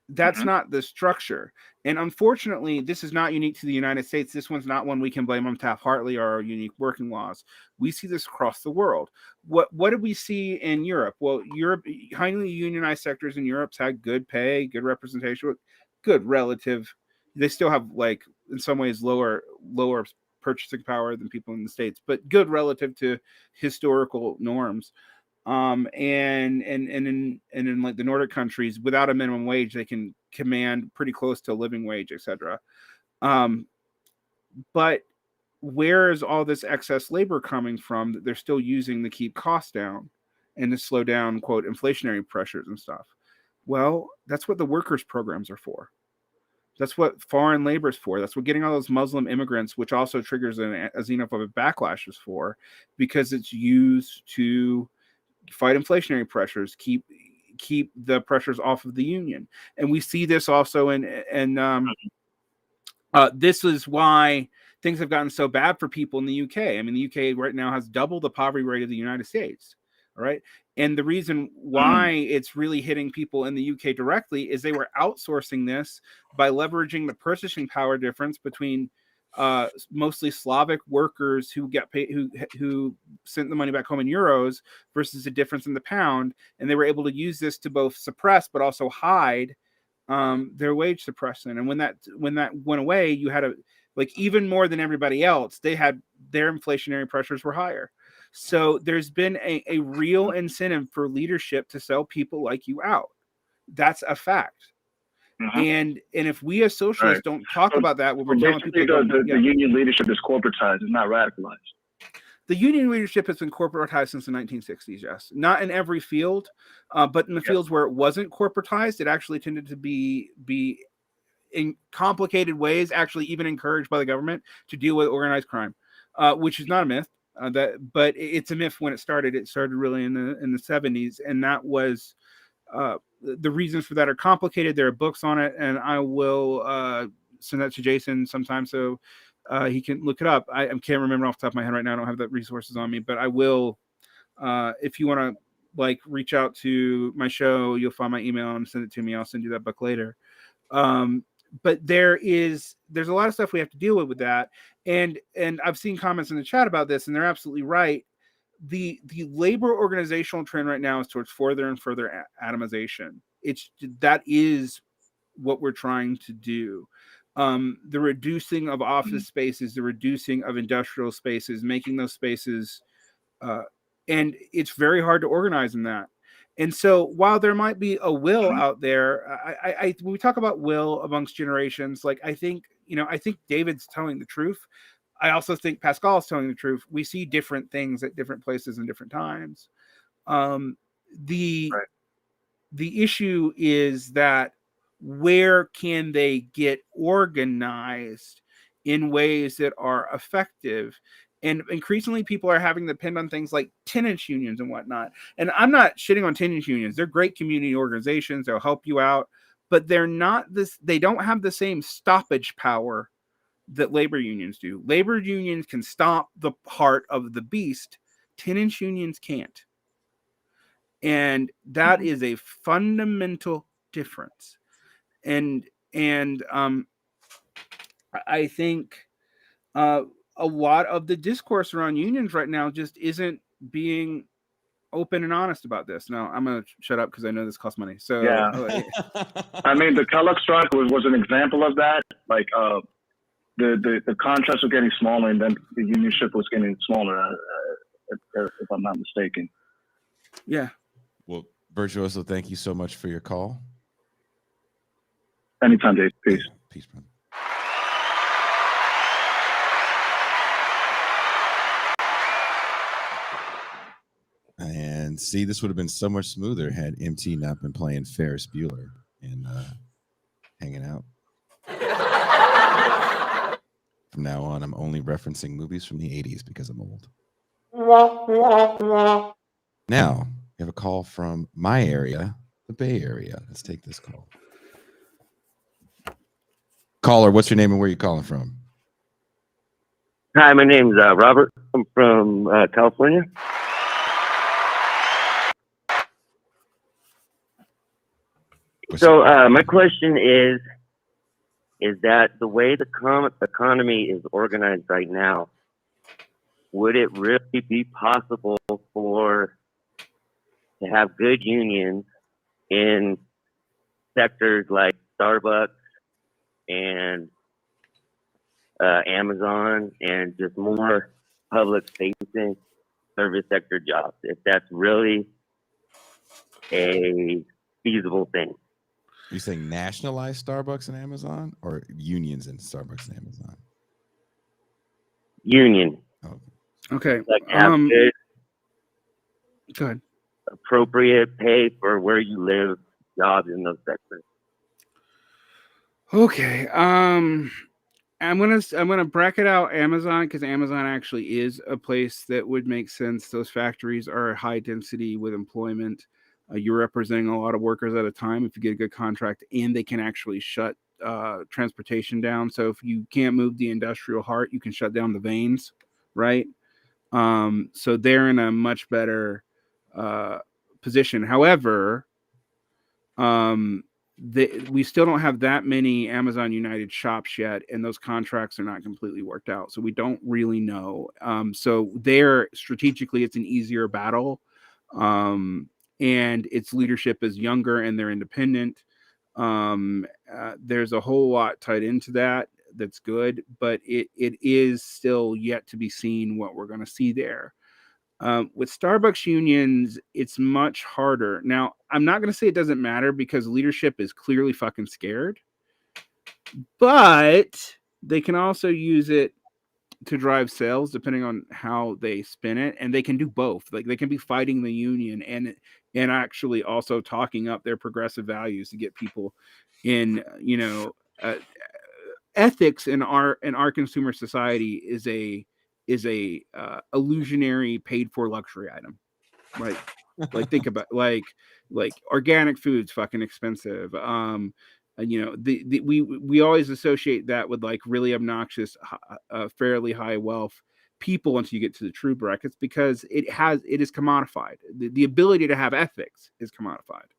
that's not the structure. And unfortunately, this is not unique to the United States. This one's not one we can blame on Taft-Hartley or our unique working laws. We see this across the world. What did we see in Europe? Well, Europe, highly unionized sectors in Europe's had good pay, good representation, good relative. They still have, like, in some ways, lower purchasing power than people in the States, but good relative to historical norms. And in like the Nordic countries, without a minimum wage, they can command pretty close to a living wage, etc. But where is all this excess labor coming from that they're still using to keep costs down and to slow down, quote, inflationary pressures and stuff? Well, that's what the workers' programs are for. That's what foreign labor is for. That's what getting all those Muslim immigrants, which also triggers a xenophobic backlash, is for, because it's used to fight inflationary pressures, keep the pressures off of the union. And we see this also this is why things have gotten so bad for people in the UK. I mean, the UK right now has double the poverty rate of the United States. All right. And the reason why it's really hitting people in the UK directly is they were outsourcing this by leveraging the purchasing power difference between mostly Slavic workers who get paid, who sent the money back home in euros versus the difference in the pound, and they were able to use this to both suppress but also hide their wage suppression. And when that went away, you had even more than everybody else, they had their inflationary pressures were higher. So there's been a real incentive for leadership to sell people like you out. That's a fact. And if we as socialists don't talk about that when we're telling people, the union leadership is corporatized, it's not radicalized. The union leadership has been corporatized since the 1960s, yes. Not in every field, but in the fields where it wasn't corporatized, it actually tended to be in complicated ways, actually even encouraged by the government to deal with organized crime, which is not a myth. But it's a myth when it started. It started really in the 70s, and that was the reasons for that are complicated. There are books on it, and I will send that to Jason sometime so he can look it up. I can't remember off the top of my head right now. I don't have the resources on me, but I will. If you want to reach out to my show, you'll find my email and send it to me. I'll send you that book later. there's a lot of stuff we have to deal with that. And I've seen comments in the chat about this, and they're absolutely right. The labor organizational trend right now is towards further and further atomization. That is what we're trying to do. The reducing of office spaces, the reducing of industrial spaces, making those spaces, and it's very hard to organize in that. And so while there might be a will out there, I when we talk about will amongst generations, like I think David's telling the truth. I also think Pascal is telling the truth. We see different things at different places and different times. The issue is that where can they get organized in ways that are effective? And increasingly people are having to depend on things like tenants unions and whatnot. And I'm not shitting on tenants unions. They're great community organizations. They'll help you out, but they don't have the same stoppage power that labor unions do. Labor unions can stop the heart of the beast. Tenants unions can't. And that is a fundamental difference. And I think a lot of the discourse around unions right now just isn't being open and honest about this. Now I'm gonna shut up because I know this costs money. So yeah, I mean the Kellogg strike was an example of that. Like the contracts were getting smaller, and then the unionship was getting smaller. If I'm not mistaken. Yeah. Well, Virtuoso, thank you so much for your call. Anytime, Dave. Peace. Yeah, peace, brother. And see, this would have been so much smoother had MT not been playing Ferris Bueller and hanging out. From now on, I'm only referencing movies from the 80s because I'm old. Now, we have a call from my area, the Bay Area. Let's take this call. Caller, what's your name and where are you calling from? Hi, my name's Robert. I'm from California. So my question is that the way the economy is organized right now, would it really be possible to have good unions in sectors like Starbucks and Amazon and just more public-facing service sector jobs, if that's really a feasible thing? Are you saying nationalize Starbucks and Amazon or unions in Starbucks and Amazon? Union. Oh. Okay. Like have good, go ahead. Appropriate pay for where you live, jobs in those sectors. Okay. I'm gonna bracket out Amazon because Amazon actually is a place that would make sense. Those factories are high density with employment. You're representing a lot of workers at a time if you get a good contract, and they can actually shut transportation down. So if you can't move the industrial heart, you can shut down the veins, right? So they're in a much better position. However, we still don't have that many Amazon United shops yet, and those contracts are not completely worked out. So we don't really know. So there, strategically, it's an easier battle. And its leadership is younger and they're independent. There's a whole lot tied into that. That's good, but it is still yet to be seen what we're going to see there. With Starbucks unions, it's much harder. Now, I'm not going to say it doesn't matter because leadership is clearly fucking scared, but they can also use it to drive sales depending on how they spin it, and they can do both. Like they can be fighting the union and actually also talking up their progressive values to get people in. Ethics in our consumer society is a illusionary paid for luxury item, right? Like think about like organic food's fucking expensive. We always associate that with like really obnoxious, fairly high wealth people until you get to the true brackets because it is commodified. The ability to have ethics is commodified.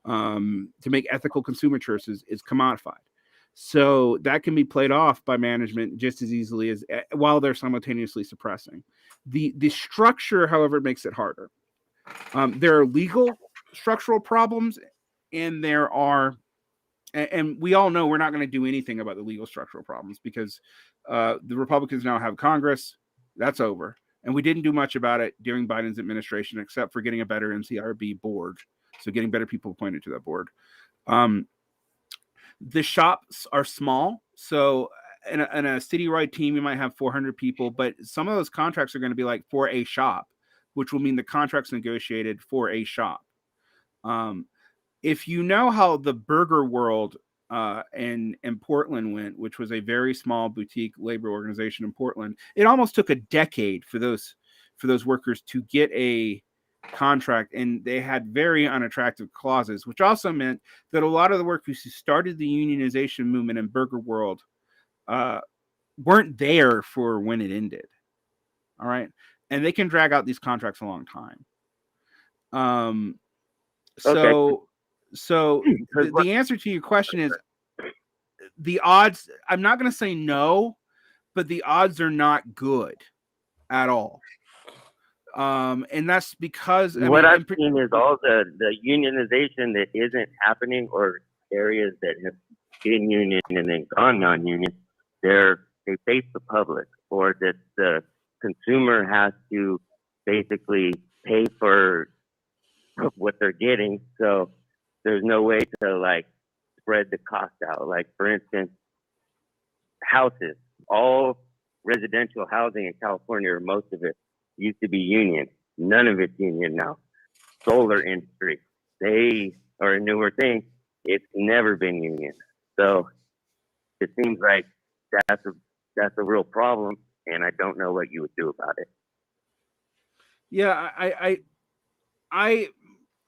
To make ethical consumer choices is commodified. So that can be played off by management just as easily as while they're simultaneously suppressing. The structure, however, makes it harder. There are legal structural problems, and there are, and we all know we're not going to do anything about the legal structural problems because the Republicans now have Congress. That's over. And we didn't do much about it during Biden's administration, except for getting a better NCRB board. So getting better people appointed to that board. The shops are small. So in a citywide team, you might have 400 people, but some of those contracts are going to be like for a shop, which will mean the contract's negotiated for a shop. If you know how the Burger World in Portland went, which was a very small boutique labor organization in Portland, it almost took a decade for those workers to get a contract, and they had very unattractive clauses, which also meant that a lot of the workers who started the unionization movement in Burger World weren't there for when it ended. All right, and they can drag out these contracts a long time. So the answer to your question is the odds. I'm not going to say no, but the odds are not good at all. And that's because I've seen is all the unionization that isn't happening, or areas that have been union and then gone non-union. They face the public, or that the consumer has to basically pay for what they're getting. So there's no way to like spread the cost out. Like for instance, houses, all residential housing in California, or most of it, used to be union. None of it's union now. Solar industry, they are a newer thing. It's never been union. So it seems like that's a real problem, and I don't know what you would do about it. Yeah, I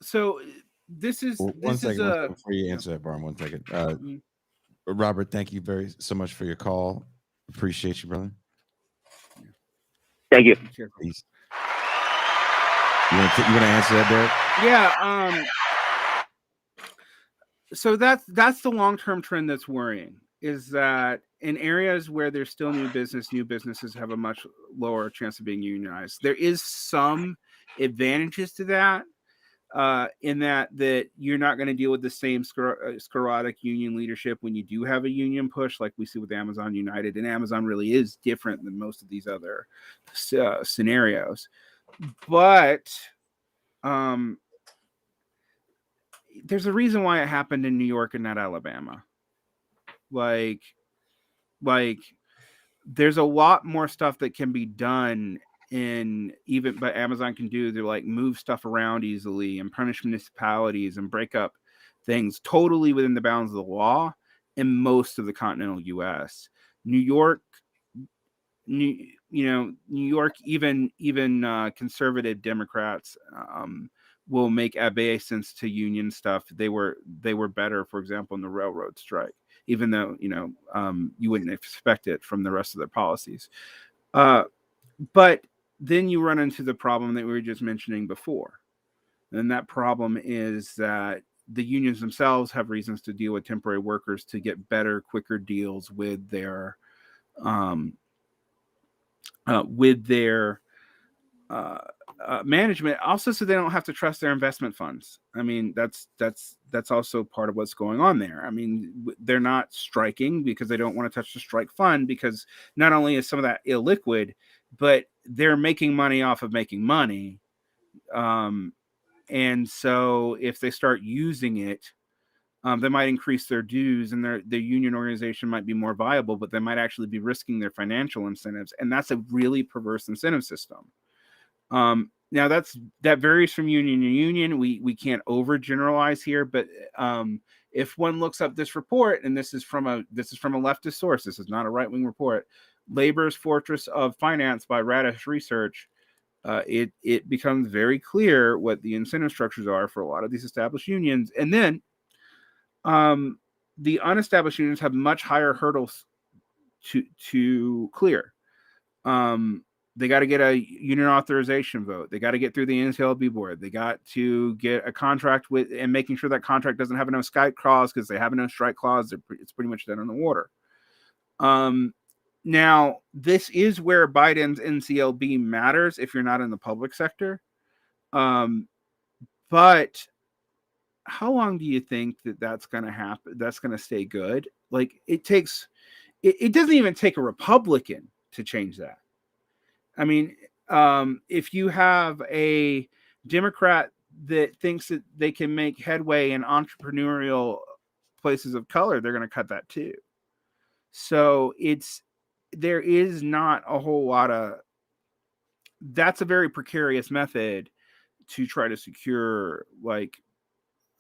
so this is one second before you answer that, Varn. 1 second. Robert, thank you so much for your call. Appreciate you, brother. Thank you. Peace. You want to answer that, Derek? Yeah. So that's the long-term trend that's worrying, is that in areas where there's still new businesses have a much lower chance of being unionized. There is some advantages to that, in that you're not going to deal with the same sclerotic union leadership when you do have a union push, like we see with Amazon United. And Amazon really is different than most of these other scenarios. But there's a reason why it happened in New York and not Alabama. Like there's a lot more stuff that can be done but Amazon can do to like move stuff around easily and punish municipalities and break up things totally within the bounds of the law in most of the continental US. New York, even conservative Democrats will make obeisance to union stuff. They were better, for example, in the railroad strike, even though you wouldn't expect it from the rest of their policies. But then you run into the problem that we were just mentioning before, and that problem is that the unions themselves have reasons to deal with temporary workers to get better, quicker deals with their management, also so they don't have to trust their investment funds. I mean, that's also part of what's going on there. I mean, they're not striking because they don't want to touch the strike fund, because not only is some of that illiquid, but they're making money off of making money. And so if they start using it, they might increase their dues, and their union organization might be more viable, but they might actually be risking their financial incentives. And that's a really perverse incentive system. Now that varies from union to union. We can't overgeneralize here, but if one looks up this report, and this is from a leftist source, this is not a right-wing report, Labor's Fortress of Finance by Radish Research, it becomes very clear what the incentive structures are for a lot of these established unions. And then the unestablished unions have much higher hurdles to clear. They got to get a union authorization vote. They got to get through the NCLB board. They got to get a contract with, and making sure that contract doesn't have no strike clause, because they have no strike clause. It's pretty much dead on the water. Now, this is where Biden's NCLB matters if you're not in the public sector. But how long do you think that's going to happen? That's going to stay good? Like, it doesn't even take a Republican to change that. I mean, if you have a Democrat that thinks that they can make headway in entrepreneurial places of color, they're going to cut that too. So there is not a whole lot of, that's a very precarious method to try to secure like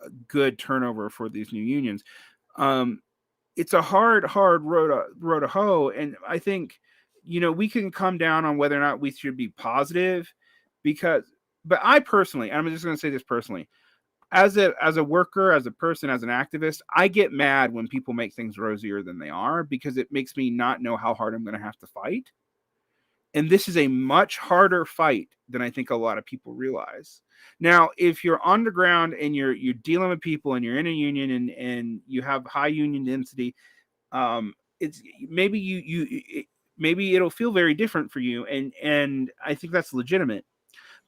a good turnover for these new unions. It's a hard road to hoe. And I think, we can come down on whether or not we should be positive, but I personally, I'm just going to say this personally, as a worker, as a person, as an activist, I get mad when people make things rosier than they are, because it makes me not know how hard I'm going to have to fight. And this is a much harder fight than I think a lot of people realize. Now, if you're underground and you're dealing with people and you're in a union and you have high union density, it's maybe it'll feel very different for you, and I think that's legitimate.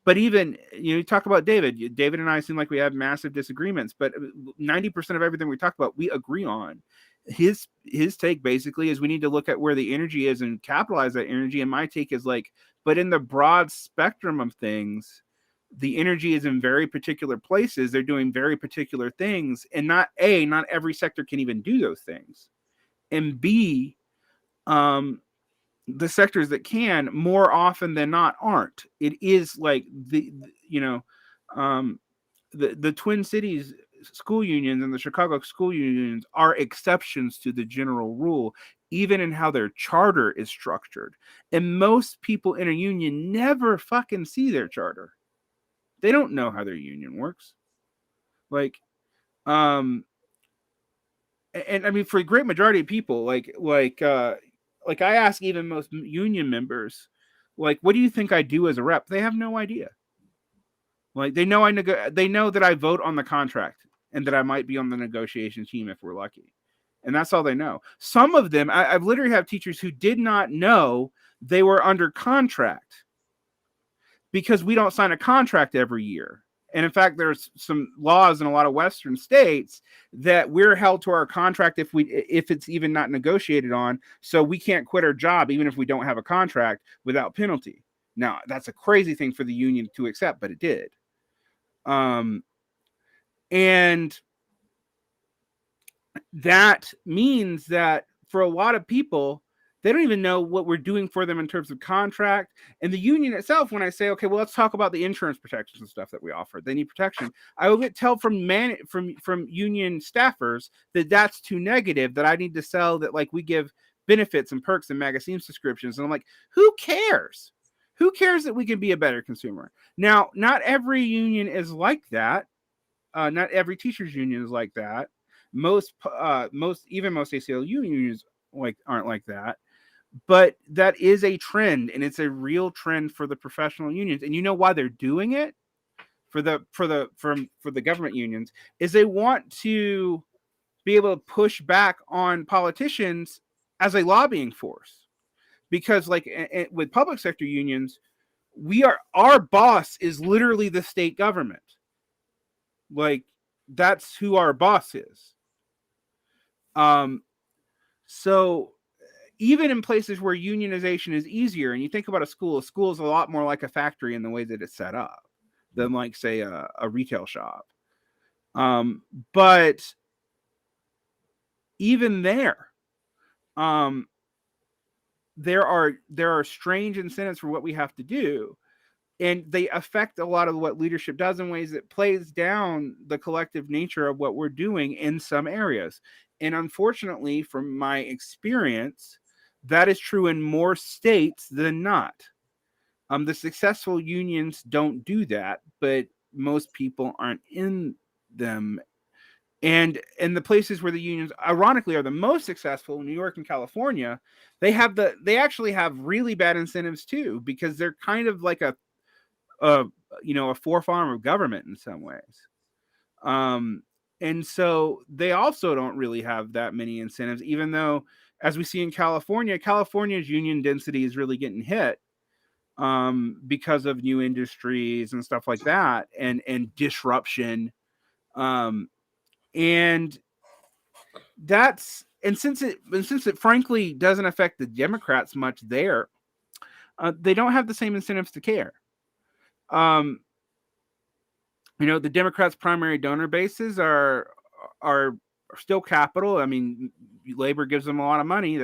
But even, you talk about David and I seem like we have massive disagreements, but 90% of everything we talk about, we agree on. His take basically is we need to look at where the energy is and capitalize that energy. And my take is like, but in the broad spectrum of things, the energy is in very particular places. They're doing very particular things, and not every sector can even do those things. And B, the sectors that can, more often than not, aren't. It is like the Twin Cities school unions and the Chicago school unions are exceptions to the general rule, even in how their charter is structured. And most people in a union never fucking see their charter. They don't know how their union works. Like, and I mean, for a great majority of people, like I ask even most union members, like, what do you think I do as a rep? They have no idea. Like, they know they know that I vote on the contract and that I might be on the negotiation team if we're lucky. And that's all they know. Some of them, I've literally have teachers who did not know they were under contract, because we don't sign a contract every year. And in fact, there's some laws in a lot of Western states that we're held to our contract if it's even not negotiated on. So we can't quit our job even if we don't have a contract without penalty. Now, that's a crazy thing for the union to accept, but it did. And that means that for a lot of people, they don't even know what we're doing for them in terms of contract. And the union itself, when I say, okay, well, let's talk about the insurance protections and stuff that we offer, they need protection. I will get tell from union staffers that that's too negative, that I need to sell that, like, we give benefits and perks and magazine subscriptions. And I'm like, who cares? Who cares that we can be a better consumer? Now, not every union is like that. Not every teachers union is like that. Most ACLU unions aren't like that. But that is a trend, and it's a real trend for the professional unions. And you know why they're doing it? For the government unions, is they want to be able to push back on politicians as a lobbying force. Because like with public sector unions, our boss is literally the state government. Like, that's who our boss is. So even in places where unionization is easier, and you think about a school is a lot more like a factory in the way that it's set up than, like, say, a retail shop. But even there are strange incentives for what we have to do, and they affect a lot of what leadership does in ways that plays down the collective nature of what we're doing in some areas. And unfortunately, from my experience, that is true in more states than not. The successful unions don't do that, but most people aren't in them. And in the places where the unions, ironically, are the most successful, New York and California, they actually have really bad incentives too, because they're kind of like a forefarm of government in some ways. And so they also don't really have that many incentives, even though, as we see in California's union density is really getting hit because of new industries and stuff like that, and disruption. And since it frankly doesn't affect the Democrats much there, they don't have the same incentives to care. The Democrats' primary donor bases are still capital. I mean, labor gives them a lot of money.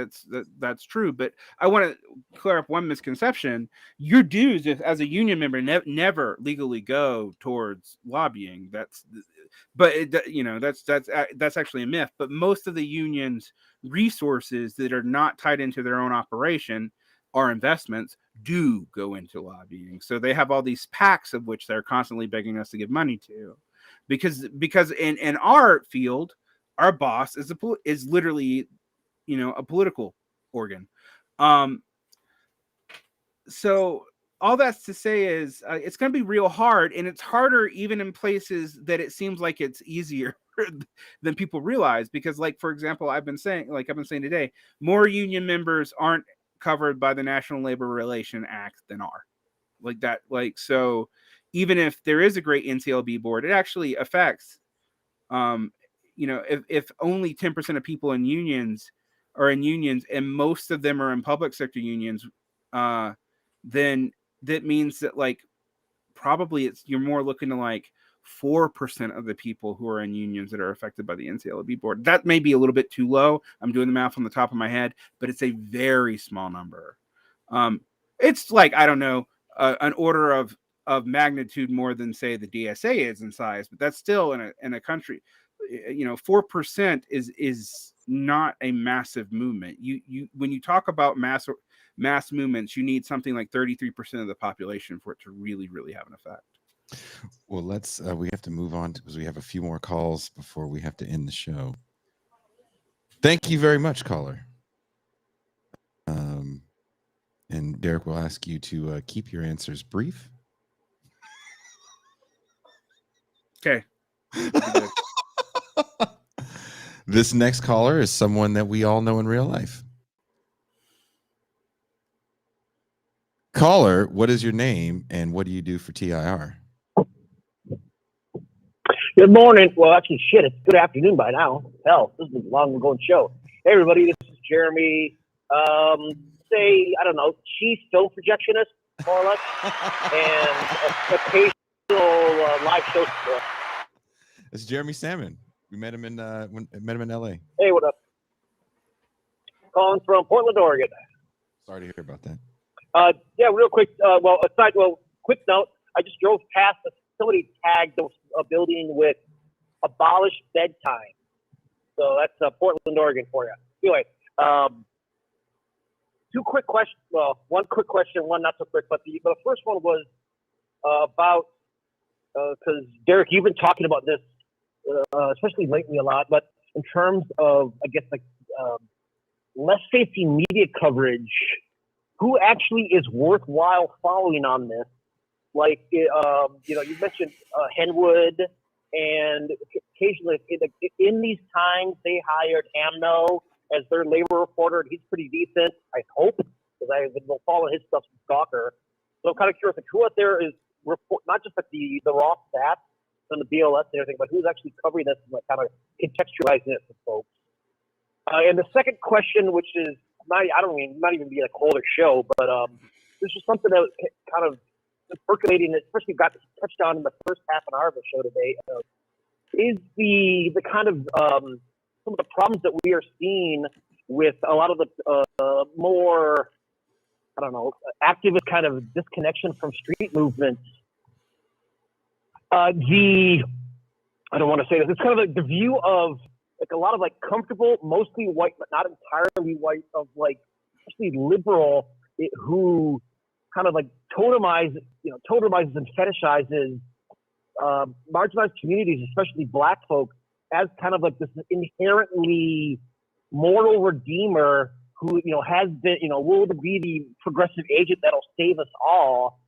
That's true. But I want to clear up one misconception. Your dues, if as a union member, never legally go towards lobbying. That's actually a myth. But most of the union's resources that are not tied into their own operation, our investments, do go into lobbying. So they have all these PACs of which they're constantly begging us to give money to, because in our field, our boss is literally, a political organ. So all that's to say is it's going to be real hard, and it's harder even in places that it seems like it's easier than people realize. Because, like, for example, I've been saying today, more union members aren't covered by the National Labor Relations Act than are. Like that. Like, so even if there is a great NCLB board, it actually affects, if only 10% of people in unions are in unions, and most of them are in public sector unions, then that means that, like, probably you're more looking to like 4% of the people who are in unions that are affected by the NCLB board. That may be a little bit too low. I'm doing the math on the top of my head, but it's a very small number. It's like, I don't know, an order of magnitude more than, say, the DSA is in size, but that's still in a country, 4% is not a massive movement. You when you talk about mass movements, you need something like 33% of the population for it to really, really have an effect. Well, we have to move on because we have a few more calls before we have to end the show. Thank you very much, caller. And Derek will ask you to keep your answers brief. Okay. This next caller is someone that we all know in real life. Caller, what is your name and what do you do for TIR? Good morning. Well, actually, it's good afternoon by now. Hell, this is a long-going show. Hey, everybody, this is Jeremy. I don't know, chief film projectionist, more or less, and occasional live show. It's Jeremy Salmon. We met him in LA. Hey, what up? Calling from Portland, Oregon. Sorry to hear about that. Yeah, real quick. Quick note. I just drove past somebody tagged a building with abolished bedtime. So that's Portland, Oregon for you. Anyway, two quick questions. Well, one quick question, one not so quick. But the first one was about, because Derek, you've been talking about this, especially lately a lot, but in terms of, I guess, like less safety media coverage, who actually is worthwhile following on this? Like, you mentioned Henwood, and occasionally in these times they hired Amno as their labor reporter, and he's pretty decent, I hope, because I've been following his stuff from Stalker. So I'm kind of curious, like, who out there is not just like the raw stats and the BLS and everything, but who's actually covering this and like kind of contextualizing it for folks. And the second question, which is not even be a colder show, but this is something that kind of percolating, especially got touched on in the first half an hour of the show today, is the kind of some of the problems that we are seeing with a lot of the more, I don't know, activist kind of disconnection from street movements. I don't want to say this. It's kind of like the view of like a lot of like comfortable, mostly white, but not entirely white, of like especially liberal who kind of like totemizes and fetishizes marginalized communities, especially Black folk, as kind of like this inherently moral redeemer who, has been, will be the progressive agent that'll save us all.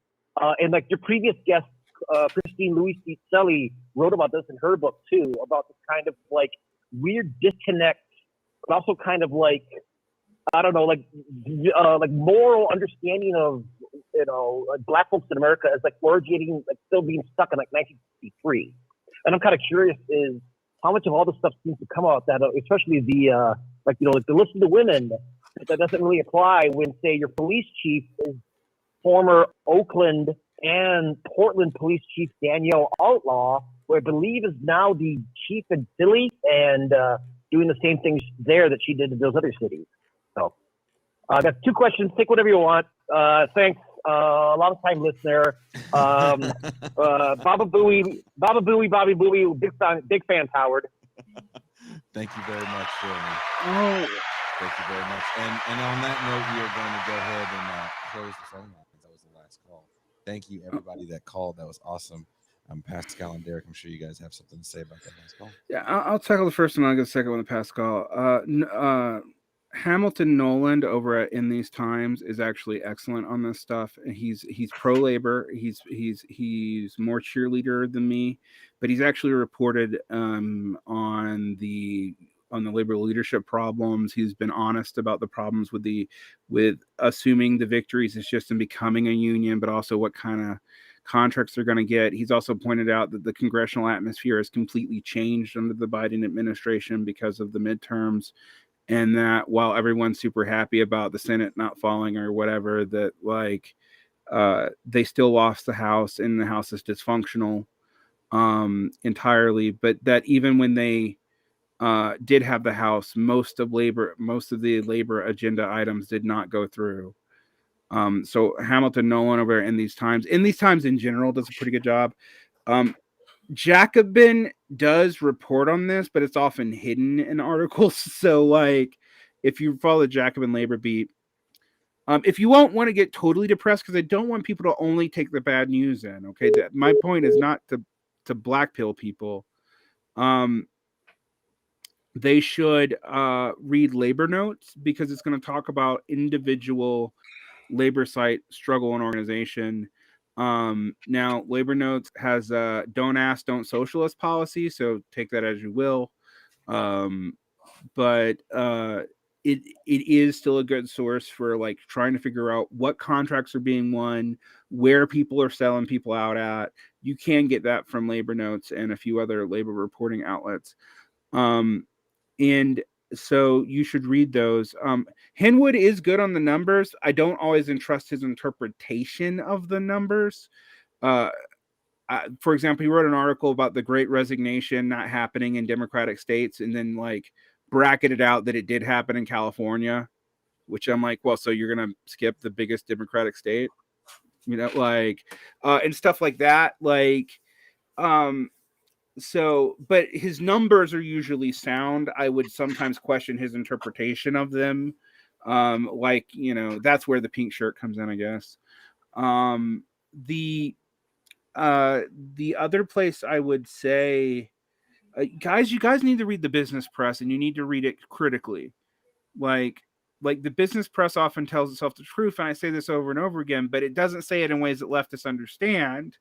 And like your previous guest, Christine Louise Celli, wrote about this in her book too, about this kind of like weird disconnect, but also kind of like, I don't know, like moral understanding of, like Black folks in America as like originating, like still being stuck in like 1963. And I'm kind of curious is how much of all this stuff seems to come out that, especially the, like the list of the women, that doesn't really apply when, say, your police chief is former Oakland and Portland police chief Danielle Outlaw, who I believe is now the chief in Philly and doing the same things there that she did in those other cities. So I got two questions. Take whatever you want. Thanks. Long time listener. Baba Booey, Bobby Booey, big fan, Howard. Thank you very much, Jeremy. Thank you very much. And on that note, we are going to go ahead and close the phone line. That was the last call. Thank you, everybody that called. That was awesome. Pascal and Derek, I'm sure you guys have something to say about that last call. Yeah, I'll tackle the first one. I'll get the second one with Pascal. Hamilton Noland over at In These Times is actually excellent on this stuff. He's pro-labor. He's more cheerleader than me, but he's actually reported on the labor leadership problems. He's been honest about the problems with assuming the victories is just in becoming a union, but also what kind of contracts they're going to get. He's also pointed out that the congressional atmosphere has completely changed under the Biden administration because of the midterms. And that while everyone's super happy about the Senate not falling or whatever, that like they still lost the House and the House is dysfunctional entirely. But that even when they did have the House, most of the labor agenda items did not go through. So Hamilton Nolan over In These Times in general does a pretty good job. Jacobin does report on this, but it's often hidden in articles. So, like, if you follow the Jacobin labor beat, if you won't want to get totally depressed, because I don't want people to only take the bad news in. Okay, my point is not to black pill people. They should read Labor Notes because it's going to talk about individual labor site struggle and organization. Now Labor Notes has don't ask, don't socialist policy, so take that as you will. But it is still a good source for like trying to figure out what contracts are being won, where people are selling people out at. You can get that from Labor Notes and a few other labor reporting outlets. And so you should read those. Henwood is good on the numbers. I don't always entrust his interpretation of the numbers. For example, he wrote an article about the Great Resignation not happening in Democratic states, and then like bracketed out that it did happen in California, which I'm like, well, so you're gonna skip the biggest Democratic state, like, and stuff like that, like, So, but his numbers are usually sound. I would sometimes question his interpretation of them. Like, that's where the pink shirt comes in, I guess. The other place I would say, guys, you guys need to read the business press, and you need to read it critically. Like the business press often tells itself the truth, and I say this over and over again, but it doesn't say it in ways that leftists understand.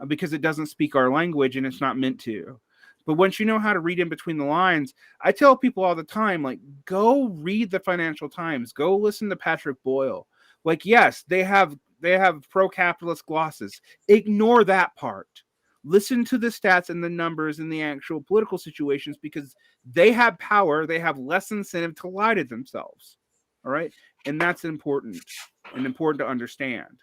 Because it doesn't speak our language and it's not meant to. But once you know how to read in between the lines, I tell people all the time, like, go read the Financial Times, go listen to Patrick Boyle. Like, yes, they have pro-capitalist glosses. Ignore that part. Listen to the stats and the numbers and the actual political situations because they have power. They have less incentive to lie to themselves. All right. And that's important to understand.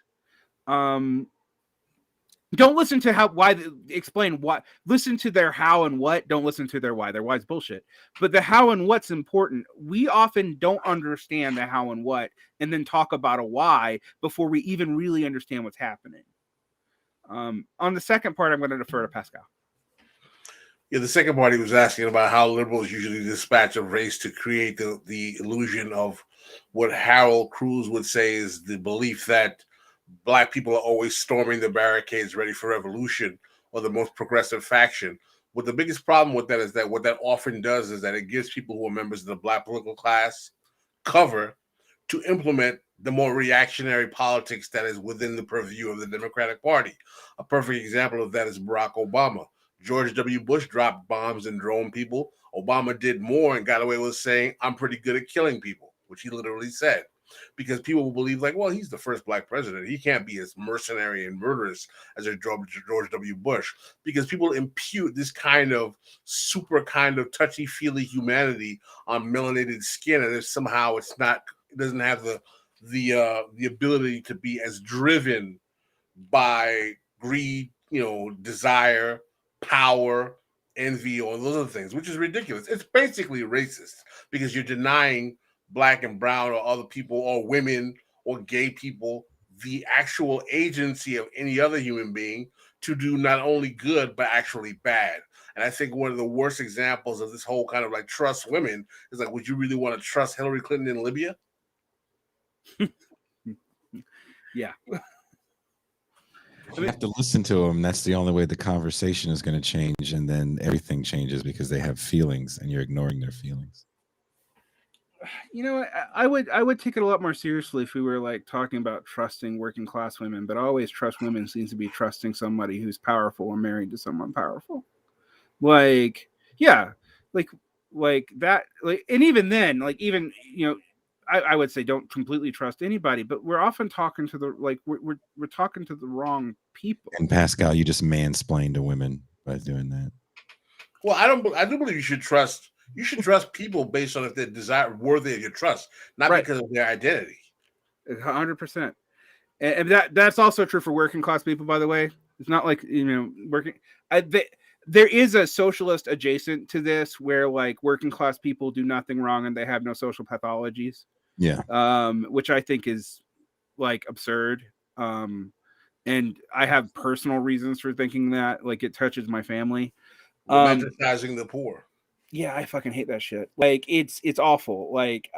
Don't listen to explain what. Listen to their how and what. Don't listen to their why. Their why's bullshit. But the how and what's important. We often don't understand the how and what and then talk about a why before we even really understand what's happening. On the second part, I'm going to defer to Pascal. Yeah, the second part he was asking about how liberals usually dispatch of race to create the illusion of what Harold Cruz would say is the belief that Black people are always storming the barricades ready for revolution or the most progressive faction, What the biggest problem with that is that what that often does is that it gives people who are members of the black political class cover to implement the more reactionary politics that is within the purview of the Democratic Party. A perfect example of that is Barack Obama. George W. Bush dropped bombs and droned people. Obama did more and got away with saying, I'm pretty good at killing people, which he literally said. Because people will believe, like, well, he's the first black president. He can't be as mercenary and murderous as a George W. Bush. Because people impute this kind of super kind of touchy-feely humanity on melanated skin, and if somehow it doesn't have the ability to be as driven by greed, desire, power, envy, all those other things, which is ridiculous. It's basically racist because you're denying black and brown or other people or women or gay people the actual agency of any other human being to do not only good but actually bad. And I think one of the worst examples of this whole kind of like trust women is like, would you really want to trust Hillary Clinton in Libya? Yeah. You have to listen to them. That's the only way the conversation is going to change, and then everything changes because they have feelings, and you're ignoring their feelings. I would take it a lot more seriously if we were like talking about trusting working class women, but always trust women seems to be trusting somebody who's powerful or married to someone powerful. Like, yeah, like that, like, and even then, like, even, I would say don't completely trust anybody, but we're often talking to we're talking to the wrong people. And Pascal, you just mansplained to women by doing that. Well, I do believe you should trust people based on if they're worthy of your trust, not Right. because of their identity. 100%. And that's also true for working class people, by the way. It's not like, there is a socialist adjacent to this where like working class people do nothing wrong and they have no social pathologies. Yeah. Which I think is like absurd. And I have personal reasons for thinking that, like, it touches my family. Romanticizing the poor. Yeah, I fucking hate that shit. Like, it's awful. Like,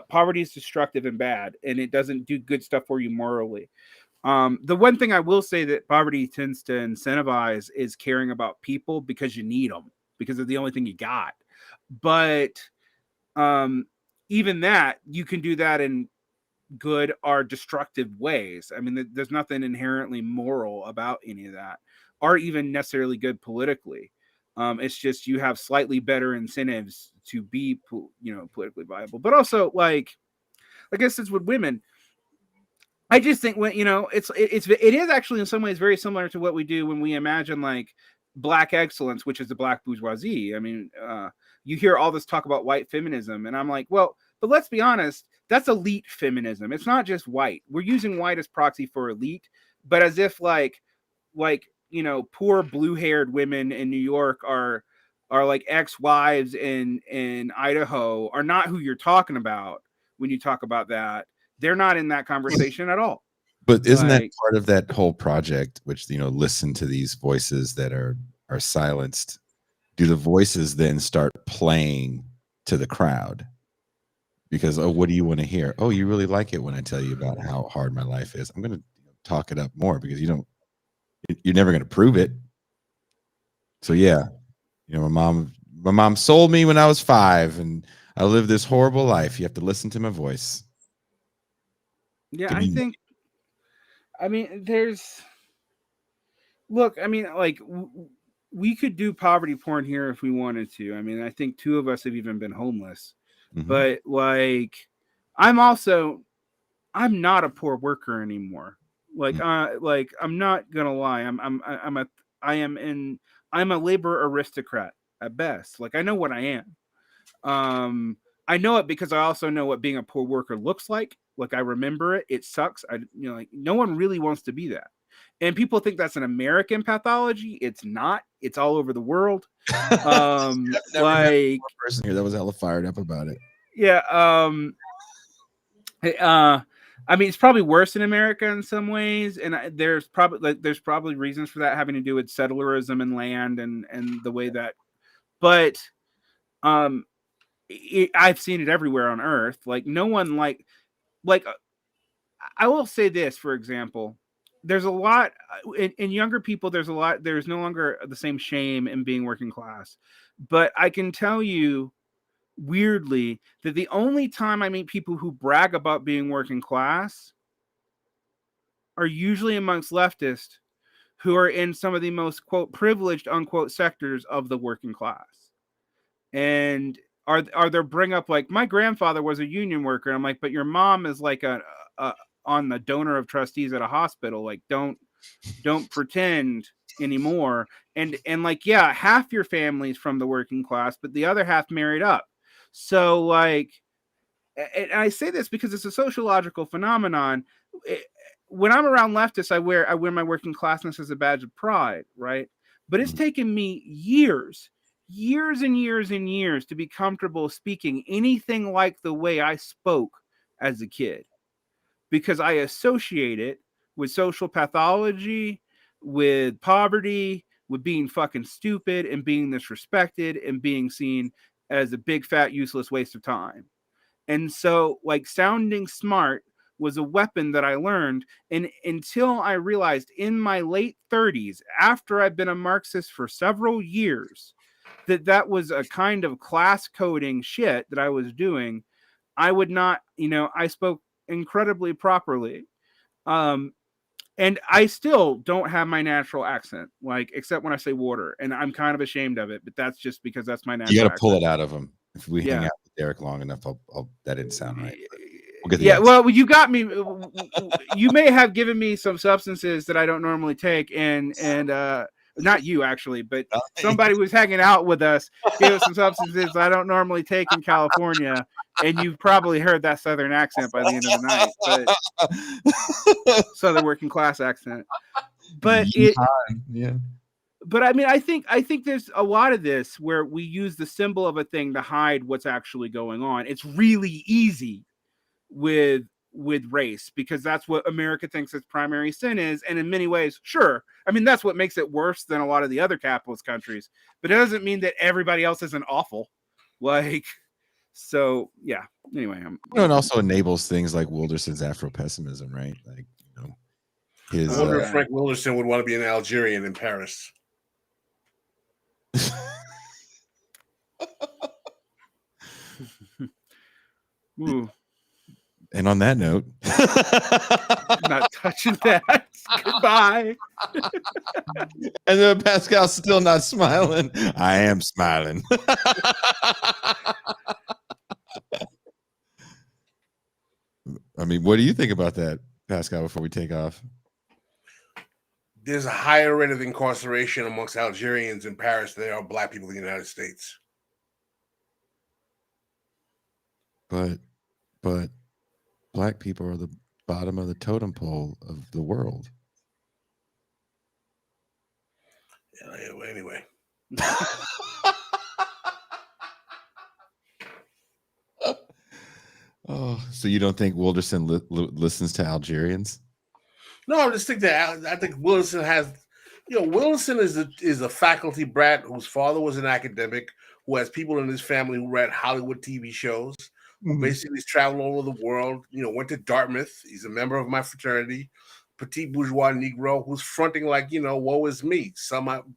poverty is destructive and bad, and it doesn't do good stuff for you morally. The one thing I will say that poverty tends to incentivize is caring about people because you need them, because they're the only thing you got. But even that, you can do that in good or destructive ways. I mean, there's nothing inherently moral about any of that, or even necessarily good politically. It's just you have slightly better incentives to be, politically viable. But also, like I guess it's with women. I just think when it is actually in some ways very similar to what we do when we imagine like black excellence, which is the black bourgeoisie. I mean, you hear all this talk about white feminism, and I'm like, well, but let's be honest, that's elite feminism. It's not just white. We're using white as proxy for elite, but as if like poor blue-haired women in New York are like ex-wives in Idaho are not who you're talking about when you talk about that. They're not in that conversation at all. But isn't that part of that whole project, which, listen to these voices that are silenced? Do the voices then start playing to the crowd? Because, oh, what do you want to hear? Oh, you really like it when I tell you about how hard my life is. I'm going to talk it up more because you're never going to prove it. So yeah, my mom sold me when I was 5 and I lived this horrible life. You have to listen to my voice. Yeah, I think, we could do poverty porn here if we wanted to. I mean, I think 2 of us have even been homeless. Mm-hmm. But like, I'm not a poor worker anymore. Like, mm-hmm. I'm not gonna lie. I'm a labor aristocrat at best. Like, I know what I am. I know it because I also know what being a poor worker looks like. Like, I remember it. It sucks. No one really wants to be that. And people think that's an American pathology. It's not. It's all over the world. Like, one person here that was hella fired up about it. Yeah. I mean, it's probably worse in America in some ways, and there's probably reasons for that having to do with settlerism and land and the way that. But I've seen it everywhere on Earth. Like, no one like I will say this, for example, there's a lot in younger people. There's no longer the same shame in being working class. But I can tell you weirdly that the only time I meet people who brag about being working class are usually amongst leftists who are in some of the most, quote, privileged, unquote, sectors of the working class. And are they bring up like, my grandfather was a union worker. I'm like, but your mom is like on the donor of trustees at a hospital. Like, don't pretend anymore. And like, yeah, half your family's from the working class, but the other half married up. So like, and I say this because it's a sociological phenomenon. When I'm around leftists, I wear my working classness as a badge of pride, right? But it's taken me years and years to be comfortable speaking anything like the way I spoke as a kid, because I associate it with social pathology, with poverty, with being fucking stupid and being disrespected and being seen as a big, fat, useless waste of time. And so, like, sounding smart was a weapon that I learned. And until I realized in my late 30s, after I've been a Marxist for several years, that was a kind of class coding shit that I was doing, I would not, I spoke incredibly properly. And I still don't have my natural accent, like, except when I say water. And I'm kind of ashamed of it, but that's just because that's my natural accent. You got to pull it out of him. If we hang out with Derek long enough, that didn't sound right. We'll get the well, you got me. You may have given me some substances that I don't normally take, and not you actually, but somebody who was hanging out with us gave us some substances I don't normally take in California, and you've probably heard that Southern accent by the end of the night, but Southern working class accent. But yeah. But I mean, I think there's a lot of this where we use the symbol of a thing to hide what's actually going on. It's really easy with race, because that's what America thinks its primary sin is. And in many ways, sure, I mean, that's what makes it worse than a lot of the other capitalist countries, but it doesn't mean that everybody else isn't awful. Like, so yeah, anyway, it also enables things like Wilderson's Afro-pessimism, right? Like, his I wonder if Frank Wilderson would want to be an Algerian in Paris. Ooh. And on that note, not touching that. Goodbye. And then Pascal's still not smiling. I am smiling. I mean, what do you think about that, Pascal, before we take off? There's a higher rate of incarceration amongst Algerians in Paris than there are black people in the United States. But black people are the bottom of the totem pole of the world. Yeah, anyway. Oh, so you don't think Wilderson listens to Algerians? No, I just think that I think Wilderson has, Wilderson is a faculty brat whose father was an academic, who has people in his family who read Hollywood TV shows. Basically, he's traveled all over the world. Went to Dartmouth. He's a member of my fraternity. Petite bourgeois Negro who's fronting like, woe is me.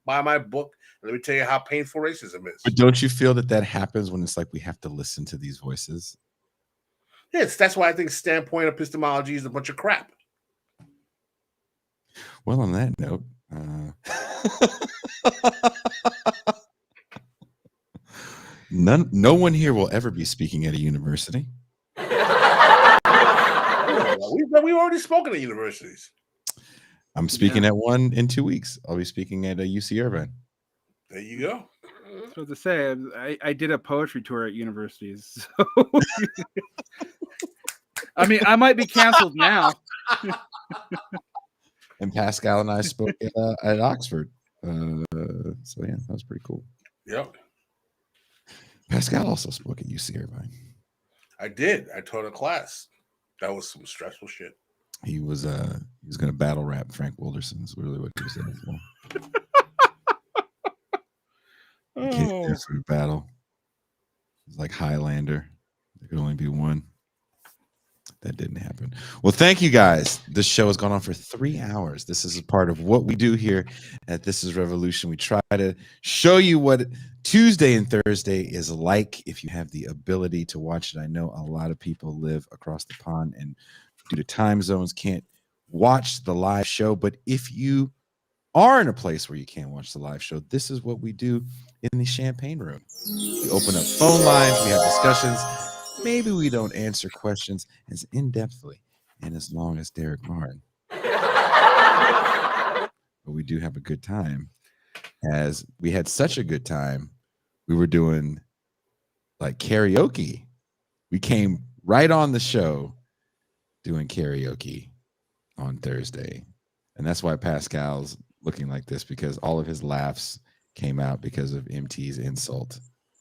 Buy my book. And let me tell you how painful racism is. But don't you feel that happens when it's like we have to listen to these voices? Yes, that's why I think standpoint epistemology is a bunch of crap. Well, on that note, no one here will ever be speaking at a university. We've already spoken at universities. I'm speaking at one in 2 weeks. I'll be speaking at a UC Irvine. There you go. So to say, I did a poetry tour at universities. So I mean, I might be canceled now. And Pascal and I spoke at Oxford. So yeah, that was pretty cool. Yep. Pascal also spoke at UC Irvine. I did. I taught a class. That was some stressful shit. He was going to battle rap Frank Wilderson. Is really what he was there for. For a battle. It was like Highlander. There could only be one. That didn't happen. Well, thank you guys. This show has gone on for 3 hours. This is a part of what we do here at This Is Revolution. We try to show you what Tuesday and Thursday is like if you have the ability to watch it. I know a lot of people live across the pond and due to time zones can't watch the live show. But if you are in a place where you can't watch the live show, this is what we do in the champagne room. We open up phone lines. We have discussions. Maybe we don't answer questions as in-depthly and as long as Derick Varn. But we do have a good time. As we had such a good time, we were doing like karaoke. We came right on the show doing karaoke on Thursday. And that's why Pascal's looking like this, because all of his laughs came out because of MT's insult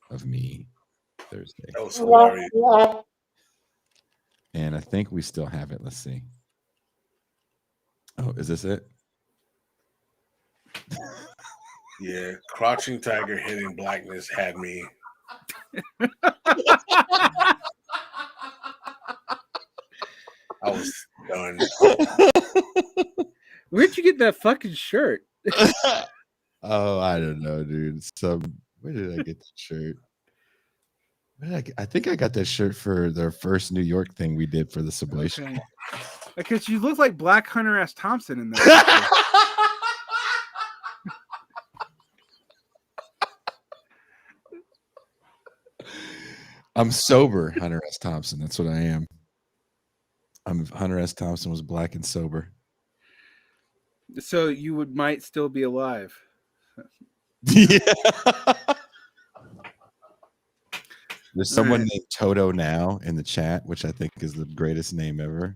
of me Thursday. That was hilarious. And I think we still have it. Let's see. Oh, is this it? Yeah, Crouching Tiger, Hidden Blackness had me. I was done. Where'd you get that fucking shirt? Oh, I don't know, dude. Where did I get the shirt? I think I got that shirt for their first New York thing we did for the Sublation. Okay. Because you look like Black Hunter S. Thompson in that. I'm sober, Hunter S. Thompson. That's what I am. Hunter S. Thompson was black and sober. So you might still be alive. Yeah. There's someone named Toto now in the chat, which I think is the greatest name ever.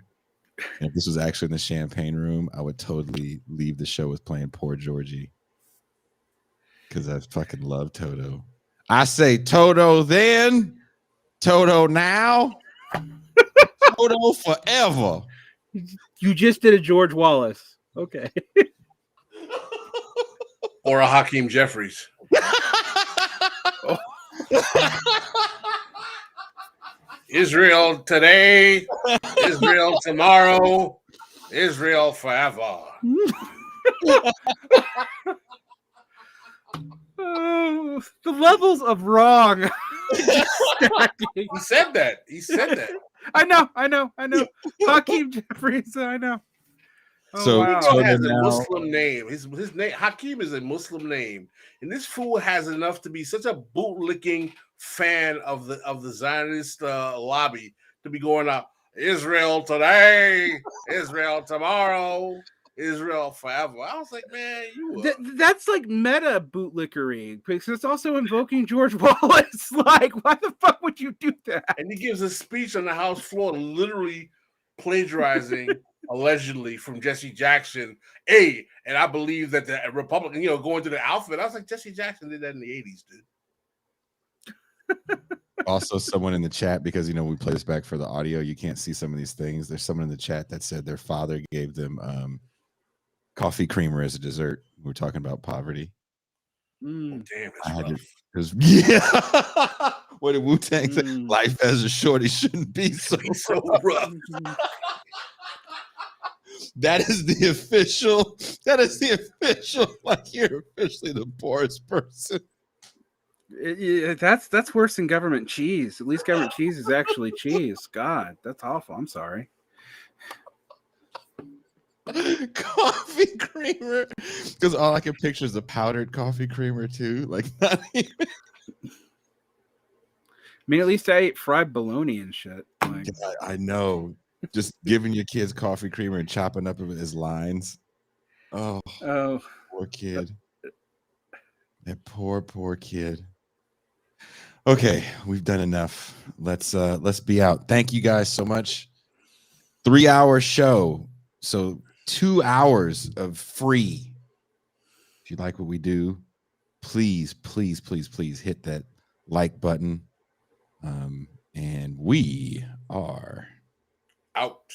And if this was actually in the champagne room, I would totally leave the show with playing Poor Georgie. Because I fucking love Toto. I say Toto then, Toto now, Toto forever. You just did a George Wallace. Okay. Or a Hakeem Jeffries. Oh. Israel today, Israel tomorrow, Israel forever. Oh, the levels of wrong. He said that. He said that. I know. Hakeem Jeffries, I know. Oh, So wow. He has a Muslim name. His name Hakeem is a Muslim name, and this fool has enough to be such a bootlicking fan of the Zionist lobby to be going out Israel today, Israel tomorrow, Israel forever. I was like, man, that's like meta bootlickery because it's also invoking George Wallace. Like, why the fuck would you do that? And he gives a speech on the House floor, literally plagiarizing. Allegedly from Jesse Jackson. And I believe that the Republican, going to the alphabet. I was like, Jesse Jackson did that in the 80s, dude. Also, someone in the chat, because we play this back for the audio, you can't see some of these things. There's someone in the chat that said their father gave them coffee creamer as a dessert. We were talking about poverty. Oh, damn, Because what did Wu-Tang say? Life as a shorty shouldn't be so rough. That is the official. Like, you're officially the poorest person. That's worse than government cheese. At least government cheese is actually cheese. God, that's awful. I'm sorry. Coffee creamer, because all I can picture is the powdered coffee creamer too. Like, not even. I mean, at least I ate fried bologna and shit. Like, I know. Just giving your kids coffee creamer and chopping up his lines. Oh, poor kid. That poor kid. Okay, we've done enough. Let's be out. Thank you guys so much. 3-hour show. So 2 hours of free. If you like what we do, please hit that like button. And we are out.